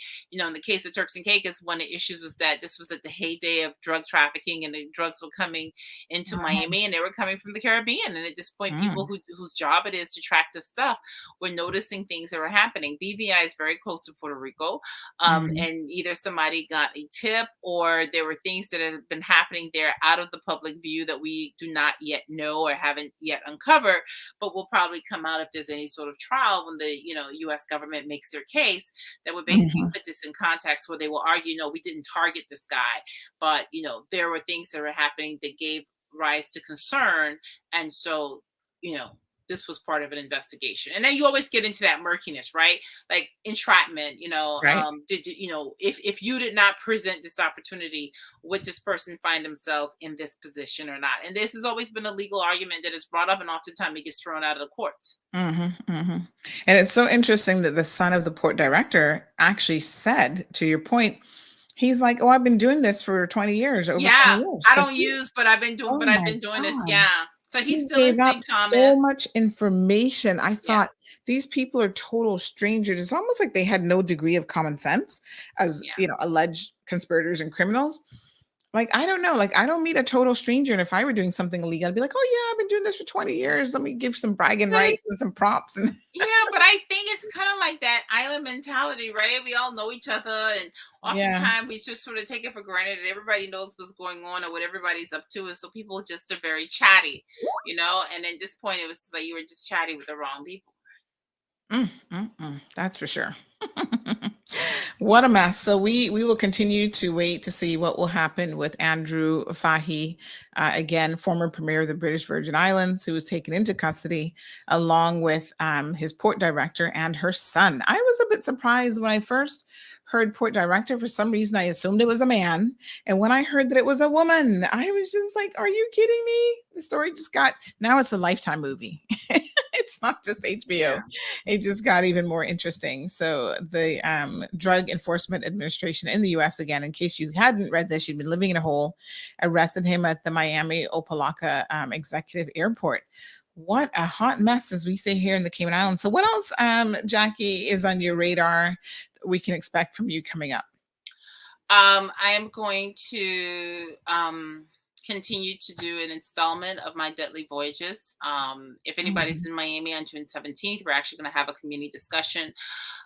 the case of Turks and Caicos, one of the issues was that this was at the heyday of drug trafficking, and the drugs were coming into Miami, and they were coming from the Caribbean. And at this point, people whose job it is to track this stuff were noticing things that were happening. BVI is very close to Puerto Rico, and either somebody got a tip, or there were things that had been happening there out of the public view that we do not yet know or haven't yet uncovered, but will probably come out if there's any sort of trial when the U.S. government makes their case, that would basically put this in context, where they will argue, no, we didn't target this guy, but there were things that were happening that gave rise to concern, and so this was part of an investigation. And then you always get into that murkiness, right? Like entrapment, right. If you did not present this opportunity, would this person find themselves in this position or not? And this has always been a legal argument that is brought up, and oftentimes it gets thrown out of the courts. And it's so interesting that the son of the port director actually said, to your point, he's like, oh, I've been doing this for 20 years, over 20 years. I don't use, but I've been doing, this. Yeah. So he still gave out so much information. I thought these people are total strangers. It's almost like they had no degree of common sense as, alleged conspirators and criminals. Like, I don't know. Like, I don't meet a total stranger. And if I were doing something illegal, I'd be like, oh, yeah, I've been doing this for 20 years. Let me give some bragging rights and some props. And but I think it's kind of like that island mentality, right? We all know each other. And oftentimes we just sort of take it for granted that everybody knows what's going on or what everybody's up to. And so people just are very chatty, And at this point, it was just like you were just chatting with the wrong people. That's for sure. What a mess. So we will continue to wait to see what will happen with Andrew Fahy, again, former premier of the British Virgin Islands, who was taken into custody along with his port director and her son. I was a bit surprised when I first heard port director. For some reason, I assumed it was a man. And when I heard that it was a woman, I was just like, are you kidding me? The story just got, now it's a Lifetime movie. It's not just HBO. Yeah. It just got even more interesting. So the Drug Enforcement Administration in the U.S., again, in case you hadn't read this, you'd been living in a hole, arrested him at the Miami Opelika Executive Airport. What a hot mess, as we say here in the Cayman Islands. So what else, Jackie, is on your radar we can expect from you coming up? I am going to continue to do an installment of my Deadly Voyages. If anybody's in Miami on June 17th, we're actually going to have a community discussion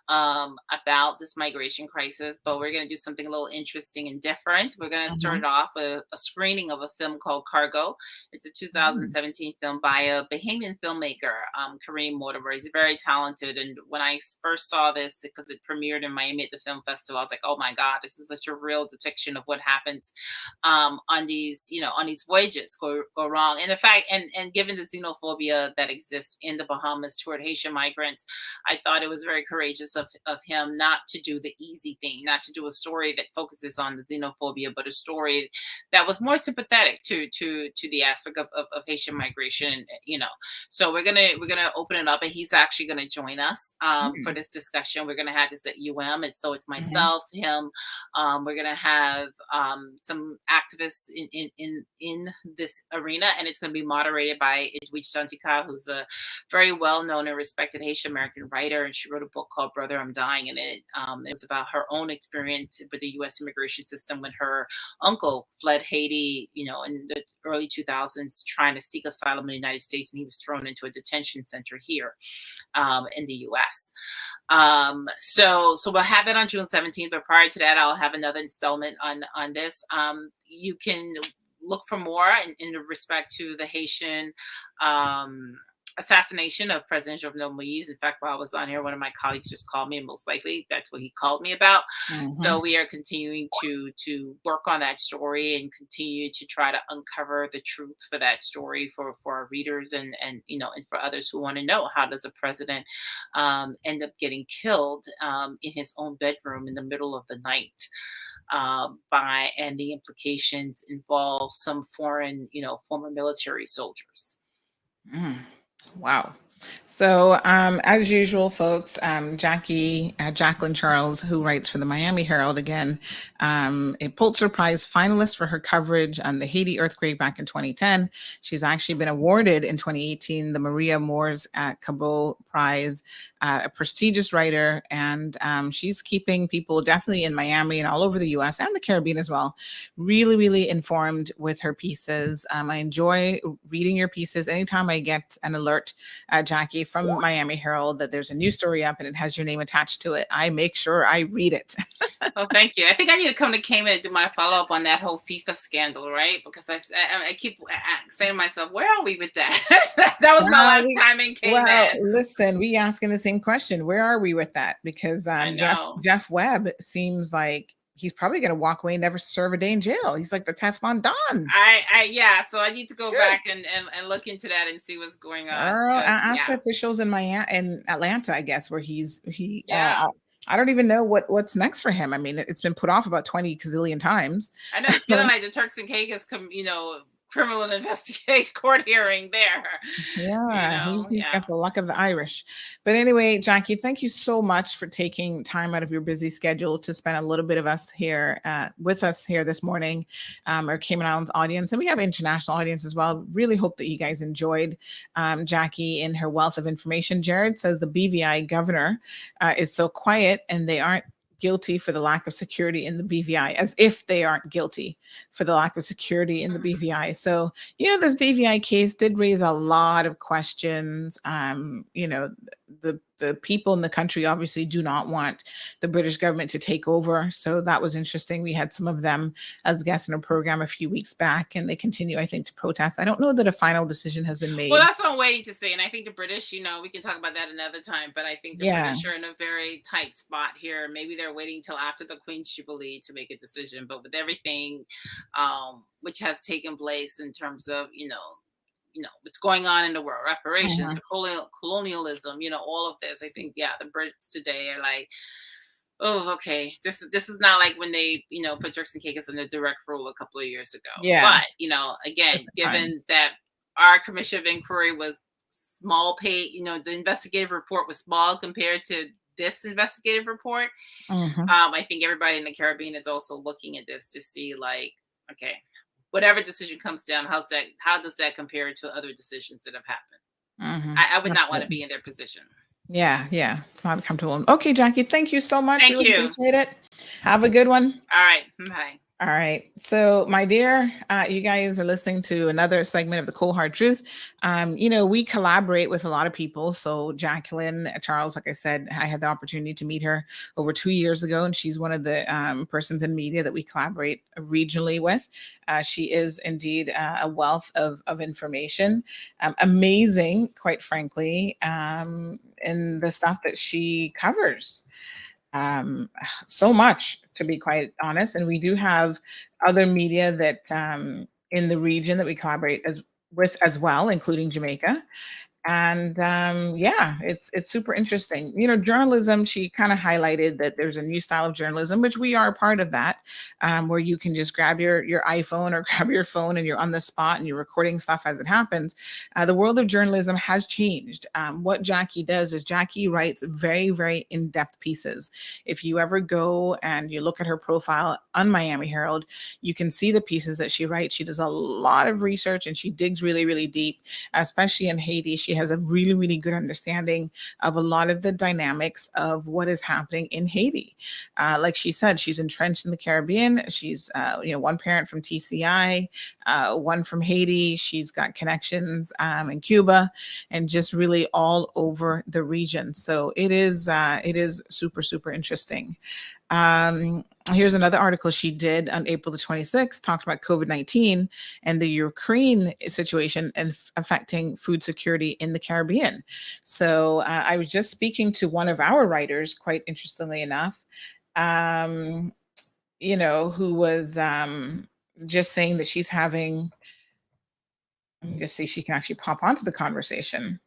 about this migration crisis, but we're going to do something a little interesting and different. We're going to start off a screening of a film called Cargo. It's a 2017 film by a Bahamian filmmaker, Kareem Mortimer. He's very talented. And when I first saw this, because it premiered in Miami at the film festival, I was like, oh my God, this is such a real depiction of what happens on these, on these voyages go wrong. And in fact, and given the xenophobia that exists in the Bahamas toward Haitian migrants, I thought it was very courageous of him not to do the easy thing, not to do a story that focuses on the xenophobia, but a story that was more sympathetic to the aspect of Haitian migration, So we're gonna open it up, and he's actually gonna join us for this discussion. We're gonna have this at UM, and so it's myself, him. We're gonna have some activists in this arena, and it's gonna be moderated by Edwidge Santika, who's a very well-known and respected Haitian American writer, and she wrote a book called Brother, I'm Dying, and it was about her own experience with the U.S. immigration system when her uncle fled Haiti, in the early 2000s, trying to seek asylum in the United States, and he was thrown into a detention center here in the U.S. So we'll have that on June 17th, but prior to that, I'll have another installment on this. You can look for more in respect to the Haitian assassination of President Jovenel Moïse. In fact, while I was on here, one of my colleagues just called me, and most likely that's what he called me about. So we are continuing to work on that story and continue to try to uncover the truth for that story for our readers and for others who want to know, how does a president end up getting killed in his own bedroom in the middle of the night? And the implications involve some foreign, former military soldiers. Wow. So as usual, folks, Jacqueline Charles, who writes for the Miami Herald, again, a Pulitzer Prize finalist for her coverage on the Haiti earthquake back in 2010. She's actually been awarded in 2018 the Maria Moores Cabot Prize, a prestigious writer, and she's keeping people definitely in Miami and all over the U.S. and the Caribbean as well, really, really informed with her pieces. I enjoy reading your pieces. Anytime I get an alert, Jackie, from Miami Herald that there's a new story up and it has your name attached to it, I make sure I read it. Oh, thank you. I think I need to come to Cayman and do my follow-up on that whole FIFA scandal, right? Because I keep saying to myself, where are we with that? That was my last time in Cayman. Well, listen, we asking the same question. Where are we with that? Because Jeff Webb seems like he's probably going to walk away and never serve a day in jail. He's like the Teflon Don. So I need to go back and look into that and see what's going on. Ask the officials in Atlanta, I guess, where I don't even know what's next for him. I mean, it's been put off about 20 gazillion times. I know it's feeling like the Turks and Caicos, criminal investigation court hearing there. Yeah, he's got the luck of the Irish. But anyway, Jackie, thank you so much for taking time out of your busy schedule to spend a little bit of us here with us here this morning, our Cayman Islands audience, and we have international audience as well. Really hope that you guys enjoyed Jackie in her wealth of information. Jared says the BVI governor is so quiet and they aren't guilty for the lack of security in the BVI, as if they aren't guilty for the lack of security in the BVI. So, this BVI case did raise a lot of questions. The the people in the country obviously do not want the British government to take over. So that was interesting. We had some of them as guests in a program a few weeks back, and they continue, I think, to protest. I don't know that a final decision has been made. Well, that's what I'm waiting to see. And I think the British, we can talk about that another time, but I think the British are in a very tight spot here. Maybe they're waiting till after the Queen's Jubilee to make a decision. But with everything which has taken place in terms of, what's going on in the world, reparations, colonialism, all of this. I think, the Brits today are like, oh, okay. This is not like when they, put Turks and Caicos under direct rule a couple of years ago. Yeah. But, again, given that our commission of inquiry was small the investigative report was small compared to this investigative report. I think everybody in the Caribbean is also looking at this to see, like, okay, whatever decision comes down, how does that compare to other decisions that have happened? I would not want to be in their position. Yeah, it's not comfortable. Okay, Jackie, thank you so much. Thank you. Appreciate it. Have a good one. All right. Bye. All right. So, my dear, you guys are listening to another segment of the Cold Hard Truth. We collaborate with a lot of people. So Jacqueline Charles, like I said, I had the opportunity to meet her over 2 years ago, and she's one of the persons in media that we collaborate regionally with. She is indeed a wealth of information, amazing, quite frankly, in the stuff that she covers. So much, to be quite honest. And we do have other media that in the region that we collaborate with as well, including Jamaica. And it's super interesting. Journalism, she kind of highlighted that there's a new style of journalism, which we are a part of that, where you can just grab your iPhone or grab your phone and you're on the spot and you're recording stuff as it happens. The world of journalism has changed. What Jackie does is Jackie writes very, very in-depth pieces. If you ever go and you look at her profile on Miami Herald, you can see the pieces that she writes. She does a lot of research and she digs really, really deep, especially in Haiti. She has a really, really good understanding of a lot of the dynamics of what is happening in Haiti. Like she said, she's entrenched in the Caribbean. She's, one parent from TCI, one from Haiti. She's got connections in Cuba and just really all over the region. So it is super, super interesting. Here's another article she did on April the 26th, talked about COVID-19 and the Ukraine situation and affecting food security in the Caribbean. So I was just speaking to one of our writers, quite interestingly enough, who was just saying that she's having, let me just see if she can actually pop onto the conversation.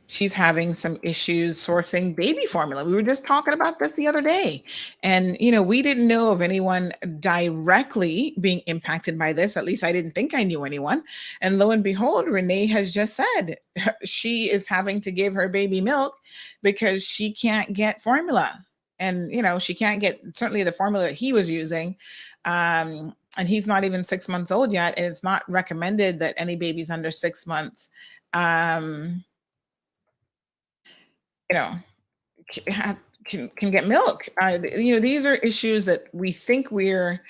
She's having some issues sourcing baby formula. We were just talking about this the other day. And, we didn't know of anyone directly being impacted by this. At least I didn't think I knew anyone. And lo and behold, Renee has just said she is having to give her baby milk because she can't get formula. And, she can't get certainly the formula that he was using. And he's not even 6 months old yet. And it's not recommended that any babies under 6 months can get milk. These are issues that we think we're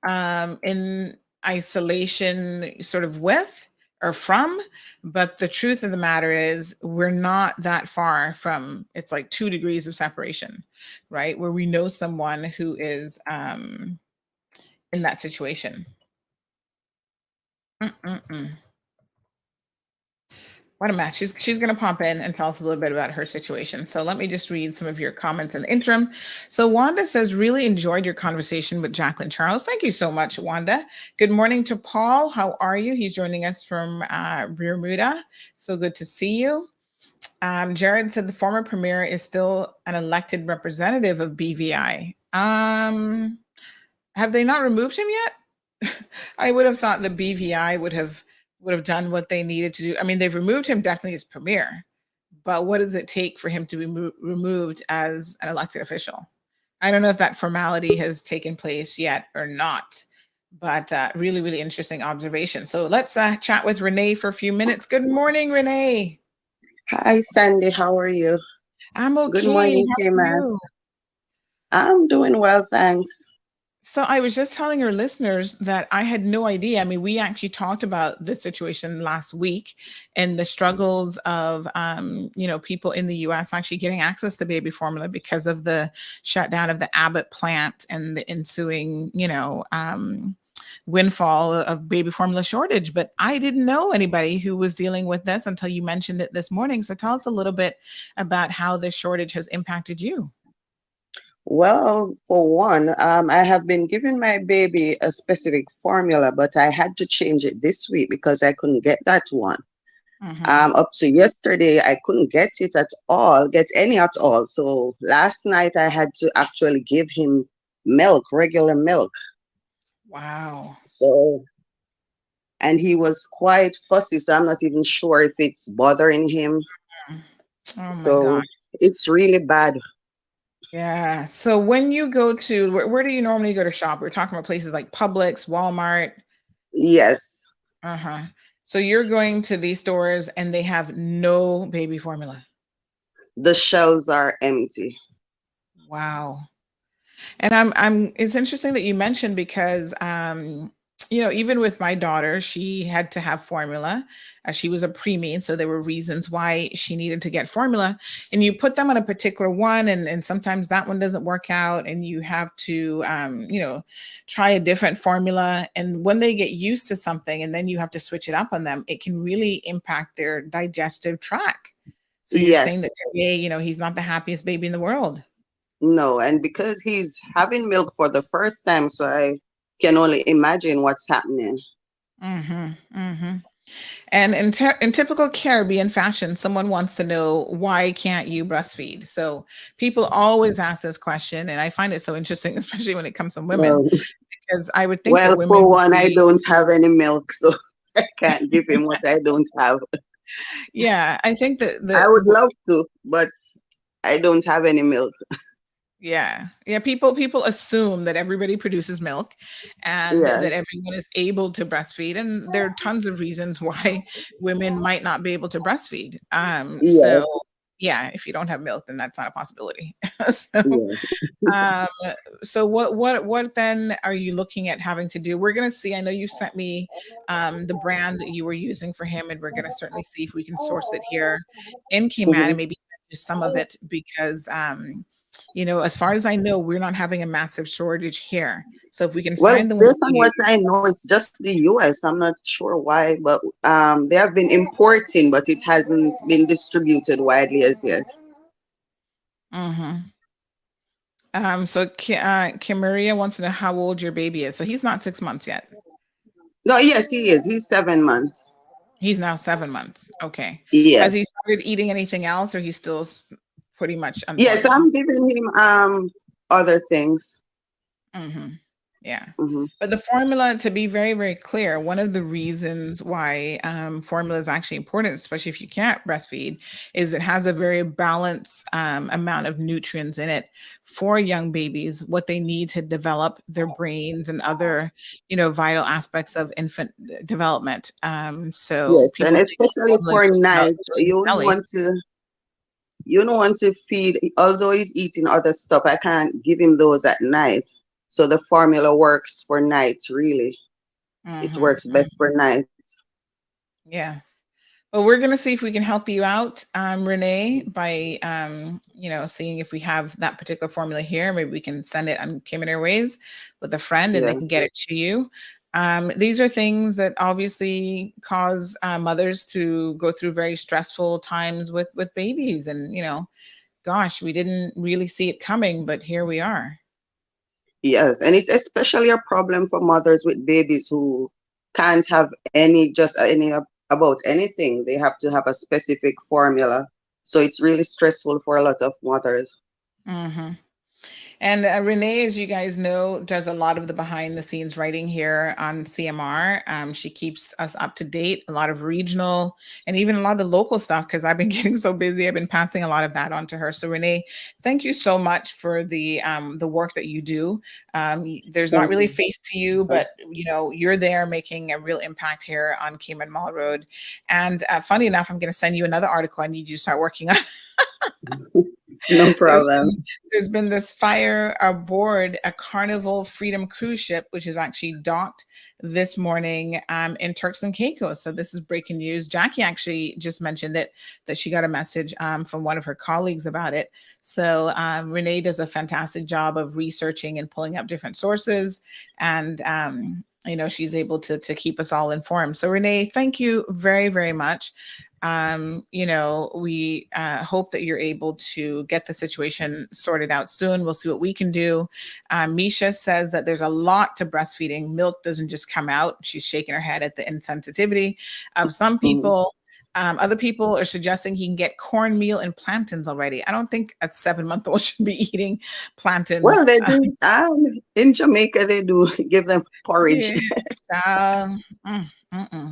in isolation sort of with or from, but the truth of the matter is we're not that far from, it's like 2 degrees of separation, right? Where we know someone who is in that situation. What a match. She's going to pop in and tell us a little bit about her situation. So let me just read some of your comments in the interim. So Wanda says, really enjoyed your conversation with Jacqueline Charles. Thank you so much, Wanda. Good morning to Paul. How are you? He's joining us from Bermuda. So good to see you. Jared said the former premier is still an elected representative of BVI. Have they not removed him yet? I would have thought the BVI would have done what they needed to do. I mean, they've removed him definitely as premier, but what does it take for him to be removed as an elected official? I don't know if that formality has taken place yet or not, but really, really interesting observation. So let's chat with Renee for a few minutes. Good morning, Renee. Hi, Sandy. How are you? I'm okay. Good morning, Cayman. I'm doing well, thanks. So I was just telling your listeners that I had no idea. I mean, we actually talked about this situation last week and the struggles of, people in the U.S. actually getting access to baby formula because of the shutdown of the Abbott plant and the ensuing, windfall of baby formula shortage. But I didn't know anybody who was dealing with this until you mentioned it this morning. So tell us a little bit about how this shortage has impacted you. Well, for one, I have been giving my baby a specific formula, but I had to change it this week because I couldn't get that one. Up to yesterday, I couldn't get it at all, get any at all. So last night, I had to actually give him milk, regular milk. Wow. So, and he was quite fussy, so I'm not even sure if it's bothering him. Oh my So God. it's really bad. Yeah. So when you go to, where do you normally go to shop? We're talking about places like Publix, Walmart. Yes. So you're going to these stores and they have no baby formula. The shelves are empty. Wow. And it's interesting that you mentioned because, even with my daughter, she had to have formula. She was a preemie, so there were reasons why she needed to get formula. And you put them on a particular one, and sometimes that one doesn't work out, and you have to, try a different formula. And when they get used to something, and then you have to switch it up on them, it can really impact their digestive tract. So you're saying that today, he's not the happiest baby in the world. No, and because he's having milk for the first time, so I can only imagine what's happening. And in typical Caribbean fashion, someone wants to know, why can't you breastfeed? So people always ask this question, and I find it so interesting, especially when it comes from women, because I would think that women. For one, I don't have any milk, so I can't give him what I don't have. Yeah, I think that I would love to, but I don't have any milk. Yeah. People assume that everybody produces milk and that everyone is able to breastfeed. And there are tons of reasons why women might not be able to breastfeed. So yeah, if you don't have milk, then that's not a possibility. So what then are you looking at having to do? We're going to see, I know you sent me the brand that you were using for him, and we're going to certainly see if we can source it here in Cayman and maybe send you some of it because, as far as I know, we're not having a massive shortage here. So if we can find the one. Based on what I know, it's just the US. I'm not sure why, but they have been importing, but it hasn't been distributed widely as yet. So Kim Maria wants to know how old your baby is. So he's not 6 months yet. No, yes, he is. He's 7 months. He's now 7 months. Okay. Yes. Has he started eating anything else, or he's still pretty much? Yes, I'm giving him other things. Yeah. But the formula, to be very, very clear, one of the reasons why formula is actually important, especially if you can't breastfeed, is it has a very balanced amount of nutrients in it for young babies, what they need to develop their brains and other, vital aspects of infant development. So yes, and especially for nights, you don't want to feed, although he's eating other stuff, I can't give him those at night. So the formula works for nights, really. It works best for nights. Yes. Well, we're going to see if we can help you out, Renee, by, seeing if we have that particular formula here. Maybe we can send it on Cayman Airways with a friend and they can get it to you. These are things that obviously cause mothers to go through very stressful times with babies. And, gosh, we didn't really see it coming, but here we are. Yes, and it's especially a problem for mothers with babies who can't have any about anything. They have to have a specific formula. So it's really stressful for a lot of mothers. And Renee, as you guys know, does a lot of the behind the scenes writing here on CMR. She keeps us up to date, a lot of regional and even a lot of the local stuff, because I've been getting so busy. I've been passing a lot of that on to her. So Renee, thank you so much for the work that you do. There's not really a face to you, but you're there making a real impact here on Cayman Mall Road. And funny enough, I'm going to send you another article I need you to start working on. No problem. There's been this fire aboard a Carnival Freedom cruise ship, which is actually docked this morning in Turks and Caicos. So this is breaking news. Jackie actually just mentioned it, that she got a message from one of her colleagues about it. So Renee does a fantastic job of researching and pulling up different sources, and she's able to keep us all informed. So Renee, thank you very, very much. We hope that you're able to get the situation sorted out soon. We'll see what we can do. Misha says that there's a lot to breastfeeding. Milk doesn't just come out. She's shaking her head at the insensitivity of some people. Other people are suggesting he can get cornmeal and plantains already. I don't think a 7-month-old should be eating plantains. Well, they do. In Jamaica, they do give them porridge.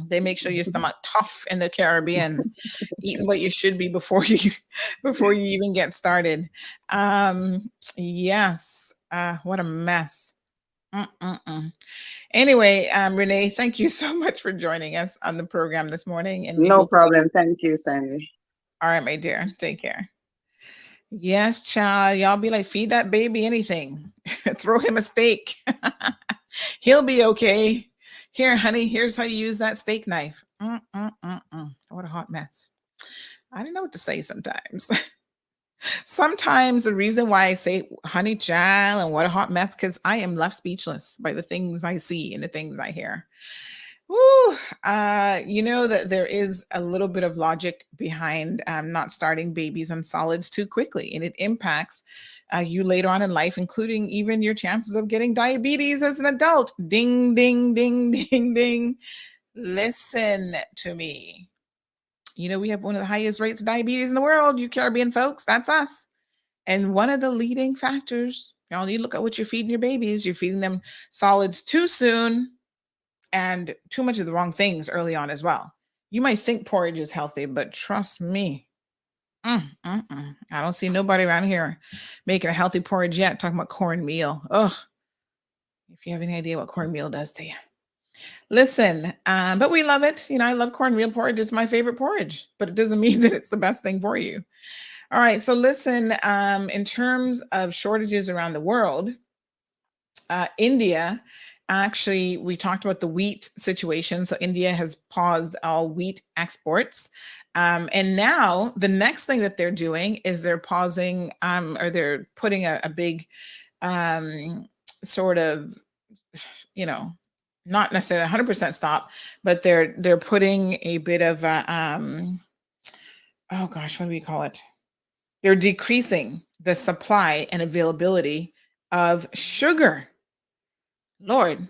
They make sure your stomach tough in the Caribbean, eating what you should be before you even get started. Yes. What a mess. Anyway, Renee, thank you so much for joining us on the program this morning. And no problem. Thank you, Sandy. All right, my dear. Take care. Yes, child. Y'all be like, feed that baby anything. Throw him a steak. He'll be okay. Here, honey, here's how you use that steak knife. What a hot mess. I don't know what to say sometimes. Sometimes the reason why I say honey child and what a hot mess, because I am left speechless by the things I see and the things I hear. Woo. That there is a little bit of logic behind not starting babies on solids too quickly, and it impacts you later on in life, including even your chances of getting diabetes as an adult. Ding, ding, ding, ding, ding. Listen to me. We have one of the highest rates of diabetes in the world, you Caribbean folks. That's us. And one of the leading factors, y'all need to look at what you're feeding your babies. You're feeding them solids too soon and too much of the wrong things early on as well. You might think porridge is healthy, but trust me, I don't see nobody around here making a healthy porridge yet, talking about cornmeal. Ugh. If you have any idea what cornmeal does to you. Listen, but we love it. I love cornmeal porridge. It's my favorite porridge, but it doesn't mean that it's the best thing for you. All right. So listen, in terms of shortages around the world, India, actually, we talked about the wheat situation. So India has paused all wheat exports. And now the next thing that they're doing is they're pausing or they're putting a big sort of, not necessarily 100% stop, but they're putting a bit of oh gosh, what do we call it? They're decreasing the supply and availability of sugar. Lord,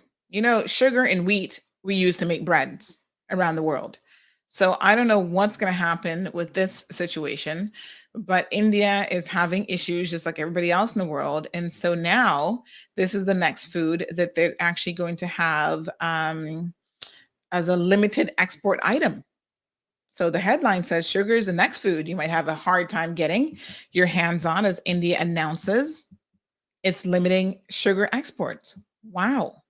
sugar and wheat we use to make breads around the world. So I don't know what's going to happen with this situation, but India is having issues just like everybody else in the world. And so now this is the next food that they're actually going to have as a limited export item. So the headline says sugar is the next food you might have a hard time getting your hands on as India announces it's limiting sugar exports. Wow.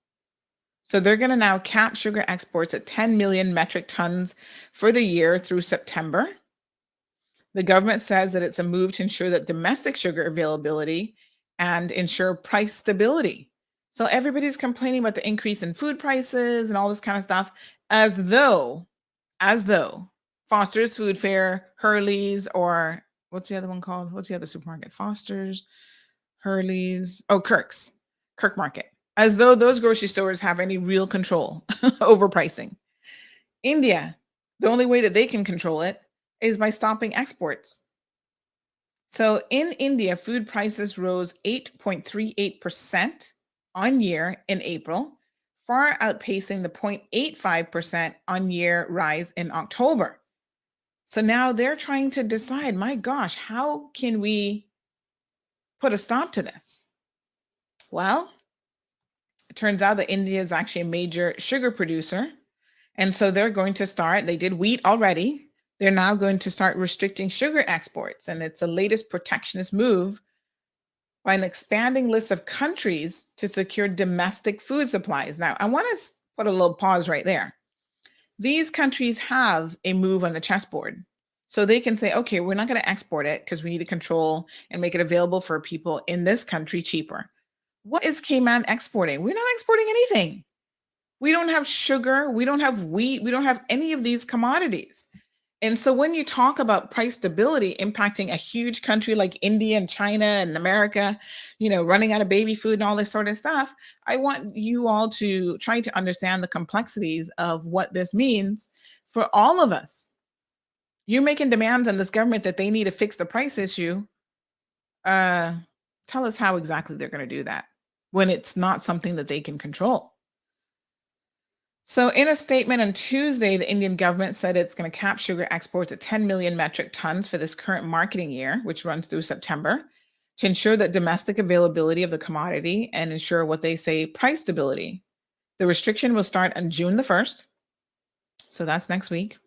So they're going to now cap sugar exports at 10 million metric tons for the year through September. The government says that it's a move to ensure that domestic sugar availability and ensure price stability. So everybody's complaining about the increase in food prices and all this kind of stuff, as though Foster's Food Fair, Hurley's, or what's the other one called? What's the other supermarket? Foster's, Hurley's, Kirk Market. As though those grocery stores have any real control over pricing. India, the only way that they can control it is by stopping exports. So in India, food prices rose 8.38% on year in April, far outpacing the 0.85% on year rise in October. So now they're trying to decide, my gosh, how can we put a stop to this? Well, it turns out that India is actually a major sugar producer. And so they're going to start, they did wheat already. They're now going to start restricting sugar exports. And it's the latest protectionist move by an expanding list of countries to secure domestic food supplies. Now, I want to put a little pause right there. These countries have a move on the chessboard. So they can say, okay, we're not going to export it because we need to control and make it available for people in this country cheaper. What is Cayman exporting? We're not exporting anything. We don't have sugar. We don't have wheat. We don't have any of these commodities. And so when you talk about price stability impacting a huge country like India and China and America, running out of baby food and all this sort of stuff, I want you all to try to understand the complexities of what this means for all of us. You're making demands on this government that they need to fix the price issue. Tell us how exactly they're going to do that when it's not something that they can control. So in a statement on Tuesday, the Indian government said it's going to cap sugar exports at 10 million metric tons for this current marketing year, which runs through September, to ensure that domestic availability of the commodity and ensure what they say price stability. The restriction will start on June the 1st. So that's next week.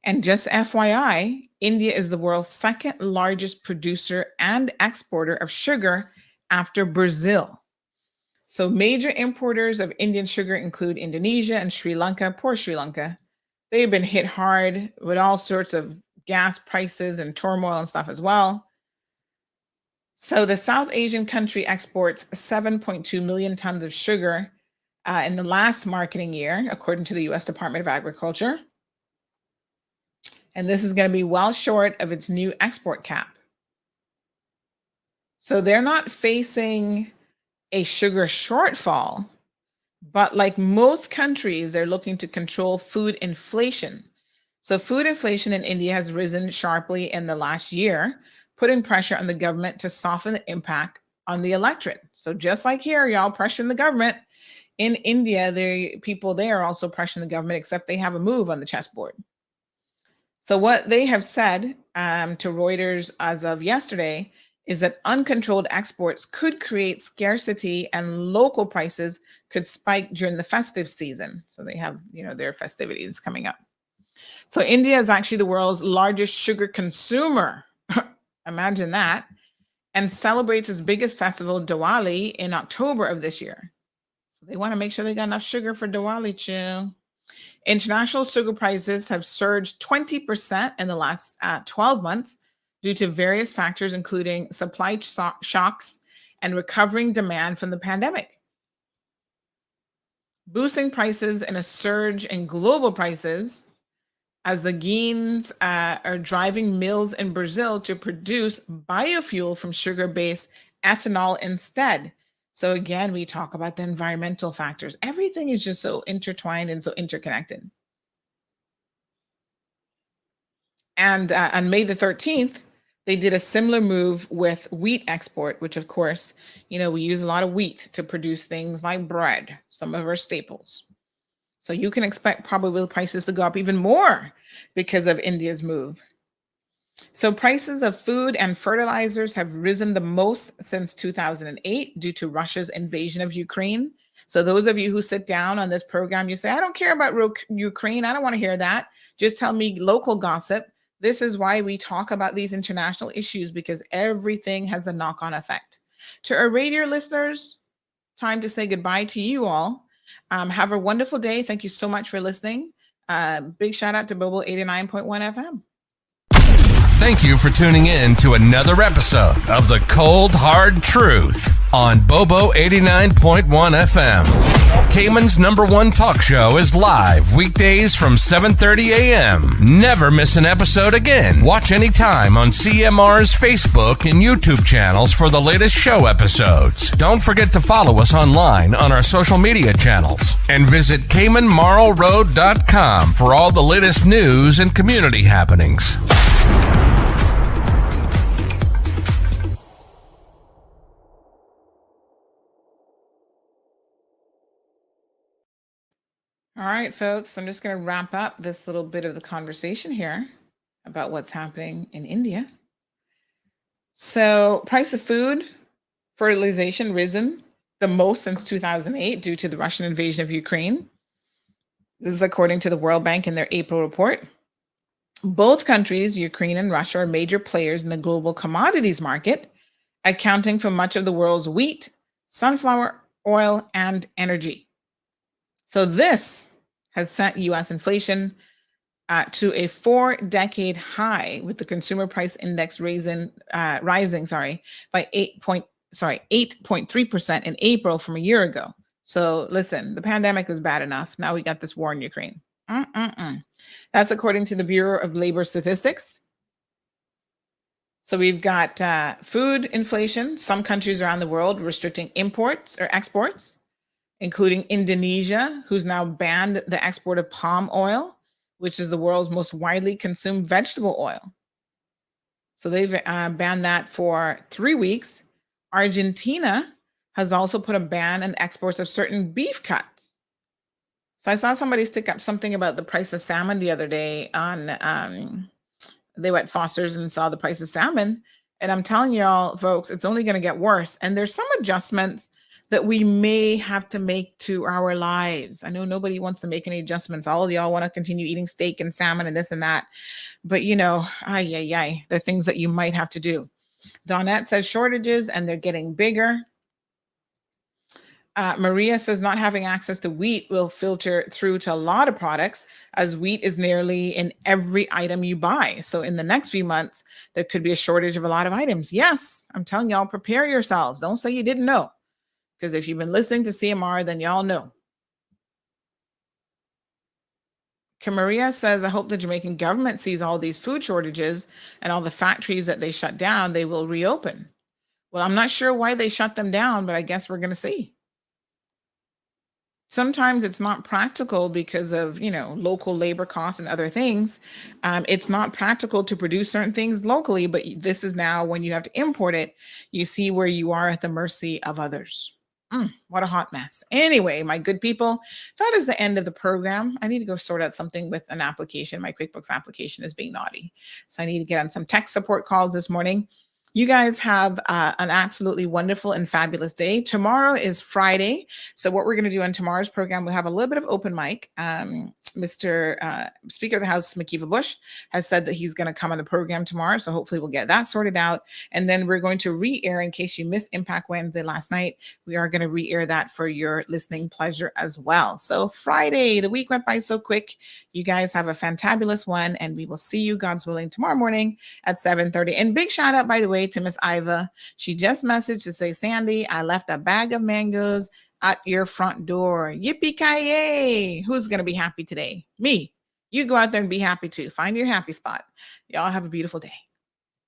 And just FYI, India is the world's second largest producer and exporter of sugar after Brazil. So major importers of Indian sugar include Indonesia and Sri Lanka. Poor Sri Lanka. They've been hit hard with all sorts of gas prices and turmoil and stuff as well. So the South Asian country exports 7.2 million tons of sugar in the last marketing year, according to the U.S. Department of Agriculture. And this is going to be well short of its new export cap. So they're not facing a sugar shortfall, but like most countries, they're looking to control food inflation. So food inflation in India has risen sharply in the last year, putting pressure on the government to soften the impact on the electorate. So just like here, y'all pressuring the government, in India, people there are also pressuring the government, except they have a move on the chessboard. So what they have said to Reuters as of yesterday is that uncontrolled exports could create scarcity and local prices could spike during the festive season. So they have, their festivities coming up. So India is actually the world's largest sugar consumer. Imagine that. And celebrates its biggest festival, Diwali, in October of this year. So they want to make sure they got enough sugar for Diwali, chill. International sugar prices have surged 20% in the last 12 months due to various factors, including supply shocks and recovering demand from the pandemic. Boosting prices and a surge in global prices as the gains are driving mills in Brazil to produce biofuel from sugar-based ethanol instead. So again, we talk about the environmental factors. Everything is just so intertwined and so interconnected. And on May the 13th, they did a similar move with wheat export, which of course, we use a lot of wheat to produce things like bread, some of our staples. So you can expect probably prices to go up even more because of India's move. So prices of food and fertilizers have risen the most since 2008 due to Russia's invasion of Ukraine. So those of you who sit down on this program, you say, I don't care about Ukraine. I don't want to hear that. Just tell me local gossip. This is why we talk about these international issues, because everything has a knock-on effect. To our radio listeners, time to say goodbye to you all. Have a wonderful day. Thank you so much for listening. Big shout out to Bobo 89.1 FM. Thank you for tuning in to another episode of The Cold Hard Truth on Bobo 89.1 FM. Cayman's #1 talk show is live weekdays from 7:30 a.m. Never miss an episode again. Watch anytime on CMR's Facebook and YouTube channels for the latest show episodes. Don't forget to follow us online on our social media channels. And visit CaymanMarlRoad.com for all the latest news and community happenings. All right, folks, I'm just going to wrap up this little bit of the conversation here about what's happening in India. So price of food, fertilization risen the most since 2008 due to the Russian invasion of Ukraine. This is according to the World Bank in their April report. Both countries, Ukraine and Russia, are major players in the global commodities market, accounting for much of the world's wheat, sunflower oil, and energy. So this has sent U.S. inflation to a 4-decade high, with the consumer price index rising by 8.3% in April from a year ago. So listen, the pandemic was bad enough. Now we got this war in Ukraine. That's according to the Bureau of Labor Statistics. So we've got food inflation. Some countries around the world restricting imports or exports, including Indonesia, who's now banned the export of palm oil, which is the world's most widely consumed vegetable oil. So they've banned that for 3 weeks. Argentina has also put a ban on exports of certain beef cuts. So I saw somebody stick up something about the price of salmon the other day on, they went Foster's and saw the price of salmon. And I'm telling y'all, folks, it's only going to get worse. And there's some adjustments that we may have to make to our lives. I know nobody wants to make any adjustments. All of y'all want to continue eating steak and salmon and this and that. But the things that you might have to do. Donette says shortages and they're getting bigger. Maria says not having access to wheat will filter through to a lot of products, as wheat is nearly in every item you buy. So in the next few months, there could be a shortage of a lot of items. Yes, I'm telling y'all, prepare yourselves. Don't say you didn't know. Because if you've been listening to CMR, then y'all know. Maria says, I hope the Jamaican government sees all these food shortages and all the factories that they shut down, they will reopen. Well, I'm not sure why they shut them down, but I guess we're going to see. Sometimes it's not practical because of, local labor costs and other things. It's not practical to produce certain things locally, but this is now when you have to import it, you see where you are at the mercy of others. What a hot mess. Anyway, my good people, that is the end of the program. I need to go sort out something with an application. My QuickBooks application is being naughty. So I need to get on some tech support calls this morning. You guys have an absolutely wonderful and fabulous day. Tomorrow is Friday. So what we're going to do on tomorrow's program, we'll have a little bit of open mic. Mr. Speaker of the House, McKeeva Bush, has said that he's going to come on the program tomorrow. So hopefully we'll get that sorted out. And then we're going to re-air, in case you missed Impact Wednesday last night, we are going to re-air that for your listening pleasure as well. So Friday, the week went by so quick. You guys have a fantabulous one. And we will see you, God's willing, tomorrow morning at 7:30. And big shout out, by the way, to Miss Iva. She just messaged to say, Sandy, I left a bag of mangoes at your front door. Yippee-ki-yay! Who's going to be happy today? Me. You go out there and be happy too. Find your happy spot. Y'all have a beautiful day.